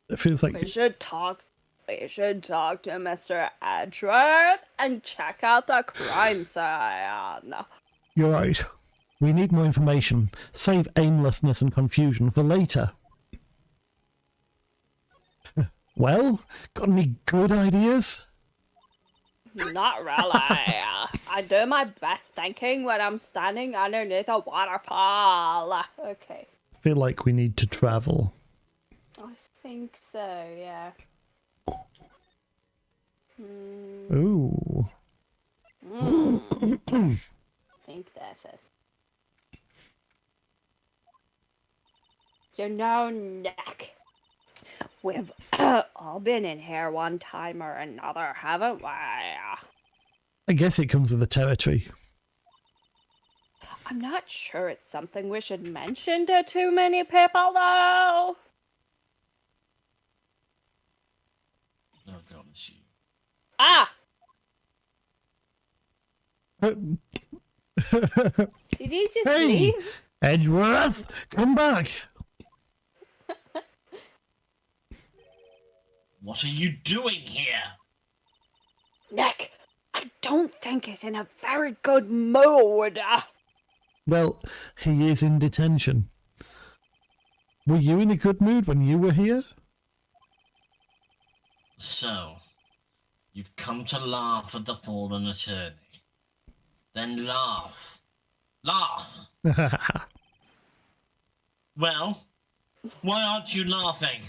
[SPEAKER 3] It feels like
[SPEAKER 2] We should talk to Mr. Edgeworth and check out the crime scene.
[SPEAKER 3] you're right. We need more information. Save aimlessness and confusion for later. Well, got any good ideas?
[SPEAKER 2] Not really. I do my best thinking when I'm standing underneath a waterfall. Okay.
[SPEAKER 3] I feel like we need to travel.
[SPEAKER 2] I think so, yeah.
[SPEAKER 3] Ooh.
[SPEAKER 2] Think there first. You know, Nick, We've all been in here one time or another, haven't we?
[SPEAKER 3] I guess it comes with the territory.
[SPEAKER 2] I'm not sure it's something we should mention to too many people, though.
[SPEAKER 1] Oh God, it's you.
[SPEAKER 2] Ah!
[SPEAKER 3] Hey,
[SPEAKER 2] Did he just leave?
[SPEAKER 3] Edgeworth, come back.
[SPEAKER 1] What are you doing here?
[SPEAKER 2] Nick, I don't think he's in a very good mood.
[SPEAKER 3] Well, he is in detention. Were you in a good mood when you were here?
[SPEAKER 1] So, you've come to laugh at the fallen attorney. Then laugh. Laugh! Well, why aren't you laughing?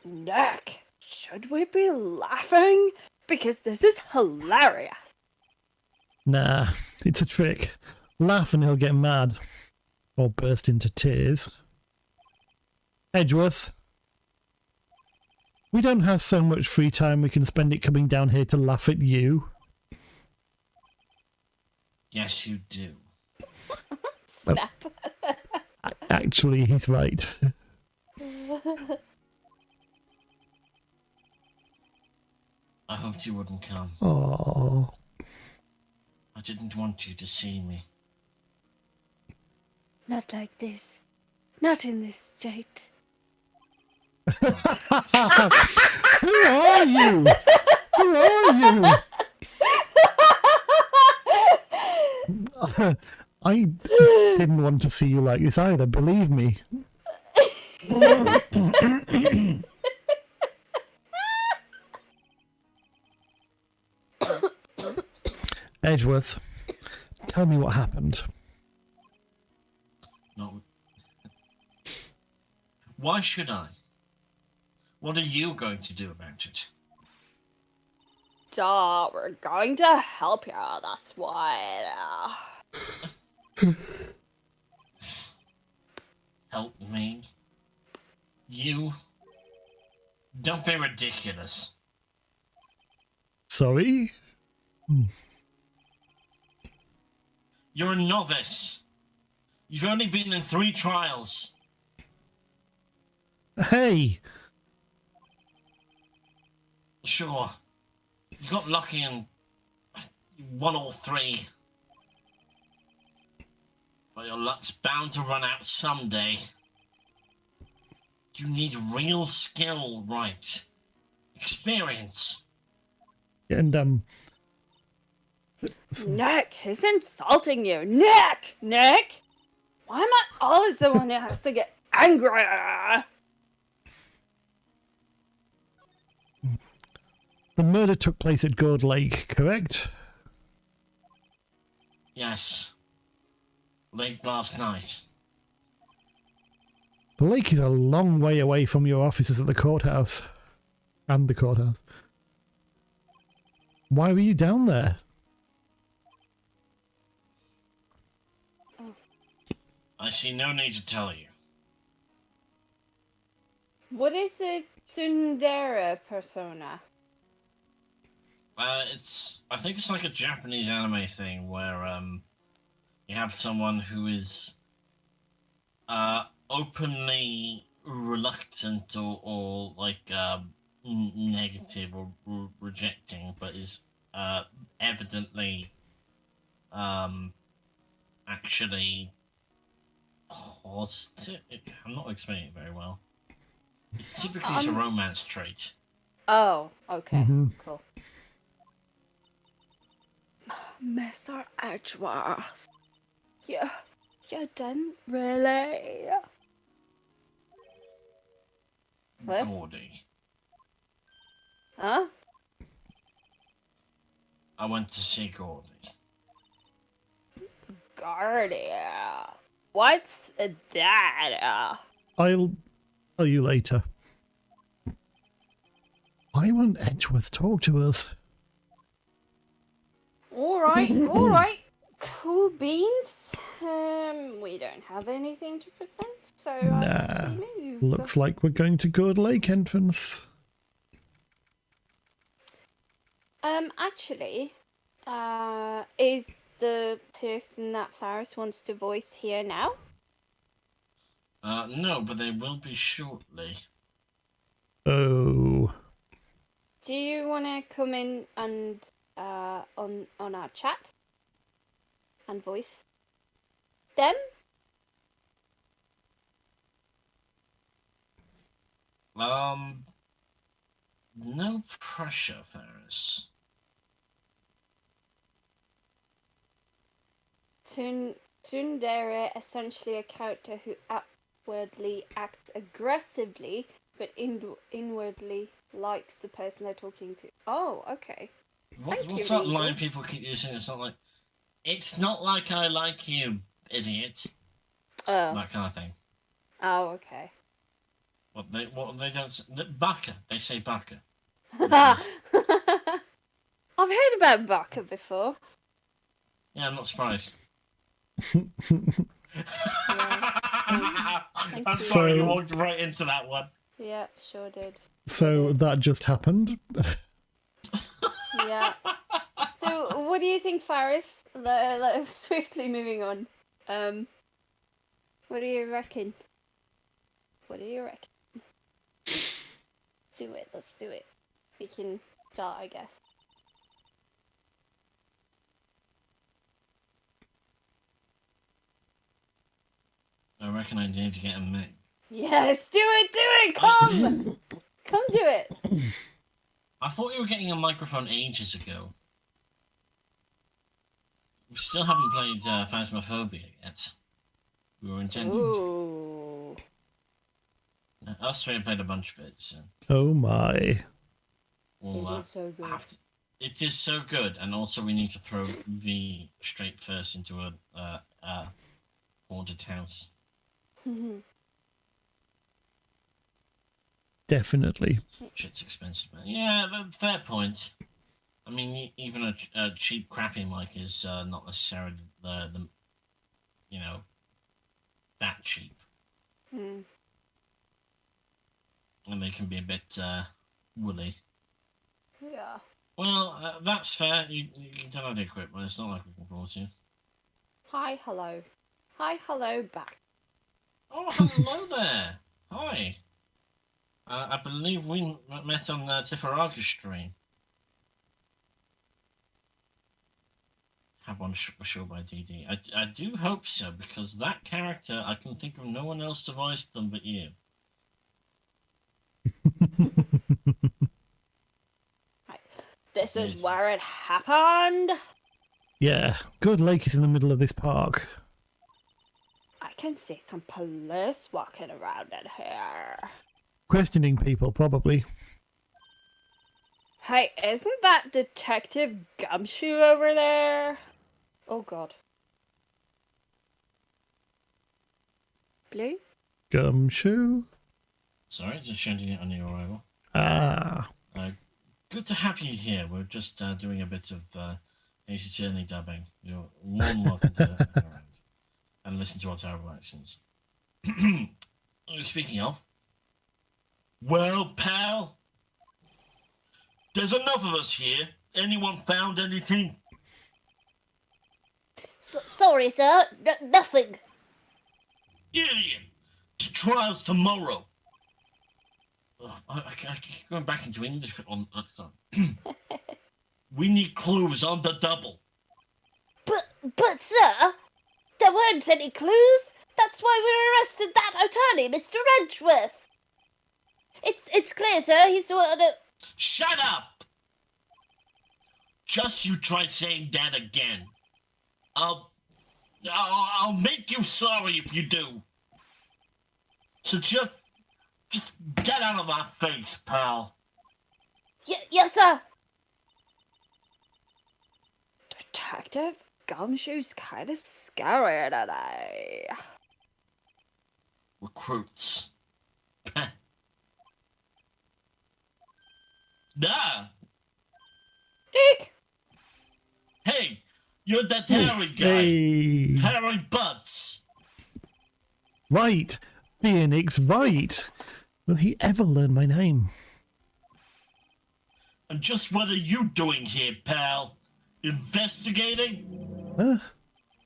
[SPEAKER 2] Nick, should we be laughing? Because this is hilarious.
[SPEAKER 3] Nah, it's a trick. Laugh and he'll get mad. Or burst into tears. Edgeworth, we don't have so much free time we can spend it coming down here to laugh at you.
[SPEAKER 1] Yes, you do.
[SPEAKER 2] Snap.
[SPEAKER 3] Actually, he's right.
[SPEAKER 1] I hoped you wouldn't come.
[SPEAKER 3] Oh,
[SPEAKER 1] I didn't want you to see me.
[SPEAKER 2] Not like this. Not in this state.
[SPEAKER 3] who are you? Who are you? I didn't want to see you like this either, believe me. Edgeworth, tell me what happened.
[SPEAKER 1] No. Why should I? What are you going to do about it?
[SPEAKER 2] Duh, we're going to help you, that's why.
[SPEAKER 1] Help me? You? Don't be ridiculous.
[SPEAKER 3] Sorry?
[SPEAKER 1] You're a novice. You've only been in 3 trials.
[SPEAKER 3] Hey!
[SPEAKER 1] Sure. You got lucky and you won all 3. But your luck's bound to run out someday. You need real skill, right? Experience.
[SPEAKER 3] And,
[SPEAKER 2] Nick, he's insulting you. Nick! Nick! Why am I always the one who has to get angry?
[SPEAKER 3] the murder took place at Gourd Lake, correct?
[SPEAKER 1] Yes. Late last night.
[SPEAKER 3] The lake is a long way away from your offices at the courthouse. And the courthouse. Why were you down there?
[SPEAKER 1] I see no need to tell you.
[SPEAKER 2] What is a tsundere persona?
[SPEAKER 1] I think it's like a Japanese anime thing where, you have someone who is, openly reluctant or like, negative or rejecting, but is, evidently, actually positive. I'm not explaining it very well. It's typically it's a romance trait.
[SPEAKER 2] Oh, okay.
[SPEAKER 3] Mhm.
[SPEAKER 2] Cool. Mr. Edgeworth. You didn't really? What?
[SPEAKER 1] Gordy.
[SPEAKER 2] Huh?
[SPEAKER 1] I went to see Gordy.
[SPEAKER 2] Guardia. What's that?
[SPEAKER 3] I'll tell you later. Why won't Edgeworth talk to us?
[SPEAKER 2] Alright, alright. Cool beans. We don't have anything to present, so I
[SPEAKER 3] Nah.
[SPEAKER 2] guess we move.
[SPEAKER 3] Looks like we're going to Good Lake entrance.
[SPEAKER 2] Actually, is the person that Faris wants to voice here now?
[SPEAKER 1] No, but they will be shortly.
[SPEAKER 3] Oh.
[SPEAKER 2] Do you want to come in and on our chat and voice them?
[SPEAKER 1] No pressure, Ferris.
[SPEAKER 2] Tsundere, essentially a character who outwardly acts aggressively, but inwardly likes the person they're talking to. Oh, okay.
[SPEAKER 1] What's
[SPEAKER 2] you,
[SPEAKER 1] that
[SPEAKER 2] Regal.
[SPEAKER 1] line people keep using? It's not like I like you, idiot.
[SPEAKER 2] Oh.
[SPEAKER 1] That kind of thing.
[SPEAKER 2] Oh, okay.
[SPEAKER 1] What they don't say, Baka. They say Baka.
[SPEAKER 2] I've heard about Baka before.
[SPEAKER 1] Yeah, I'm not surprised. I'm sorry, you walked right into that one.
[SPEAKER 2] Yeah, sure did.
[SPEAKER 3] So that just happened.
[SPEAKER 2] Yeah. So, what do you think, Faris? Swiftly moving on. What do you reckon? What do you reckon? Do it. Let's do it. We can start, I guess.
[SPEAKER 1] I reckon I need to get a mic.
[SPEAKER 2] Yes, do it! Come! Come do it!
[SPEAKER 1] I thought you were getting a microphone ages ago. We still haven't played Phasmophobia yet. We were intending
[SPEAKER 2] Ooh.
[SPEAKER 1] to. Us three have played a bunch of it, so
[SPEAKER 3] Oh my.
[SPEAKER 1] we'll,
[SPEAKER 2] It is so good.
[SPEAKER 1] It is so good, and also we need to throw V straight first into a haunted house.
[SPEAKER 3] Definitely.
[SPEAKER 1] Shit's expensive, man. Yeah, but fair point. I mean, even a cheap, crappy mic is not necessarily the that cheap,
[SPEAKER 2] Mm.
[SPEAKER 1] and they can be a bit woolly.
[SPEAKER 2] Yeah.
[SPEAKER 1] Well, that's fair. You don't have the equipment. It's not like we can force you.
[SPEAKER 2] Hi, hello. Hi, hello, back.
[SPEAKER 1] Oh, hello there. Hi. I believe we met on the Tifaraga stream. Have one show by DD. I do hope so, because that character, I can think of no one else to voice them but you.
[SPEAKER 2] Right. This is where it happened.
[SPEAKER 3] Yeah. Good Lake is in the middle of this park.
[SPEAKER 2] I can see some police walking around in here.
[SPEAKER 3] Questioning people, probably.
[SPEAKER 2] Hey, isn't that Detective Gumshoe over there? Oh god. Blue?
[SPEAKER 3] Gumshoe?
[SPEAKER 1] Sorry, just changing it on your arrival.
[SPEAKER 3] Ah.
[SPEAKER 1] Good to have you here. We're just doing a bit of Ace Attorney dubbing. You're more than welcome to hang around and listen to our terrible accents. Speaking of, well, pal, there's enough of us here. Anyone found anything?
[SPEAKER 2] Sorry, sir. Nothing.
[SPEAKER 1] Idiot! The trial's tomorrow. I keep going back into English on that time. We need clues on the double.
[SPEAKER 2] But, sir, there weren't any clues. That's why we arrested that attorney, Mr. Edgeworth. It's clear, sir. He's one of...
[SPEAKER 1] Shut up! Just you try saying that again. I'll make you sorry if you do. So just get out of my face, pal.
[SPEAKER 2] Yes, sir. Detective Gumshoe's kind of scary today.
[SPEAKER 1] Recruits. Nah.
[SPEAKER 2] Eek.
[SPEAKER 1] Hey, You're that Harry guy.
[SPEAKER 3] Hey.
[SPEAKER 1] Harry Butts.
[SPEAKER 3] Right. Phoenix, right. Will he ever learn my name?
[SPEAKER 1] And just what are you doing here, pal? Investigating?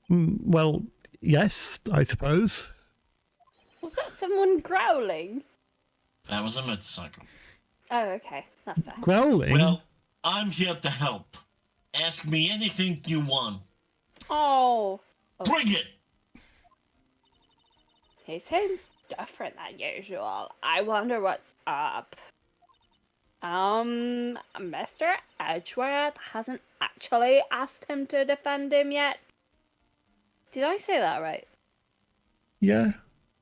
[SPEAKER 3] Well, yes, I suppose.
[SPEAKER 2] Was that someone growling?
[SPEAKER 1] That was a motorcycle.
[SPEAKER 2] Oh, okay. That's fair.
[SPEAKER 3] Growling?
[SPEAKER 1] Well, I'm here to help. Ask me anything you want.
[SPEAKER 2] Oh.
[SPEAKER 1] Bring it!
[SPEAKER 2] He seems different than usual. I wonder what's up. Mr. Edgeworth hasn't actually asked him to defend him yet. Did I say that right?
[SPEAKER 3] Yeah,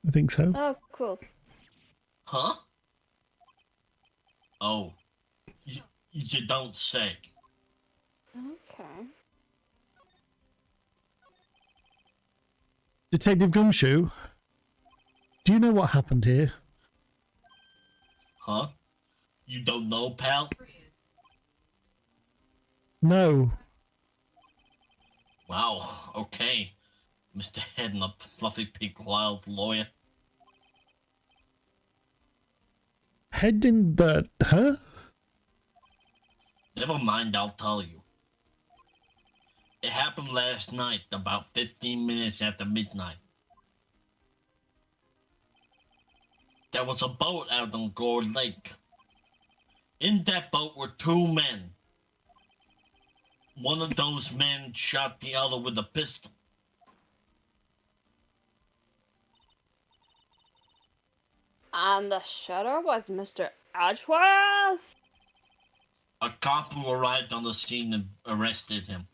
[SPEAKER 3] I think so.
[SPEAKER 2] Oh, cool.
[SPEAKER 1] Huh? Oh. You don't say.
[SPEAKER 2] Okay.
[SPEAKER 3] Detective Gumshoe, do you know what happened here?
[SPEAKER 1] Huh? You don't know, pal?
[SPEAKER 3] No.
[SPEAKER 1] Wow, okay. Mr. Head Up, Fluffy Pig Cloud Lawyer.
[SPEAKER 3] Head in the... Huh?
[SPEAKER 1] Never mind, I'll tell you. It happened last night, about 15 minutes after midnight. There was a boat out on Gore Lake. In that boat were two men. One of those men shot the other with a pistol.
[SPEAKER 2] And the shooter was Mr. Edgeworth?
[SPEAKER 1] A cop who arrived on the scene and arrested him.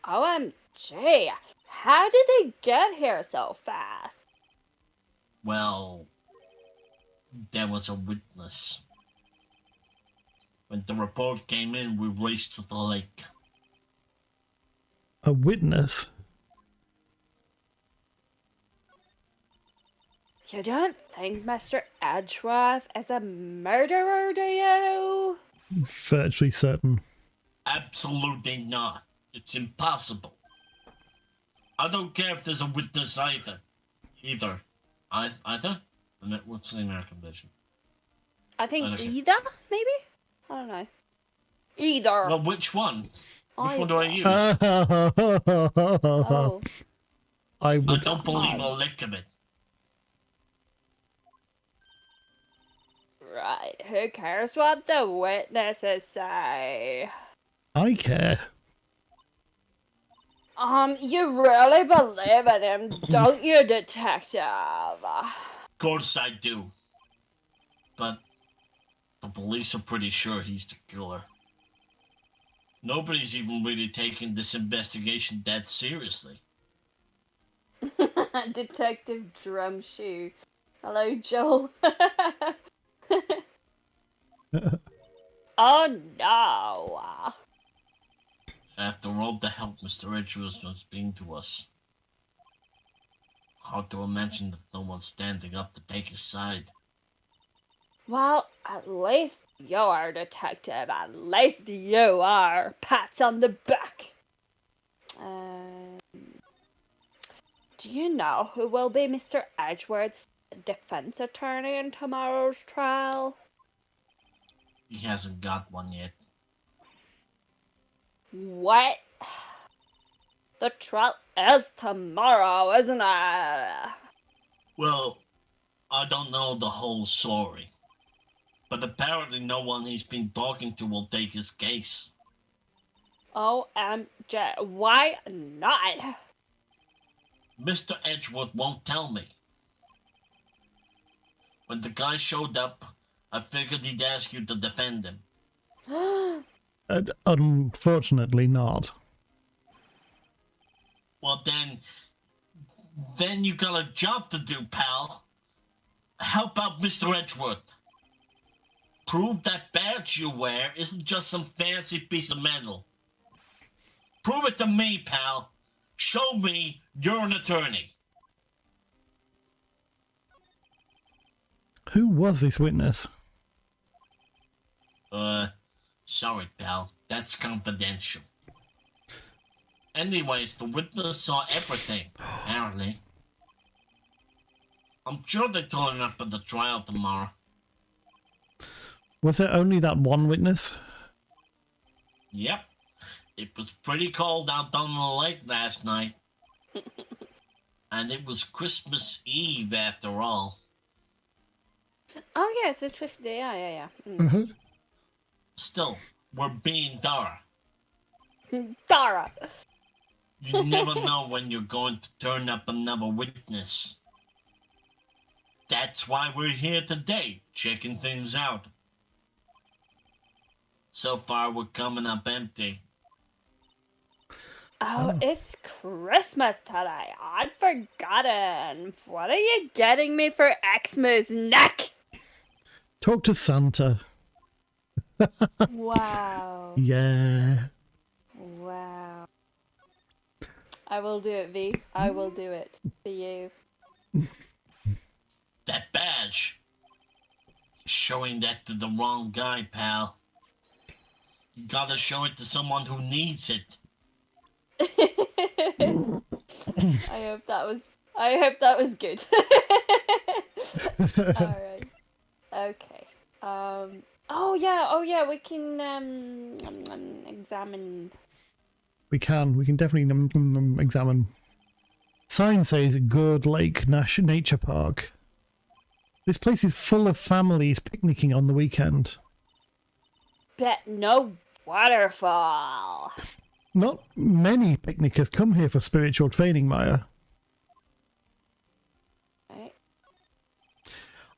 [SPEAKER 2] OMG, how did they get here so fast?
[SPEAKER 1] Well, there was a witness. When the report came in, we raced to the lake.
[SPEAKER 3] A witness?
[SPEAKER 2] You don't think Mr. Edgeworth is a murderer, do you?
[SPEAKER 3] Virtually certain.
[SPEAKER 1] Absolutely not. It's impossible. I don't care if there's a witness either. Either. Either? What's the American version?
[SPEAKER 2] I think
[SPEAKER 1] Okay.
[SPEAKER 2] either, maybe? I don't know. Either.
[SPEAKER 1] Well, which one? Which one do I use?
[SPEAKER 2] Oh.
[SPEAKER 3] I
[SPEAKER 1] I
[SPEAKER 3] would...
[SPEAKER 1] don't believe a lick of it.
[SPEAKER 2] Right, who cares what the witnesses say?
[SPEAKER 3] I care.
[SPEAKER 2] You really believe in him, don't you, detective?
[SPEAKER 1] Of course I do. But the police are pretty sure he's the killer. Nobody's even really taking this investigation that seriously.
[SPEAKER 2] Detective Drumshoe. Hello, Joel. Oh no.
[SPEAKER 1] After all the help Mr. Edgeworth was being to us, hard to imagine that no one's standing up to take his side.
[SPEAKER 2] Well, at least you're detective. At least you are. Pats on the back. Do you know who will be Mr. Edgeworth's defense attorney in tomorrow's trial?
[SPEAKER 1] He hasn't got one yet.
[SPEAKER 2] What? The trial is tomorrow, isn't it?
[SPEAKER 1] Well, I don't know the whole story. But apparently no one he's been talking to will take his case.
[SPEAKER 2] OMG, why not?
[SPEAKER 1] Mr. Edgeworth won't tell me. When the guy showed up, I figured he'd ask you to defend him.
[SPEAKER 3] Unfortunately not.
[SPEAKER 1] Well then you got a job to do, pal. Help out Mr. Edgeworth. Prove that badge you wear isn't just some fancy piece of metal. Prove it to me, pal. Show me you're an attorney.
[SPEAKER 3] Who was this witness?
[SPEAKER 1] Sorry, pal. That's confidential. Anyways, the witness saw everything, apparently. I'm sure they're turning up at the trial tomorrow.
[SPEAKER 3] Was there only that one witness?
[SPEAKER 1] Yep. It was pretty cold out on the lake last night. And it was Christmas Eve after all.
[SPEAKER 2] Oh yeah, it's a 5th day. Yeah. Mm.
[SPEAKER 3] Uh-huh.
[SPEAKER 1] Still, we're being thorough.
[SPEAKER 2] Dara.
[SPEAKER 1] You never know when you're going to turn up another witness. That's why we're here today, checking things out. So far, we're coming up empty.
[SPEAKER 2] Oh, it's Christmas today. I'd forgotten. What are you getting me for Xmas neck?
[SPEAKER 3] Talk to Santa.
[SPEAKER 2] Wow.
[SPEAKER 3] Yeah.
[SPEAKER 2] Wow. I will do it, V. I will do it for you.
[SPEAKER 1] That badge. Showing that to the wrong guy, pal. You gotta show it to someone who needs it.
[SPEAKER 2] I hope that was good. Alright. Okay. Oh yeah, we can examine.
[SPEAKER 3] We can definitely examine. Sign says Gourd Lake Nature Park. This place is full of families picnicking on the weekend.
[SPEAKER 2] Bet no waterfall.
[SPEAKER 3] Not many picnickers come here for spiritual training, Maya.
[SPEAKER 2] Right.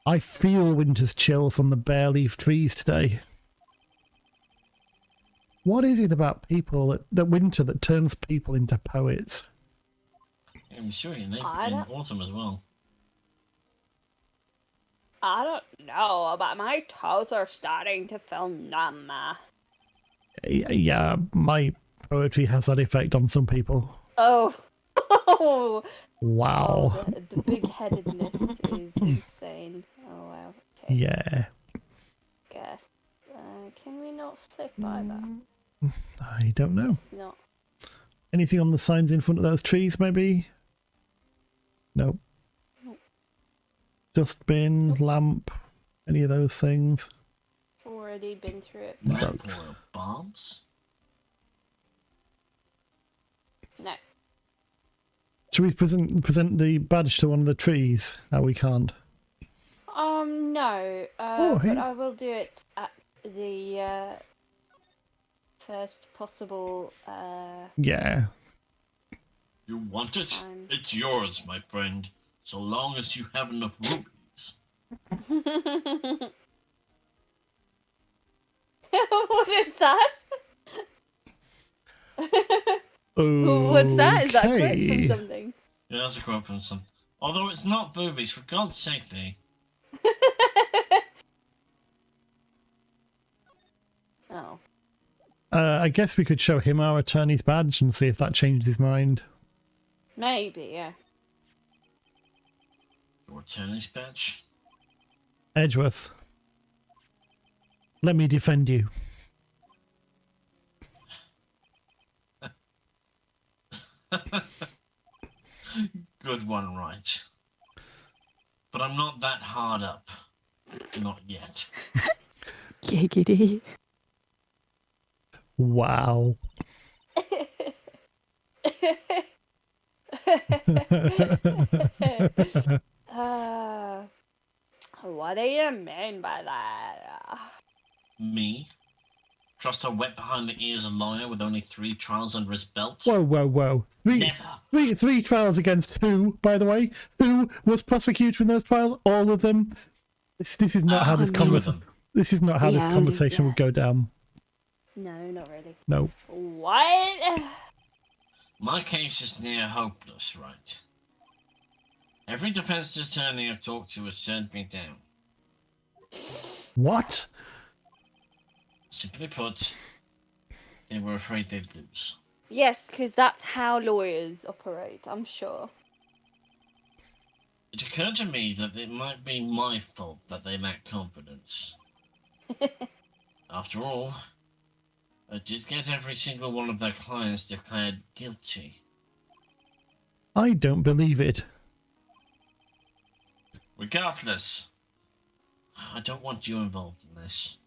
[SPEAKER 3] I feel winter's chill from the bare leaf trees today. What is it about people that winter that turns people into poets?
[SPEAKER 1] I'm sure you need
[SPEAKER 2] I
[SPEAKER 1] in
[SPEAKER 2] don't-
[SPEAKER 1] autumn as well.
[SPEAKER 2] I don't know, but my toes are starting to feel numb.
[SPEAKER 3] Yeah, my poetry has that effect on some people.
[SPEAKER 2] Oh. Oh,
[SPEAKER 3] Wow.
[SPEAKER 2] the big-headedness is insane. Oh wow. Okay.
[SPEAKER 3] Yeah.
[SPEAKER 2] Guess. Can we not flip either?
[SPEAKER 3] I don't know.
[SPEAKER 2] It's not.
[SPEAKER 3] Anything on the signs in front of those trees, maybe? Nope.
[SPEAKER 2] Nope.
[SPEAKER 3] Dustbin, lamp, any of those things?
[SPEAKER 2] Already been through it.
[SPEAKER 3] Bugs.
[SPEAKER 1] Or bombs?
[SPEAKER 2] No.
[SPEAKER 3] Should we present the badge to one of the trees? No, we can't.
[SPEAKER 2] No.
[SPEAKER 3] Oh, hey.
[SPEAKER 2] But I will do it at the first possible
[SPEAKER 3] Yeah.
[SPEAKER 1] You want it?
[SPEAKER 2] time.
[SPEAKER 1] It's yours, my friend. So long as you have enough rupees.
[SPEAKER 2] What is that?
[SPEAKER 3] Okay.
[SPEAKER 2] What's that? Is that a quote from something?
[SPEAKER 1] Yeah, that's a quote from some. Although it's not boobies, for God's sake, V.
[SPEAKER 2] Oh.
[SPEAKER 3] I guess we could show him our attorney's badge and see if that changes his mind.
[SPEAKER 2] Maybe, yeah.
[SPEAKER 1] Your attorney's badge?
[SPEAKER 3] Edgeworth. Let me defend you.
[SPEAKER 1] Good one, right. But I'm not that hard up. Not yet.
[SPEAKER 2] Giggity.
[SPEAKER 3] Wow.
[SPEAKER 2] What do you mean by that?
[SPEAKER 1] Me? Trust a wet behind the ears lawyer with only 3 trials under his belt?
[SPEAKER 3] Whoa.
[SPEAKER 1] Never.
[SPEAKER 3] Three trials against who, by the way? Who was prosecutor in those trials? All of them? This is not how this
[SPEAKER 1] 2 of
[SPEAKER 3] conversation.
[SPEAKER 1] them.
[SPEAKER 3] This is not how this
[SPEAKER 2] Yeah,
[SPEAKER 3] conversation
[SPEAKER 2] yeah.
[SPEAKER 3] would go down.
[SPEAKER 2] No, not really.
[SPEAKER 3] No.
[SPEAKER 2] What?
[SPEAKER 1] My case is near hopeless, right? Every defense attorney I've talked to has turned me down.
[SPEAKER 3] What?
[SPEAKER 1] Simply put, they were afraid they'd lose.
[SPEAKER 2] Yes, because that's how lawyers operate, I'm sure.
[SPEAKER 1] It occurred to me that it might be my fault that they lack confidence. After all, I did get every single one of their clients declared guilty.
[SPEAKER 3] I don't believe it.
[SPEAKER 1] Regardless, I don't want you involved in this.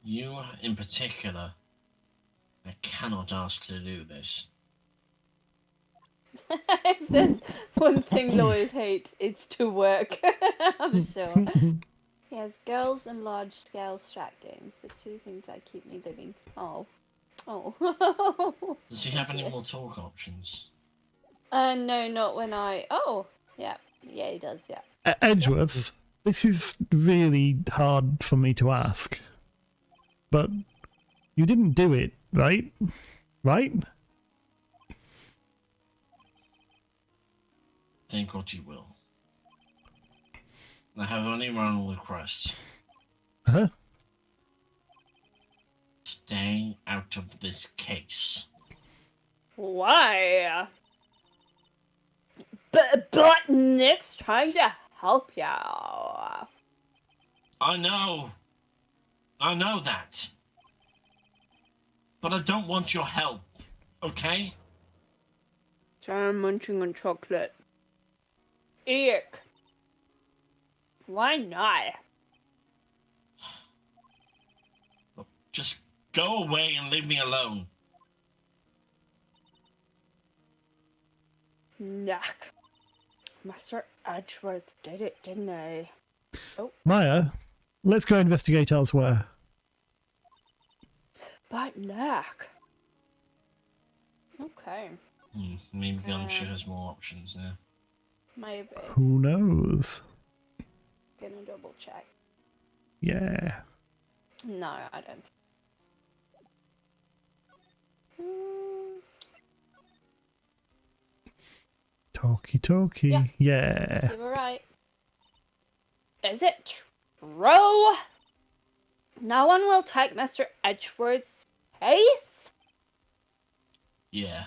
[SPEAKER 1] You, in particular, I cannot ask to do this.
[SPEAKER 2] If there's one thing lawyers hate, it's to work. I'm sure. Yes, girls and large-scale strat games. The two things that keep me living. Oh. Oh.
[SPEAKER 1] Does he have any more talk options?
[SPEAKER 2] No, not when I... Oh, yeah. Yeah, he does, yeah.
[SPEAKER 3] Edgeworth, this is really hard for me to ask. But you didn't do it, right? Right?
[SPEAKER 1] Think what you will. I have only one request.
[SPEAKER 3] Huh?
[SPEAKER 1] Stay out of this case.
[SPEAKER 2] Why? But Nick's trying to help you.
[SPEAKER 1] I know that. But I don't want your help, okay?
[SPEAKER 2] Try munching on chocolate. Eek. Why not?
[SPEAKER 1] Look, just go away and leave me alone.
[SPEAKER 2] Knack. Mr. Edgeworth did it, didn't he? Oh,
[SPEAKER 3] Maya, let's go investigate elsewhere.
[SPEAKER 2] but Knack. Okay.
[SPEAKER 1] Maybe Gumshoe has more options now.
[SPEAKER 2] Maybe.
[SPEAKER 3] Who knows?
[SPEAKER 2] Gonna double check.
[SPEAKER 3] Yeah.
[SPEAKER 2] No, I don't.
[SPEAKER 3] Talkie. Yeah.
[SPEAKER 2] You were right. Is it true? No one will take Mr. Edgeworth's case?
[SPEAKER 1] Yeah.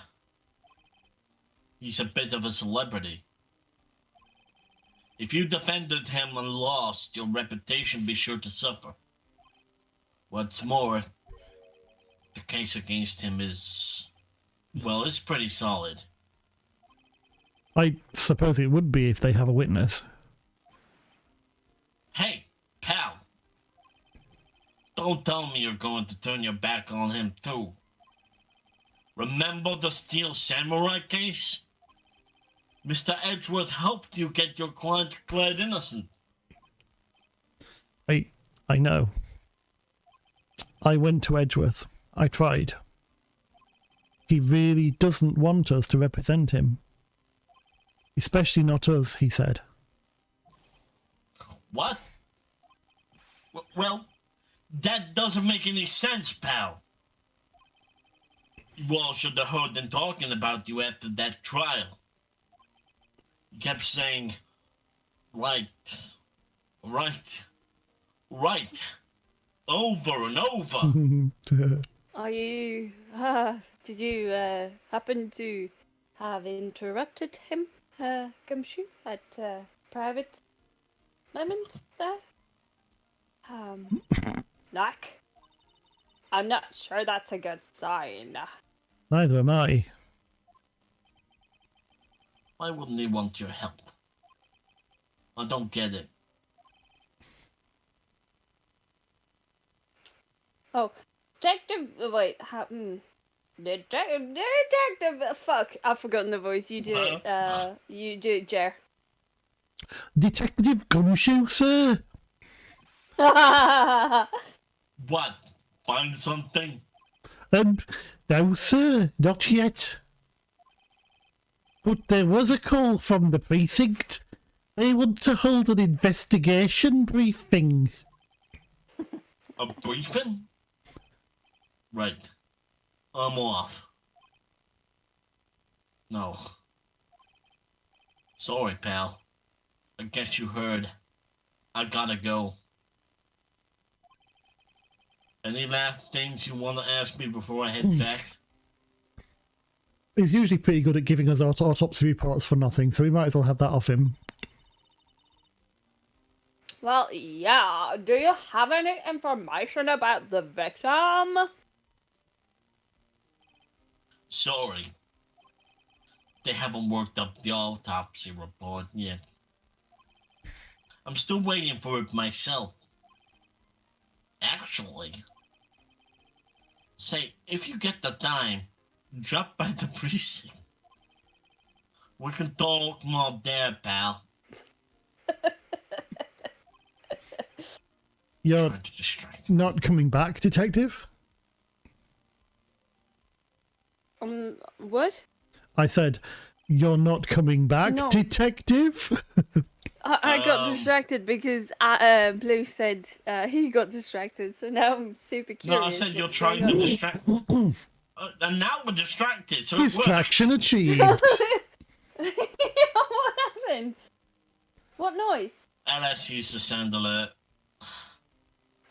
[SPEAKER 1] He's a bit of a celebrity. If you defended him and lost, your reputation be sure to suffer. What's more, the case against him is, well, it's pretty solid.
[SPEAKER 3] I suppose it would be if they have a witness.
[SPEAKER 1] Hey, pal. Don't tell me you're going to turn your back on him too. Remember the Steel Samurai case? Mr. Edgeworth helped you get your client declared innocent.
[SPEAKER 3] I know. I went to Edgeworth. I tried. He really doesn't want us to represent him. Especially not us, he said.
[SPEAKER 1] What? Well, that doesn't make any sense, pal. You all should have heard them talking about you after that trial. You kept saying, right, over and over.
[SPEAKER 2] Are you, did you, happen to have interrupted him, Gumshoe, at a private moment there? Knack? I'm not sure that's a good sign.
[SPEAKER 3] Neither am I.
[SPEAKER 1] Why wouldn't he want your help? I don't get it.
[SPEAKER 2] Oh, detective, wait, detective, fuck, I've forgotten the voice, you do it, you do it, Jer.
[SPEAKER 3] Detective Gumshoe, sir?
[SPEAKER 1] What? Find something?
[SPEAKER 3] No, sir, not yet. But there was a call from the precinct. They want to hold an investigation briefing.
[SPEAKER 1] A briefing? Right. I'm off. No. Sorry, pal. I guess you heard. I gotta go. Any last things you want to ask me before I head back?
[SPEAKER 3] He's usually pretty good at giving us autopsy reports for nothing, so we might as well have that off him.
[SPEAKER 2] Well, yeah, do you have any information about the victim?
[SPEAKER 1] Sorry. They haven't worked up the autopsy report yet. I'm still waiting for it myself. Actually, say, if you get the time, drop by the precinct. We can talk more there, pal.
[SPEAKER 3] You're
[SPEAKER 1] Trying to distract me.
[SPEAKER 3] not coming back, detective?
[SPEAKER 2] What?
[SPEAKER 3] I said, you're not coming back,
[SPEAKER 2] No.
[SPEAKER 3] detective?
[SPEAKER 2] I got distracted because Blue said he got distracted, so now I'm super curious.
[SPEAKER 1] No, I said you're
[SPEAKER 2] what's
[SPEAKER 1] trying
[SPEAKER 2] going
[SPEAKER 1] to
[SPEAKER 2] on.
[SPEAKER 1] distract. And now we're distracted, so
[SPEAKER 3] Distraction
[SPEAKER 1] it works.
[SPEAKER 3] achieved.
[SPEAKER 2] What happened? What noise?
[SPEAKER 1] LS used to sound alert.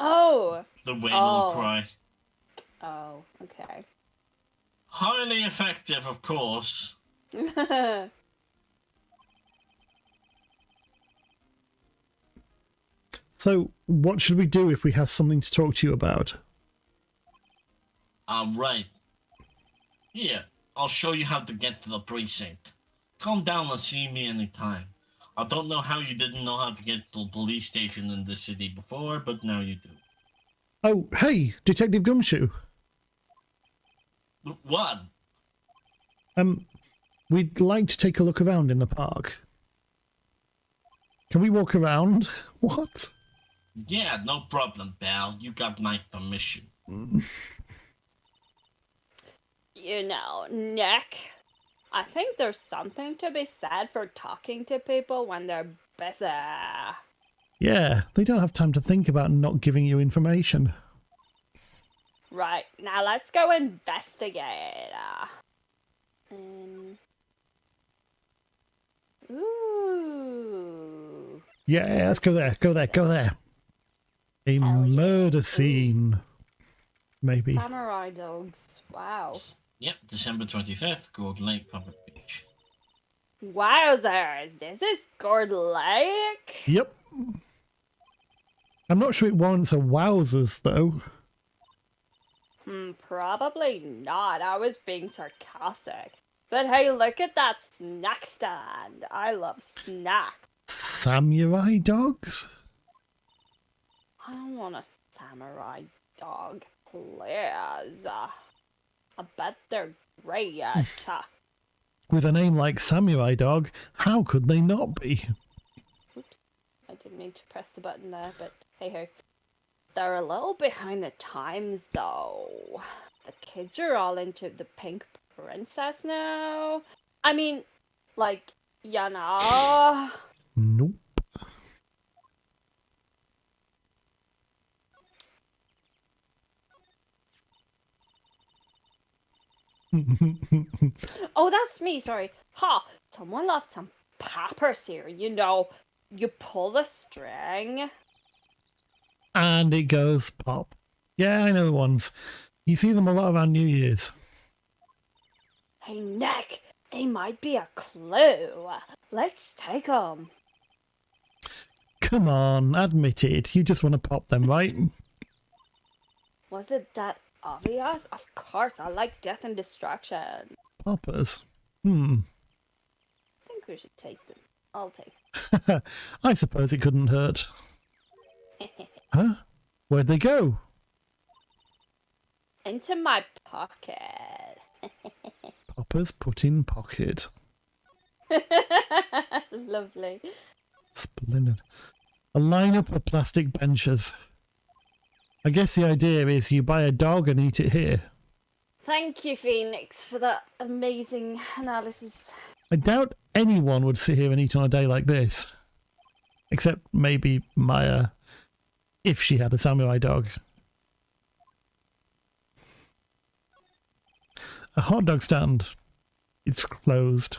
[SPEAKER 2] Oh.
[SPEAKER 1] The whale
[SPEAKER 2] Oh.
[SPEAKER 1] cry.
[SPEAKER 2] Oh, okay.
[SPEAKER 1] Highly effective, of course.
[SPEAKER 3] So, what should we do if we have something to talk to you about?
[SPEAKER 1] Right. Here, I'll show you how to get to the precinct. Come down and see me anytime. I don't know how you didn't know how to get to the police station in this city before, but now you do.
[SPEAKER 3] Oh, hey, Detective Gumshoe.
[SPEAKER 1] What?
[SPEAKER 3] We'd like to take a look around in the park. Can we walk around? What?
[SPEAKER 1] Yeah, no problem, pal. You got my permission.
[SPEAKER 2] You know, Nick, I think there's something to be said for talking to people when they're busy.
[SPEAKER 3] Yeah, they don't have time to think about not giving you information.
[SPEAKER 2] Right, now let's go investigate. Ooh.
[SPEAKER 3] Yeah, let's go there, go there, go there. A
[SPEAKER 2] Hell yeah.
[SPEAKER 3] murder
[SPEAKER 2] Ooh.
[SPEAKER 3] scene. Maybe.
[SPEAKER 2] Samurai dogs. Wow.
[SPEAKER 1] Yep, December 25th, Gold Lake Public Beach.
[SPEAKER 2] Wowzers, this is Gourd Lake?
[SPEAKER 3] Yep. I'm not sure it warrants a wowzers, though.
[SPEAKER 2] Probably not. I was being sarcastic. But hey, look at that snack stand. I love snacks.
[SPEAKER 3] Samurai dogs?
[SPEAKER 2] I don't want a samurai dog, please. I bet they're great.
[SPEAKER 3] With a name like Samurai Dog, how could they not be?
[SPEAKER 2] Oops, I didn't mean to press the button there, but hey ho. They're a little behind the times, though. The kids are all into the pink princess now. I mean, like, you know.
[SPEAKER 3] Nope.
[SPEAKER 2] Oh, that's me, sorry. Ha! Someone left some poppers here, you know. You pull the string.
[SPEAKER 3] And it goes pop. Yeah, I know the ones. You see them a lot around New Year's.
[SPEAKER 2] Hey, Nick, they might be a clue. Let's take them.
[SPEAKER 3] Come on, admit it. You just want to pop them, right?
[SPEAKER 2] Was it that obvious? Of course, I like death and destruction.
[SPEAKER 3] Poppers.
[SPEAKER 2] I think we should take them. I'll take
[SPEAKER 3] I suppose it couldn't hurt.
[SPEAKER 2] them.
[SPEAKER 3] Huh? Where'd they go?
[SPEAKER 2] Into my pocket.
[SPEAKER 3] Poppers put in pocket.
[SPEAKER 2] Lovely.
[SPEAKER 3] Splendid. A lineup of plastic benches. I guess the idea is you buy a dog and eat it here.
[SPEAKER 2] Thank you, Phoenix, for that amazing analysis.
[SPEAKER 3] I doubt anyone would sit here and eat on a day like this. Except maybe Maya, if she had a samurai dog. A hot dog stand. It's closed.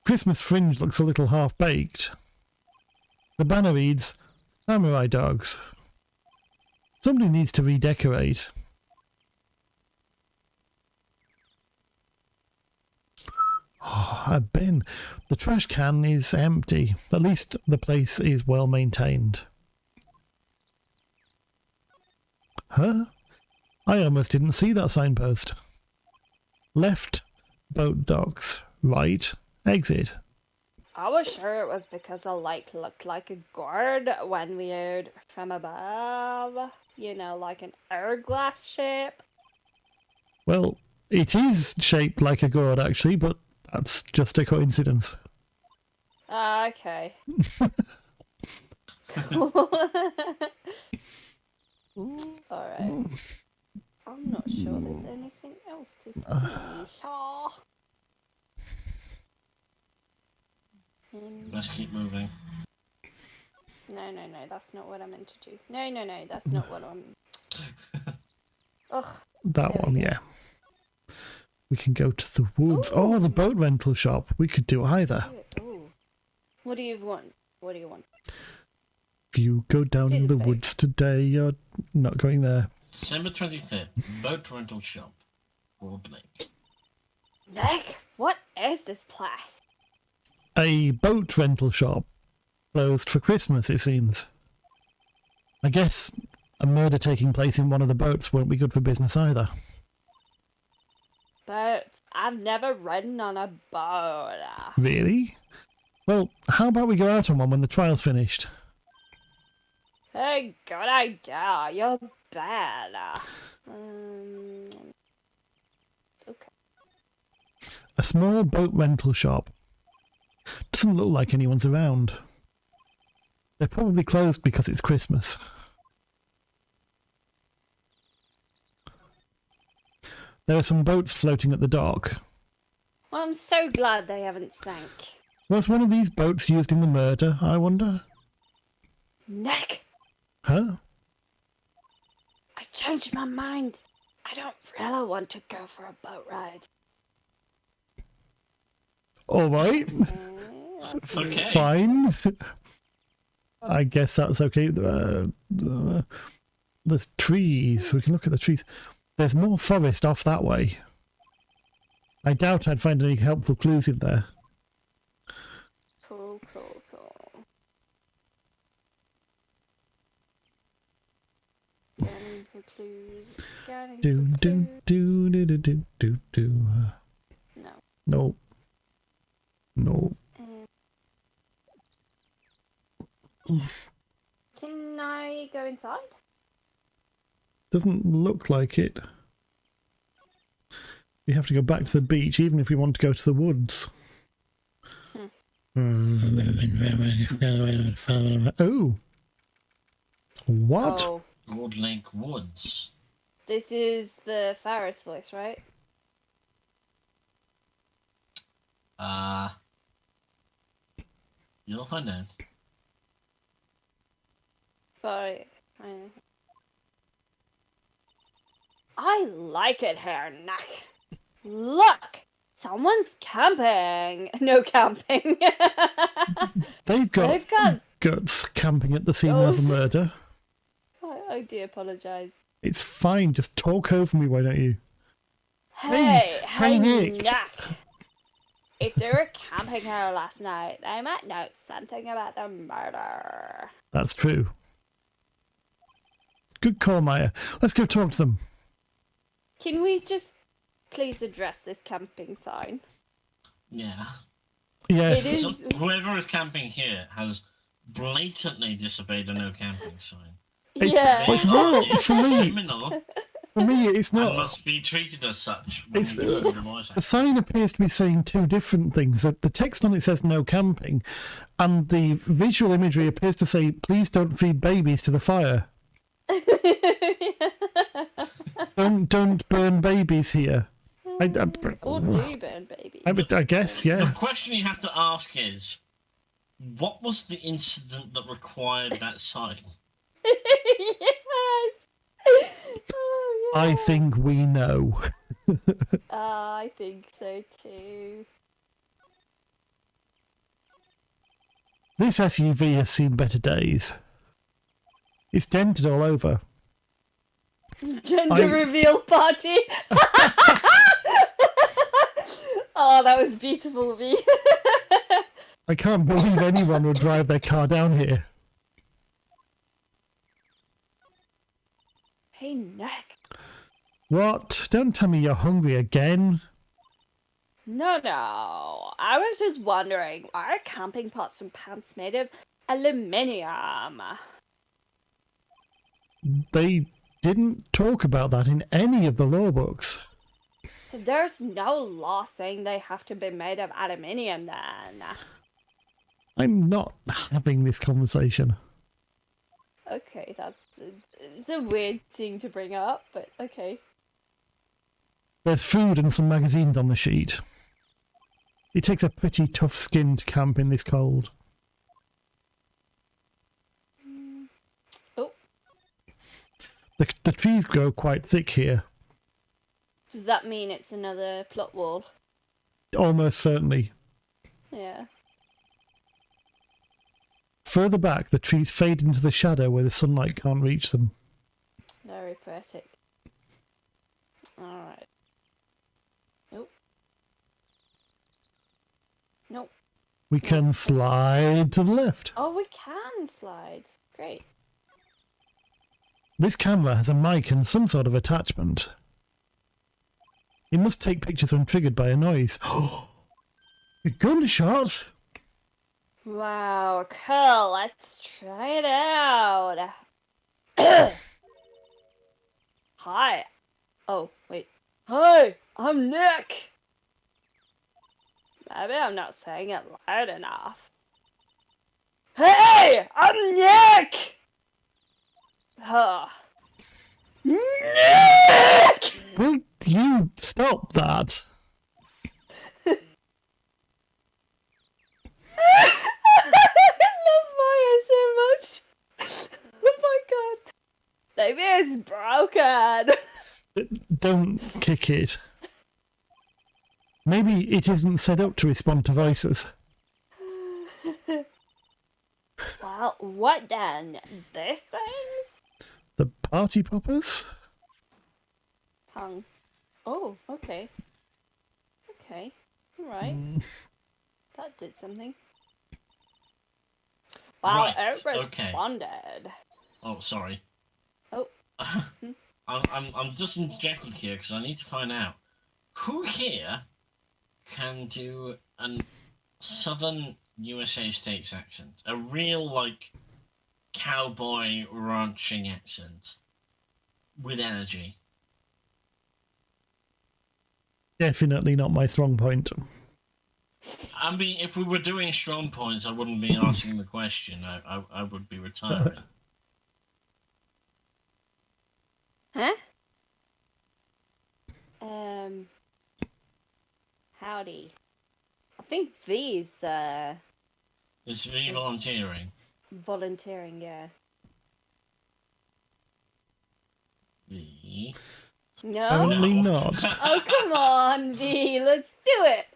[SPEAKER 3] Christmas fringe looks a little half-baked. The banner reads, Samurai Dogs. Somebody needs to redecorate. Oh, a bin. The trash can is empty. At least the place is well maintained. Huh? I almost didn't see that signpost. Left, boat docks. Right, exit.
[SPEAKER 2] I was sure it was because the light looked like a gourd when viewed from above. You know, like an hourglass shape.
[SPEAKER 3] Well, it is shaped like a gourd, actually, but that's just a coincidence.
[SPEAKER 2] Ah, okay. Cool. Alright. I'm not sure there's anything else to see. Shaw.
[SPEAKER 1] Let's keep moving.
[SPEAKER 2] No, that's not what I meant to do. No, that's not what I'm... Ugh.
[SPEAKER 3] That
[SPEAKER 2] There we
[SPEAKER 3] one,
[SPEAKER 2] go.
[SPEAKER 3] yeah. We can go to the woods. Oh, the boat rental shop. We could do either.
[SPEAKER 2] Ooh. What do you want? What do you want?
[SPEAKER 3] If you go down
[SPEAKER 2] Do
[SPEAKER 3] in
[SPEAKER 2] the
[SPEAKER 3] the
[SPEAKER 2] boat.
[SPEAKER 3] woods today, you're not going there.
[SPEAKER 1] December 25th, boat rental shop. Broad Lake.
[SPEAKER 2] Nick, what is this place?
[SPEAKER 3] A boat rental shop. Closed for Christmas, it seems. I guess a murder taking place in one of the boats won't be good for business either.
[SPEAKER 2] But I've never ridden on a boat.
[SPEAKER 3] Really? Well, how about we go out on one when the trial's finished?
[SPEAKER 2] Hey, good idea. You're bad. Okay.
[SPEAKER 3] A small boat rental shop. Doesn't look like anyone's around. They're probably closed because it's Christmas. There are some boats floating at the dock.
[SPEAKER 2] Well, I'm so glad they haven't sank.
[SPEAKER 3] Was one of these boats used in the murder, I wonder?
[SPEAKER 2] Nick,
[SPEAKER 3] Huh?
[SPEAKER 2] I changed my mind. I don't really want to go for a boat ride.
[SPEAKER 3] Alright.
[SPEAKER 1] Okay.
[SPEAKER 3] Fine. I guess that's okay. There's trees. We can look at the trees. There's more forest off that way. I doubt I'd find any helpful clues in there.
[SPEAKER 2] Cool. Scanning for clues. Scanning
[SPEAKER 3] Do
[SPEAKER 2] for
[SPEAKER 3] do
[SPEAKER 2] clues.
[SPEAKER 3] do do do do do do.
[SPEAKER 2] No.
[SPEAKER 3] No. No.
[SPEAKER 2] Can I go inside?
[SPEAKER 3] Doesn't look like it. We have to go back to the beach, even if we want to go to the woods. Oh. What?
[SPEAKER 2] Oh,
[SPEAKER 1] Broad Lake Woods.
[SPEAKER 2] this is the Farris voice, right?
[SPEAKER 1] You'll find out.
[SPEAKER 2] Sorry. I like it here, Nick. Look! Someone's camping. No camping.
[SPEAKER 3] They've got
[SPEAKER 2] They've got...
[SPEAKER 3] guts camping at the scene of a
[SPEAKER 2] Those-
[SPEAKER 3] murder.
[SPEAKER 2] I do apologise.
[SPEAKER 3] It's fine, just talk over me, why don't you?
[SPEAKER 2] Hey,
[SPEAKER 3] Nick.
[SPEAKER 2] Nick. If they were camping here last night, they might know something about the murder.
[SPEAKER 3] That's true. Good call, Maya. Let's go talk to them.
[SPEAKER 2] Can we just please address this camping sign?
[SPEAKER 1] Yeah.
[SPEAKER 3] Yes.
[SPEAKER 2] It is-
[SPEAKER 1] So whoever is camping here has blatantly disobeyed a no camping sign.
[SPEAKER 3] It's,
[SPEAKER 2] Yeah.
[SPEAKER 3] it's more
[SPEAKER 1] It's
[SPEAKER 3] for me.
[SPEAKER 1] criminal
[SPEAKER 3] For me, it's
[SPEAKER 1] and
[SPEAKER 3] not.
[SPEAKER 1] must be treated as such. When
[SPEAKER 3] It's,
[SPEAKER 1] we do the noise
[SPEAKER 3] The sign appears to be saying two different things. The text on it says no camping, and the visual imagery appears to say, please don't feed babies to the fire. Don't burn babies here.
[SPEAKER 2] Or do burn babies.
[SPEAKER 3] I guess,
[SPEAKER 1] The
[SPEAKER 3] yeah.
[SPEAKER 1] question you have to ask is, what was the incident that required that sign?
[SPEAKER 2] Yes. Oh, yeah.
[SPEAKER 3] I think we know.
[SPEAKER 2] I think so too.
[SPEAKER 3] This SUV has seen better days. It's dented all over.
[SPEAKER 2] Gender reveal party. Oh, that was beautiful of you.
[SPEAKER 3] I can't believe anyone would drive their car down here.
[SPEAKER 2] Hey, Nick.
[SPEAKER 3] What? Don't tell me you're hungry again.
[SPEAKER 2] No, no. I was just wondering, why are camping pots and pans made of aluminium?
[SPEAKER 3] They didn't talk about that in any of the law books.
[SPEAKER 2] So there's no law saying they have to be made of aluminium then.
[SPEAKER 3] I'm not having this conversation.
[SPEAKER 2] Okay, it's a weird thing to bring up, but okay.
[SPEAKER 3] There's food and some magazines on the sheet. It takes a pretty tough skin to camp in this cold.
[SPEAKER 2] Oh,
[SPEAKER 3] The trees grow quite thick here.
[SPEAKER 2] does that mean it's another plot wall?
[SPEAKER 3] Almost certainly.
[SPEAKER 2] Yeah.
[SPEAKER 3] Further back, the trees fade into the shadow where the sunlight can't reach them.
[SPEAKER 2] Very poetic. Alright. Nope. Nope.
[SPEAKER 3] We can slide to the left.
[SPEAKER 2] Oh, we can slide. Great.
[SPEAKER 3] This camera has a mic and some sort of attachment. It must take pictures when triggered by a noise. A gunshot?
[SPEAKER 2] Wow, cool. Let's try it out. Hi. Oh, wait. Hi, I'm Nick. Maybe I'm not saying it loud enough. Hey, I'm Nick! Huh. Nick!
[SPEAKER 3] Will you stop that?
[SPEAKER 2] I love Maya so much. Oh my god. Maybe it's broken.
[SPEAKER 3] Don't kick it. Maybe it isn't set up to respond to voices.
[SPEAKER 2] Well, what then? This thing?
[SPEAKER 3] The party poppers?
[SPEAKER 2] Tongue. Oh, okay. Okay. Alright. That did something. Wow,
[SPEAKER 1] Right,
[SPEAKER 2] it
[SPEAKER 1] okay.
[SPEAKER 2] responded.
[SPEAKER 1] Oh, sorry.
[SPEAKER 2] Oh.
[SPEAKER 1] I'm just interjecting here because I need to find out who here can do a southern USA States accent, a real like cowboy ranching accent with energy.
[SPEAKER 3] Definitely not my strong point.
[SPEAKER 1] I mean, if we were doing strong points, I wouldn't be asking the question. I would be retiring.
[SPEAKER 2] Huh? Howdy. I think V's,
[SPEAKER 1] It's me volunteering.
[SPEAKER 2] volunteering, yeah.
[SPEAKER 1] V.
[SPEAKER 2] No?
[SPEAKER 3] Apparently
[SPEAKER 1] No.
[SPEAKER 3] not.
[SPEAKER 2] Oh, come on, V. Let's do it.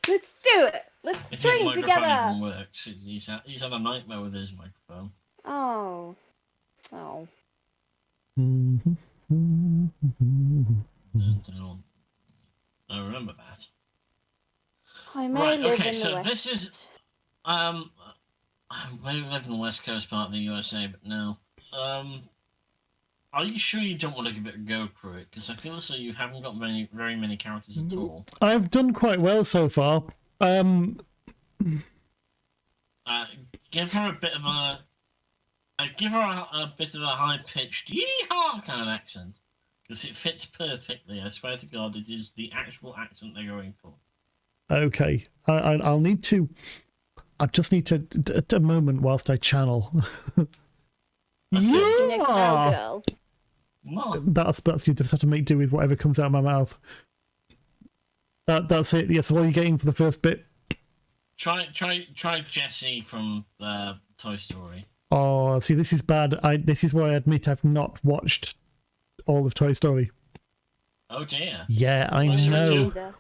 [SPEAKER 2] Let's do it. Let's
[SPEAKER 1] If his
[SPEAKER 2] train
[SPEAKER 1] microphone
[SPEAKER 2] together.
[SPEAKER 1] even works, he's had a nightmare with his microphone.
[SPEAKER 2] Oh. Oh.
[SPEAKER 1] I remember that.
[SPEAKER 2] I may
[SPEAKER 1] Right,
[SPEAKER 2] live
[SPEAKER 1] okay,
[SPEAKER 2] in the
[SPEAKER 1] so
[SPEAKER 2] West.
[SPEAKER 1] this is I maybe live in the West Coast part of the USA, but no. Are you sure you don't want to give it a go, Pruitt? Because I feel as though you haven't got very many characters at all.
[SPEAKER 3] I've done quite well so far.
[SPEAKER 1] Give her a bit of a give her a bit of a high-pitched yeehaw kind of accent, because it fits perfectly. I swear to God, it is the actual accent they're going for.
[SPEAKER 3] Okay, I'll need to. I just need to a moment whilst I channel.
[SPEAKER 2] In a
[SPEAKER 3] Yeah,
[SPEAKER 2] cowgirl.
[SPEAKER 1] What?
[SPEAKER 3] that's you just have to make do with whatever comes out of my mouth. That's it. Yes, what are you getting for the first bit?
[SPEAKER 1] Try Jessie from Toy Story.
[SPEAKER 3] Oh, see, this is bad. This is where I admit I've not watched all of Toy Story.
[SPEAKER 1] Oh dear.
[SPEAKER 3] Yeah, I
[SPEAKER 1] Toy Story
[SPEAKER 3] know.
[SPEAKER 2] Neither.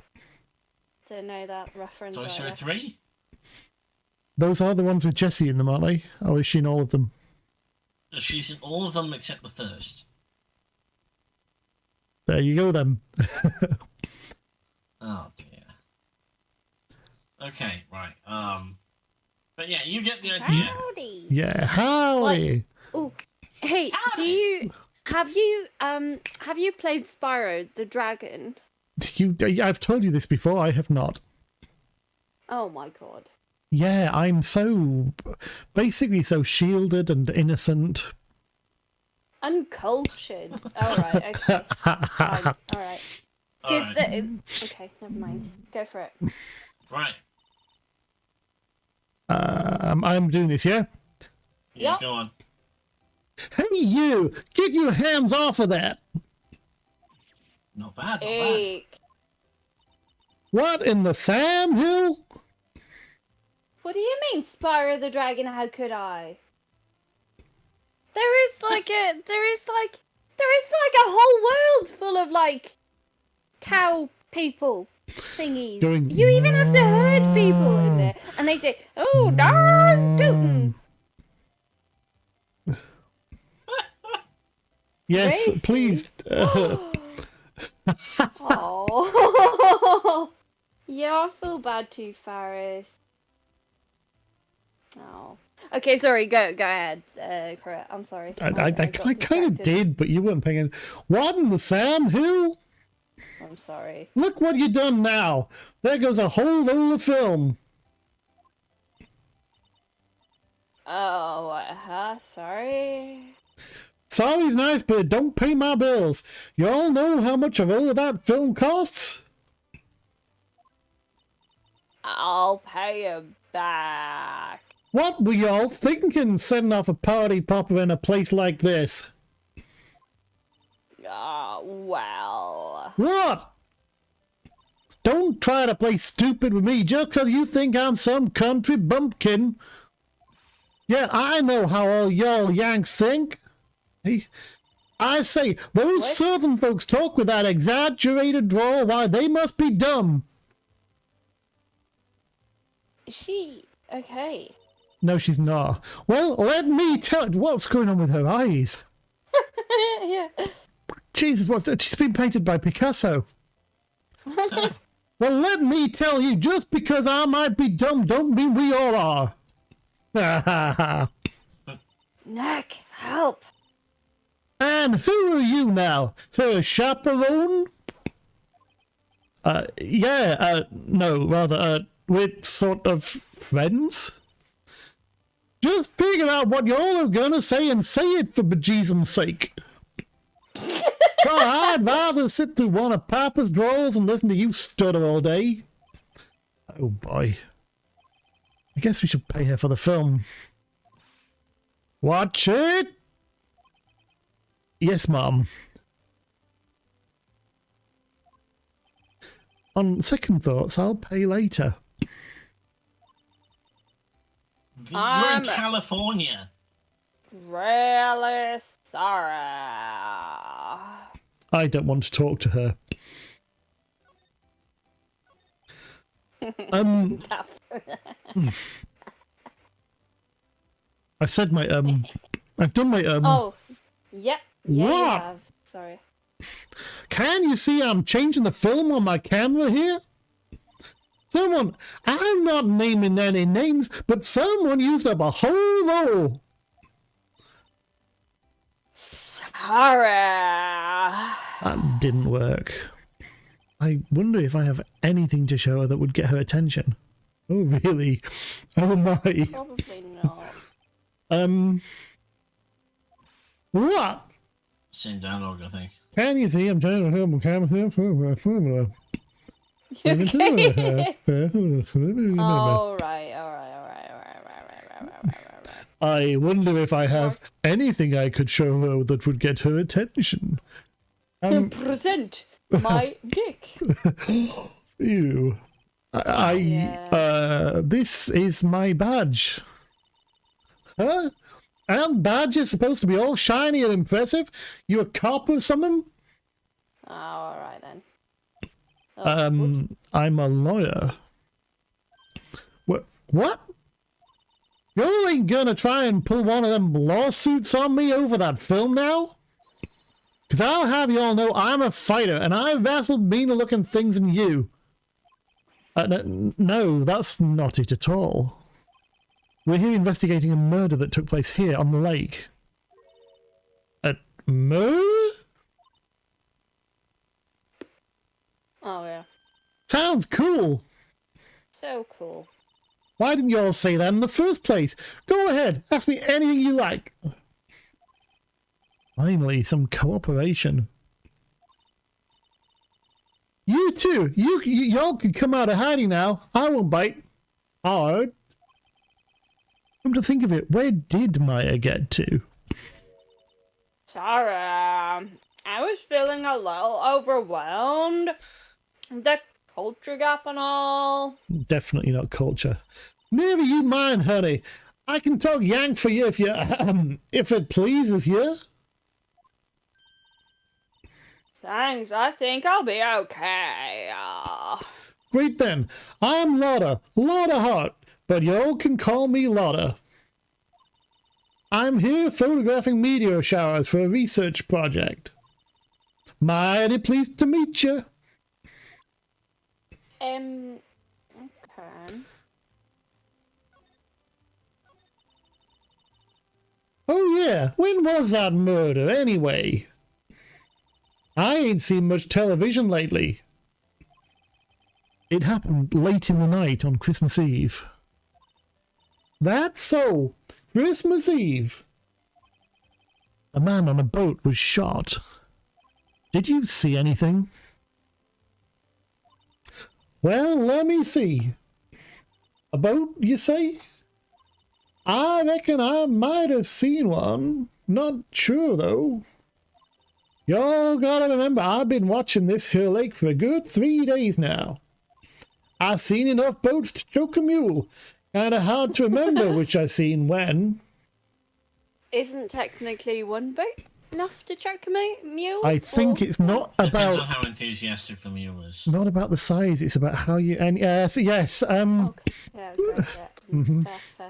[SPEAKER 2] Don't know that reference.
[SPEAKER 1] Toy Story
[SPEAKER 2] either.
[SPEAKER 1] 3?
[SPEAKER 3] Those are the ones with Jessie in them, aren't they? Or is she in all of them?
[SPEAKER 1] She's in all of them except the first.
[SPEAKER 3] There you go, then.
[SPEAKER 1] Oh dear. Okay, right. But yeah, you get the idea.
[SPEAKER 2] Howdy.
[SPEAKER 3] Yeah, howdy.
[SPEAKER 2] Oh, hey, have you played Spyro the Dragon?
[SPEAKER 3] I've told you this before. I have not.
[SPEAKER 2] Oh my god.
[SPEAKER 3] Yeah, I'm basically so shielded and innocent.
[SPEAKER 2] Uncultured. Alright, okay. Fine. Alright.
[SPEAKER 1] Alright.
[SPEAKER 2] Okay, never mind. Go for it.
[SPEAKER 1] Right.
[SPEAKER 3] I'm doing this, yeah?
[SPEAKER 1] Yeah,
[SPEAKER 2] Yep.
[SPEAKER 1] go on.
[SPEAKER 3] Hey, you! Get your hands off of that!
[SPEAKER 1] Not bad, not bad.
[SPEAKER 2] Eek.
[SPEAKER 3] What in the Sam Hill?
[SPEAKER 2] What do you mean, Spyro the Dragon? How could I? There is like a whole world full of like cow people thingies.
[SPEAKER 3] Going,
[SPEAKER 2] You even have to herd people in there, and they say, "Oh, darn tootin'."
[SPEAKER 3] Yes,
[SPEAKER 2] Racist.
[SPEAKER 3] please.
[SPEAKER 2] Oh. Yeah, I feel bad too, Faris. Oh. Okay, sorry. Go ahead, Crit. I'm sorry.
[SPEAKER 3] I
[SPEAKER 2] got
[SPEAKER 3] kind of
[SPEAKER 2] distracted.
[SPEAKER 3] did, but you weren't paying. What in the Sam Hill?
[SPEAKER 2] I'm sorry.
[SPEAKER 3] Look what you done now. There goes a whole load of film.
[SPEAKER 2] Oh, sorry.
[SPEAKER 3] Sorry's nice, but don't pay my bills. You all know how much of all of that film costs?
[SPEAKER 2] I'll pay you back.
[SPEAKER 3] What were y'all thinking setting off a party popper in a place like this?
[SPEAKER 2] Well.
[SPEAKER 3] What? Don't try to play stupid with me just 'cause you think I'm some country bumpkin. Yeah, I know how all y'all Yanks think. Hey, I say, those
[SPEAKER 2] What?
[SPEAKER 3] southern folks talk with that exaggerated drawl. Why, they must be dumb.
[SPEAKER 2] Is she okay?
[SPEAKER 3] No, she's not. Well, let me tell you what's going on with her eyes.
[SPEAKER 2] Yeah.
[SPEAKER 3] Jesus, she's been painted by Picasso. Well, let me tell you, just because I might be dumb don't mean we all are.
[SPEAKER 2] Nick, help.
[SPEAKER 3] And who are you now? Her chaperone? No, rather, we're sort of friends? Just figure out what y'all are gonna say and say it for bejesus's sake. Well, I'd rather sit through one of Papa's drawers and listen to you stutter all day. Oh boy. I guess we should pay her for the film. Watch it! Yes, Mom. On second thoughts, I'll pay later.
[SPEAKER 1] You're
[SPEAKER 2] I'm-
[SPEAKER 1] in California.
[SPEAKER 2] Really sorry.
[SPEAKER 3] I don't want to talk to her. I said my I've done my
[SPEAKER 2] Oh, yep. Yeah, you
[SPEAKER 3] What?
[SPEAKER 2] have. Sorry.
[SPEAKER 3] Can you see I'm changing the film on my camera here? Someone, I'm not naming any names, but someone used up a whole roll.
[SPEAKER 2] Sorry.
[SPEAKER 3] That didn't work. I wonder if I have anything to show her that would get her attention. Oh, really? Oh, my.
[SPEAKER 2] Probably not.
[SPEAKER 3] What?
[SPEAKER 1] Send dialogue, I think.
[SPEAKER 3] Can you see I'm trying to help my camera here?
[SPEAKER 2] Alright.
[SPEAKER 3] I wonder if I have anything I could show her that would get her attention.
[SPEAKER 2] Present my dick.
[SPEAKER 3] Ew. This is my badge. Huh? And badge is supposed to be all shiny and impressive? You a cop or something?
[SPEAKER 2] Oh, alright then. Oh, whoops.
[SPEAKER 3] I'm a lawyer. What? You ain't gonna try and pull one of them lawsuits on me over that film now? Because I'll have you all know I'm a fighter, and I've wrestled meaner looking things than you. No, that's not it at all. We're here investigating a murder that took place here on the lake. A murder?
[SPEAKER 2] Oh,
[SPEAKER 3] sounds cool.
[SPEAKER 2] So cool.
[SPEAKER 3] Why didn't you all say that in the first place? Go ahead, ask me anything you like. Finally, some cooperation. You too. Y'all can come out of hiding now. I won't bite. Hard. Come to think of it, where did Maya get to?
[SPEAKER 2] Sorry, I was feeling a little overwhelmed. The culture gap and all.
[SPEAKER 3] Definitely not culture. Never you mind, honey. I can talk Yank for you if you if it pleases you.
[SPEAKER 2] Thanks, I think I'll be okay.
[SPEAKER 3] Great then. I'm Lotta Hart, but y'all can call me Lotta. I'm here photographing meteor showers for a research project. Mighty pleased to meet you.
[SPEAKER 2] Okay.
[SPEAKER 3] Oh yeah, when was that murder anyway? I ain't seen much television lately. It happened late in the night on Christmas Eve. That's so. Christmas Eve. A man on a boat was shot. Did you see anything? Well, let me see. A boat, you say? I reckon I might have seen one. Not sure, though. Y'all gotta remember, I've been watching this here lake for a good 3 days now. I've seen enough boats to choke a mule. Kinda hard to remember which I seen when.
[SPEAKER 2] Isn't technically one boat enough to choke a mule?
[SPEAKER 3] I think it's not
[SPEAKER 1] Depends on
[SPEAKER 3] about...
[SPEAKER 1] how enthusiastic the mule is.
[SPEAKER 3] Not about the size, it's about how you... And yes, yes,
[SPEAKER 2] Okay. Yeah, great, yeah.
[SPEAKER 3] Mhm.
[SPEAKER 2] Fair.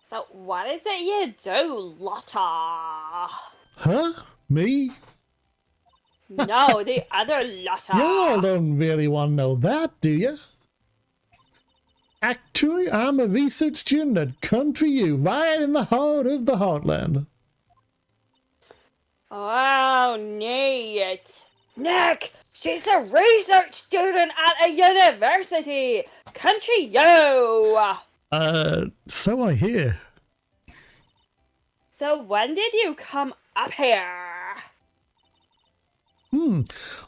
[SPEAKER 2] So, what is it you do, Lotta?
[SPEAKER 3] Huh? Me?
[SPEAKER 2] No, the other Lotta.
[SPEAKER 3] Y'all don't really want to know that, do you? Actually, I'm a research student at Country U, right in the heart of the heartland.
[SPEAKER 2] Oh, neat. Nick, she's a research student at a university. Country U.
[SPEAKER 3] So I hear.
[SPEAKER 2] So when did you come up here?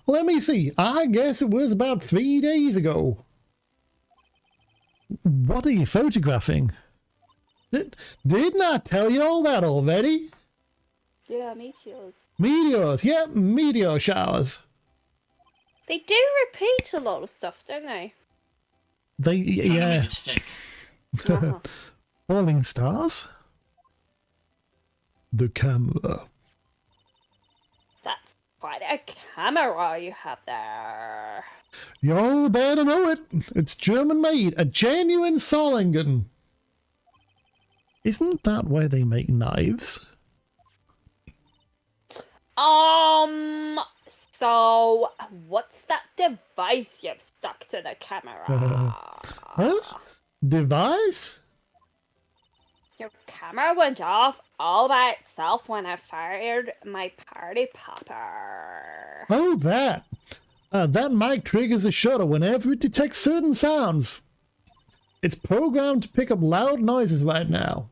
[SPEAKER 3] Let me see. I guess it was about 3 days ago. What are you photographing? Didn't I tell you all that already?
[SPEAKER 2] Yeah, meteors.
[SPEAKER 3] Meteors, yep, meteor showers.
[SPEAKER 2] They do repeat a lot of stuff, don't they?
[SPEAKER 1] Trying to
[SPEAKER 3] Yeah.
[SPEAKER 1] make it stick.
[SPEAKER 2] Uh-huh.
[SPEAKER 3] Falling stars? The camera.
[SPEAKER 2] That's quite a camera you have there.
[SPEAKER 3] Y'all better know it. It's German made, a genuine Solingen. Isn't that where they make knives?
[SPEAKER 2] So what's that device you've stuck to the camera?
[SPEAKER 3] Huh? Device?
[SPEAKER 2] Your camera went off all by itself when I fired my party popper.
[SPEAKER 3] Oh, that. That mic triggers a shutter whenever it detects certain sounds. It's programmed to pick up loud noises right now.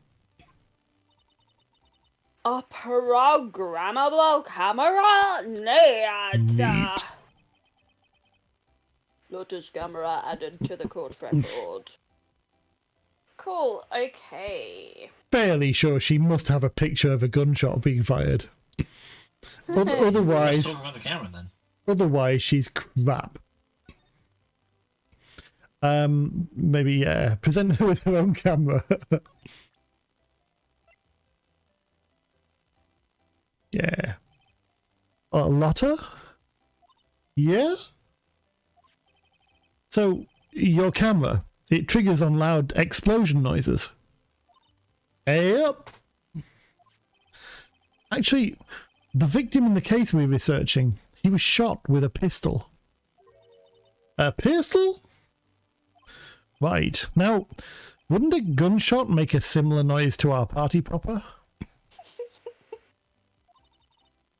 [SPEAKER 2] A programmable camera? Neat. Lotus camera added to the court record. Cool, okay.
[SPEAKER 3] Fairly sure she must have a picture of a gunshot being fired.
[SPEAKER 1] Let's
[SPEAKER 3] Otherwise,
[SPEAKER 1] talk about the camera then.
[SPEAKER 3] otherwise she's crap. Maybe, yeah, present her with her own camera. Yeah. Lotta? Yeah? So, your camera, it triggers on loud explosion noises. Yep. Actually, the victim in the case we're researching, he was shot with a pistol. A pistol? Right. Now, wouldn't a gunshot make a similar noise to our party popper?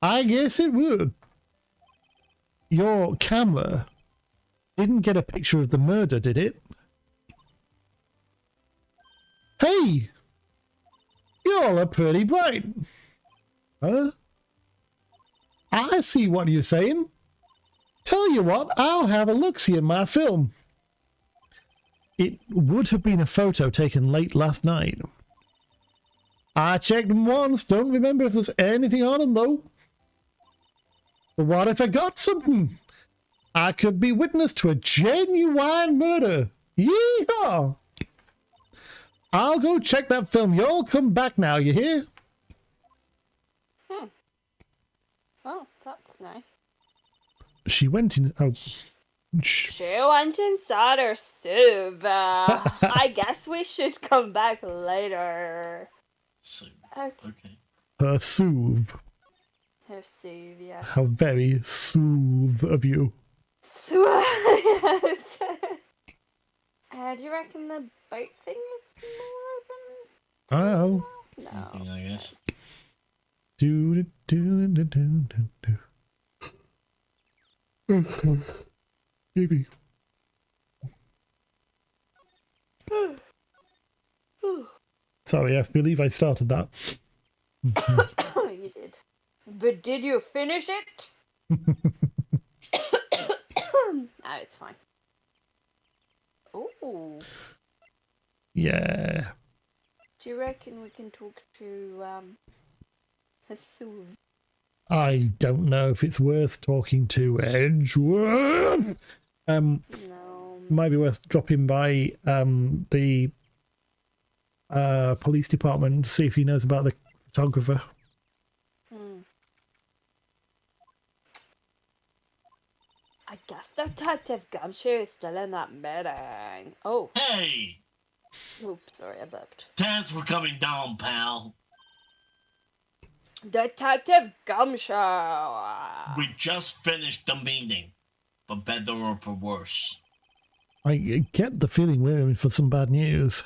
[SPEAKER 3] I guess it would. your camera didn't get a picture of the murder, did it? Hey! You all are pretty bright. Huh? I see what you're saying. Tell you what, I'll have a look-see in my film. It would have been a photo taken late last night. I checked them once, don't remember if there's anything on them though. But what if I got something? I could be witness to a genuine murder. Yeehaw! I'll go check that film. Y'all come back now, you hear?
[SPEAKER 2] Oh, that's nice.
[SPEAKER 3] She went in... Oh.
[SPEAKER 2] She went inside her sieve. I guess we should come back later.
[SPEAKER 1] So,
[SPEAKER 2] Okay.
[SPEAKER 1] okay.
[SPEAKER 3] Her soothe.
[SPEAKER 2] Her sieve, yeah.
[SPEAKER 3] How very soothe of you.
[SPEAKER 2] Yes. Do you reckon the boat thing is more open?
[SPEAKER 3] I know.
[SPEAKER 2] No.
[SPEAKER 1] Anything, I guess.
[SPEAKER 3] Do do do do do do. Maybe. Sorry, I believe I started that.
[SPEAKER 2] You did. But did you finish it? No, it's fine. Ooh.
[SPEAKER 3] Yeah.
[SPEAKER 2] Do you reckon we can talk to Hassoon?
[SPEAKER 3] I don't know if it's worth talking to Edgeworth.
[SPEAKER 2] No.
[SPEAKER 3] Might be worth dropping by the police department to see if he knows about the photographer.
[SPEAKER 2] I guess Detective Gumshoe is still in that meeting. Oh,
[SPEAKER 1] Hey!
[SPEAKER 2] oops, sorry, I burped.
[SPEAKER 1] Thanks for coming down, pal.
[SPEAKER 2] Detective Gumshoe!
[SPEAKER 1] We just finished the meeting. For better or for worse.
[SPEAKER 3] I get the feeling we're in for some bad news.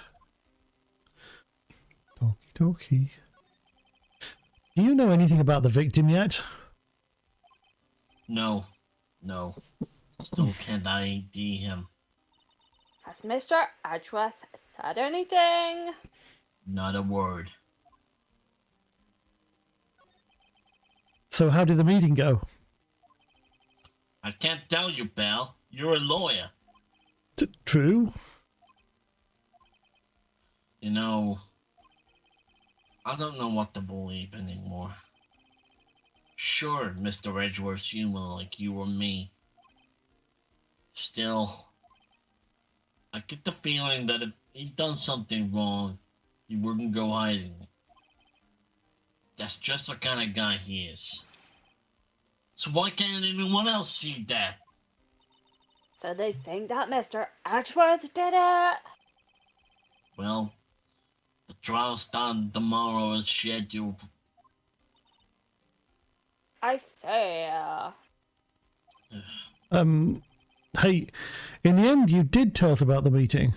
[SPEAKER 3] Okie dokie. Do you know anything about the victim yet?
[SPEAKER 1] No. Still can't ID him.
[SPEAKER 2] Has Mr. Edgeworth said anything?
[SPEAKER 1] Not a word.
[SPEAKER 3] So how did the meeting go?
[SPEAKER 1] I can't tell you, pal. You're a lawyer.
[SPEAKER 3] True.
[SPEAKER 1] You know, I don't know what to believe anymore. Sure, Mr. Edgeworth's human like you or me. Still, I get the feeling that if he'd done something wrong, he wouldn't go hiding it. That's just the kind of guy he is. So why can't anyone else see that?
[SPEAKER 2] So they think that Mr. Edgeworth did it?
[SPEAKER 1] Well, the trial starts tomorrow as scheduled.
[SPEAKER 2] I say,
[SPEAKER 3] Hey, in the end you did tell us about the meeting.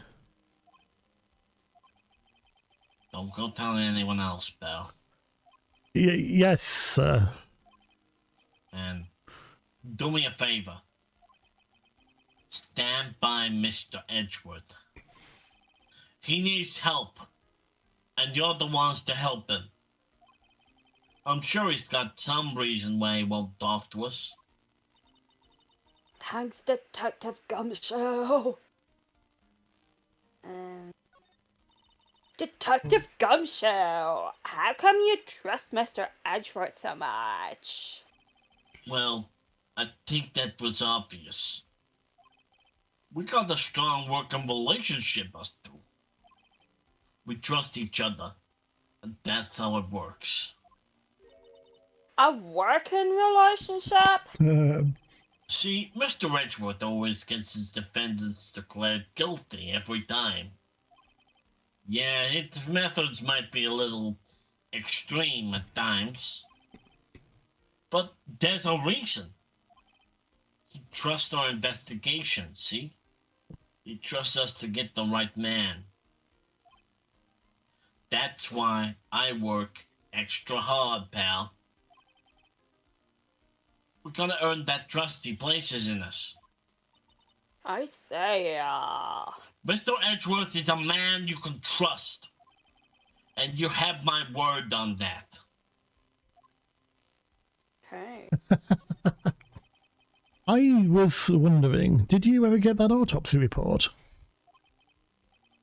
[SPEAKER 1] Don't go telling anyone else, pal.
[SPEAKER 3] Yes, sir.
[SPEAKER 1] And do me a favor. Stand by Mr. Edgeworth. He needs help. And you're the ones to help him. I'm sure he's got some reason why he won't talk to us.
[SPEAKER 2] thanks, Detective Gumshoe. Detective Gumshoe, how come you trust Mr. Edgeworth so much?
[SPEAKER 1] Well, I think that was obvious. We got a strong working relationship, us two. We trust each other, and that's how it works.
[SPEAKER 2] A working relationship?
[SPEAKER 1] See, Mr. Edgeworth always gets his defendants declared guilty every time. Yeah, his methods might be a little extreme at times, but there's a reason. He trusts our investigation, see? He trusts us to get the right man. That's why I work extra hard, pal. We gotta earn that trust he places in us.
[SPEAKER 2] I say,
[SPEAKER 1] Mr. Edgeworth is a man you can trust. And you have my word on that.
[SPEAKER 2] okay.
[SPEAKER 3] I was wondering, did you ever get that autopsy report?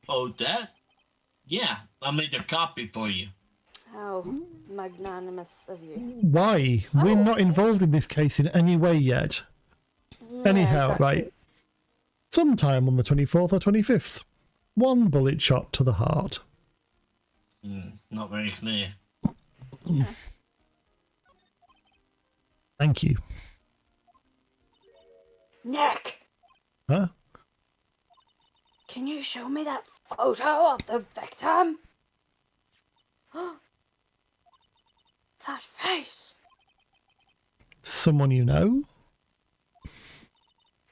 [SPEAKER 1] Oh, that? Yeah, I made a copy for you.
[SPEAKER 2] How magnanimous of you.
[SPEAKER 3] Why? We're not involved in this case in any way yet. Anyhow,
[SPEAKER 2] exactly.
[SPEAKER 3] right. Sometime on the 24th or 25th. One bullet shot to the heart.
[SPEAKER 1] Not very clear.
[SPEAKER 3] Thank you.
[SPEAKER 2] Nick,
[SPEAKER 3] Huh?
[SPEAKER 2] can you show me that photo of the victim? That face.
[SPEAKER 3] Someone you know?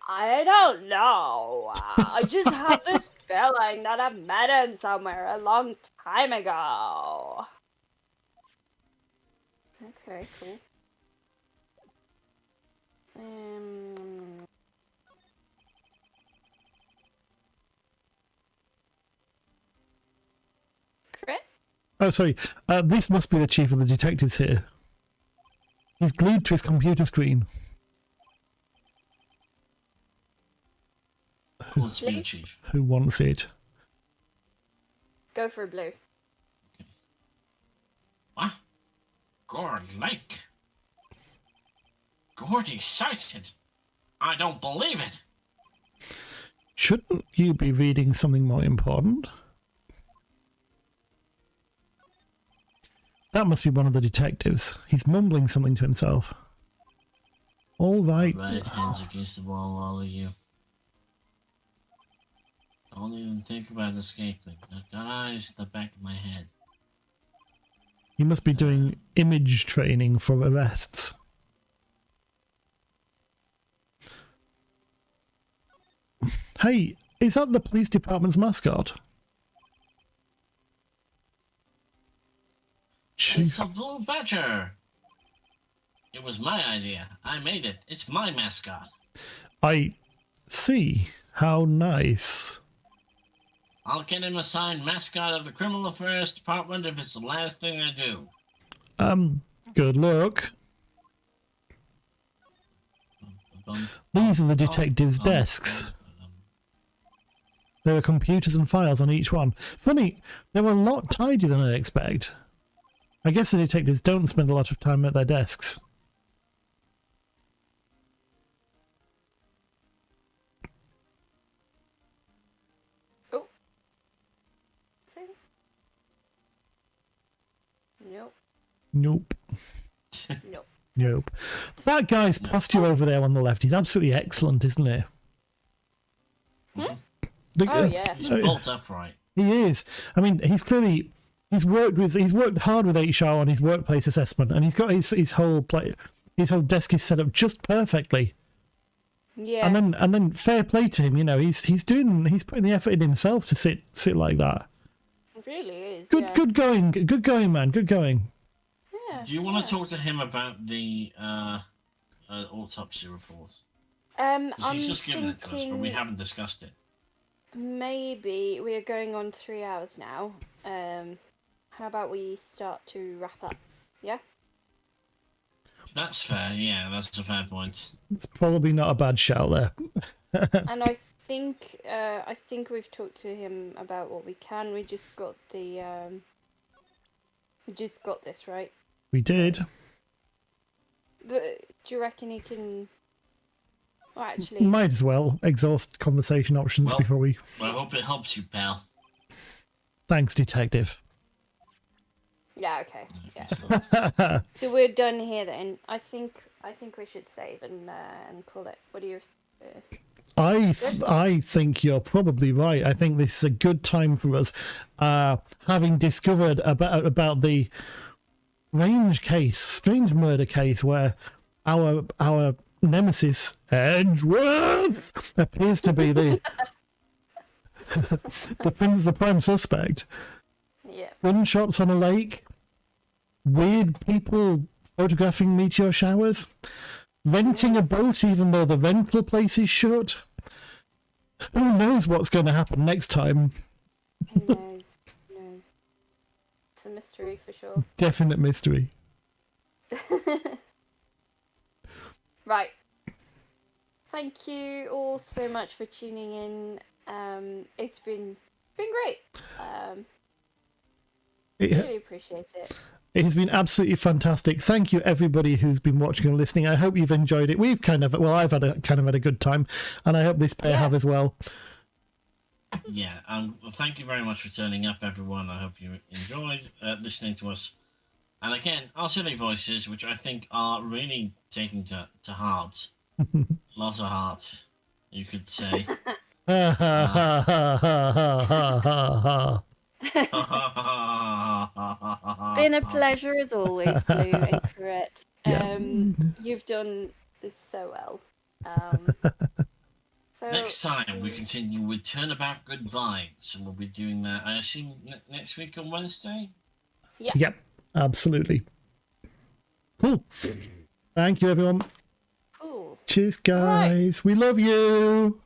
[SPEAKER 2] I don't know. I just have this feeling that I've met him somewhere a long time ago. Okay, cool. Crit?
[SPEAKER 3] Oh, sorry. This must be the chief of the detectives here. He's glued to his computer screen.
[SPEAKER 1] Cool speed, Chief.
[SPEAKER 3] Who wants it?
[SPEAKER 2] Go for blue.
[SPEAKER 1] What? Gord Lake. Gord excited. I don't believe it.
[SPEAKER 3] Shouldn't you be reading something more important? That must be one of the detectives. He's mumbling something to himself. All right.
[SPEAKER 1] Right hands against the wall, all of you. Don't even think about escaping. I've got eyes at the back of my head.
[SPEAKER 3] He must be doing image training for arrests. Hey, is that the police department's mascot?
[SPEAKER 1] It's a blue badger. It was my idea. I made it. It's my mascot.
[SPEAKER 3] I see. How nice.
[SPEAKER 1] I'll get him assigned mascot of the Criminal Affairs Department if it's the last thing I do.
[SPEAKER 3] Good luck. These are the detectives' desks. There are computers and files on each one. Funny, they were a lot tidier than I'd expect. I guess the detectives don't spend a lot of time at their desks.
[SPEAKER 2] Oh. Nope.
[SPEAKER 3] Nope.
[SPEAKER 2] Nope.
[SPEAKER 3] Nope. That guy's posture over there on the left, he's absolutely excellent, isn't he?
[SPEAKER 2] Oh, yeah.
[SPEAKER 1] He's bolt upright.
[SPEAKER 3] He is. I mean, he's worked hard with HR on his workplace assessment, and he's got his whole desk is set up just perfectly.
[SPEAKER 2] Yeah.
[SPEAKER 3] And then fair play to him, you know, he's putting the effort in himself to sit like that.
[SPEAKER 2] It really is.
[SPEAKER 3] Good going, man. Good going.
[SPEAKER 2] Yeah.
[SPEAKER 1] Do you want to talk to him about the autopsy report? 'Cause
[SPEAKER 2] I'm
[SPEAKER 1] he's just given it to us, but we
[SPEAKER 2] thinking
[SPEAKER 1] haven't discussed it.
[SPEAKER 2] maybe we are going on 3 hours now. How about we start to wrap up? Yeah.
[SPEAKER 1] That's fair. Yeah, that's a fair point.
[SPEAKER 3] It's probably not a bad shout there.
[SPEAKER 2] And I think we've talked to him about what we can. We just got this, right?
[SPEAKER 3] We did.
[SPEAKER 2] But do you reckon he can? Well, actually,
[SPEAKER 3] Might as well exhaust conversation options
[SPEAKER 1] Well-
[SPEAKER 3] before we.
[SPEAKER 1] Well, I hope it helps you, pal.
[SPEAKER 3] Thanks, detective.
[SPEAKER 2] yeah. Okay. Yeah.
[SPEAKER 1] So,
[SPEAKER 2] So we're done here then. I think we should save and call it. What do you?
[SPEAKER 3] I think you're probably right. I think this is a good time for us, having discovered about the strange murder case where our nemesis Edgeworth appears to be the the prime suspect.
[SPEAKER 2] Yeah.
[SPEAKER 3] Gunshots on a lake, weird people photographing meteor showers. renting a boat even though the rental place is shut. Who knows what's going to happen next time?
[SPEAKER 2] Who knows? Who knows? It's a mystery for sure.
[SPEAKER 3] Definite mystery.
[SPEAKER 2] Right. Thank you all so much for tuning in. It's been great. Really appreciate it.
[SPEAKER 3] It has been absolutely fantastic. Thank you, everybody who's been watching and listening. I hope you've enjoyed it. We've I've had a good time, and I hope this pair have as well.
[SPEAKER 1] Yeah, well, thank you very much for turning up, everyone. I hope you enjoyed listening to us. And again, our silly voices, which I think are really taking to heart. Lots of heart, you could say.
[SPEAKER 3] Ha ha ha ha ha ha ha.
[SPEAKER 2] Been a pleasure as always, Blue and Correct.
[SPEAKER 3] Yeah.
[SPEAKER 2] You've done this so well. So
[SPEAKER 1] Next time we continue with Turnabout Goodbyes, and we'll be doing that, I assume, next week on Wednesday?
[SPEAKER 2] Yeah.
[SPEAKER 3] Yep, absolutely. Cool. Thank you, everyone.
[SPEAKER 2] Cool.
[SPEAKER 3] Cheers, guys. We love you.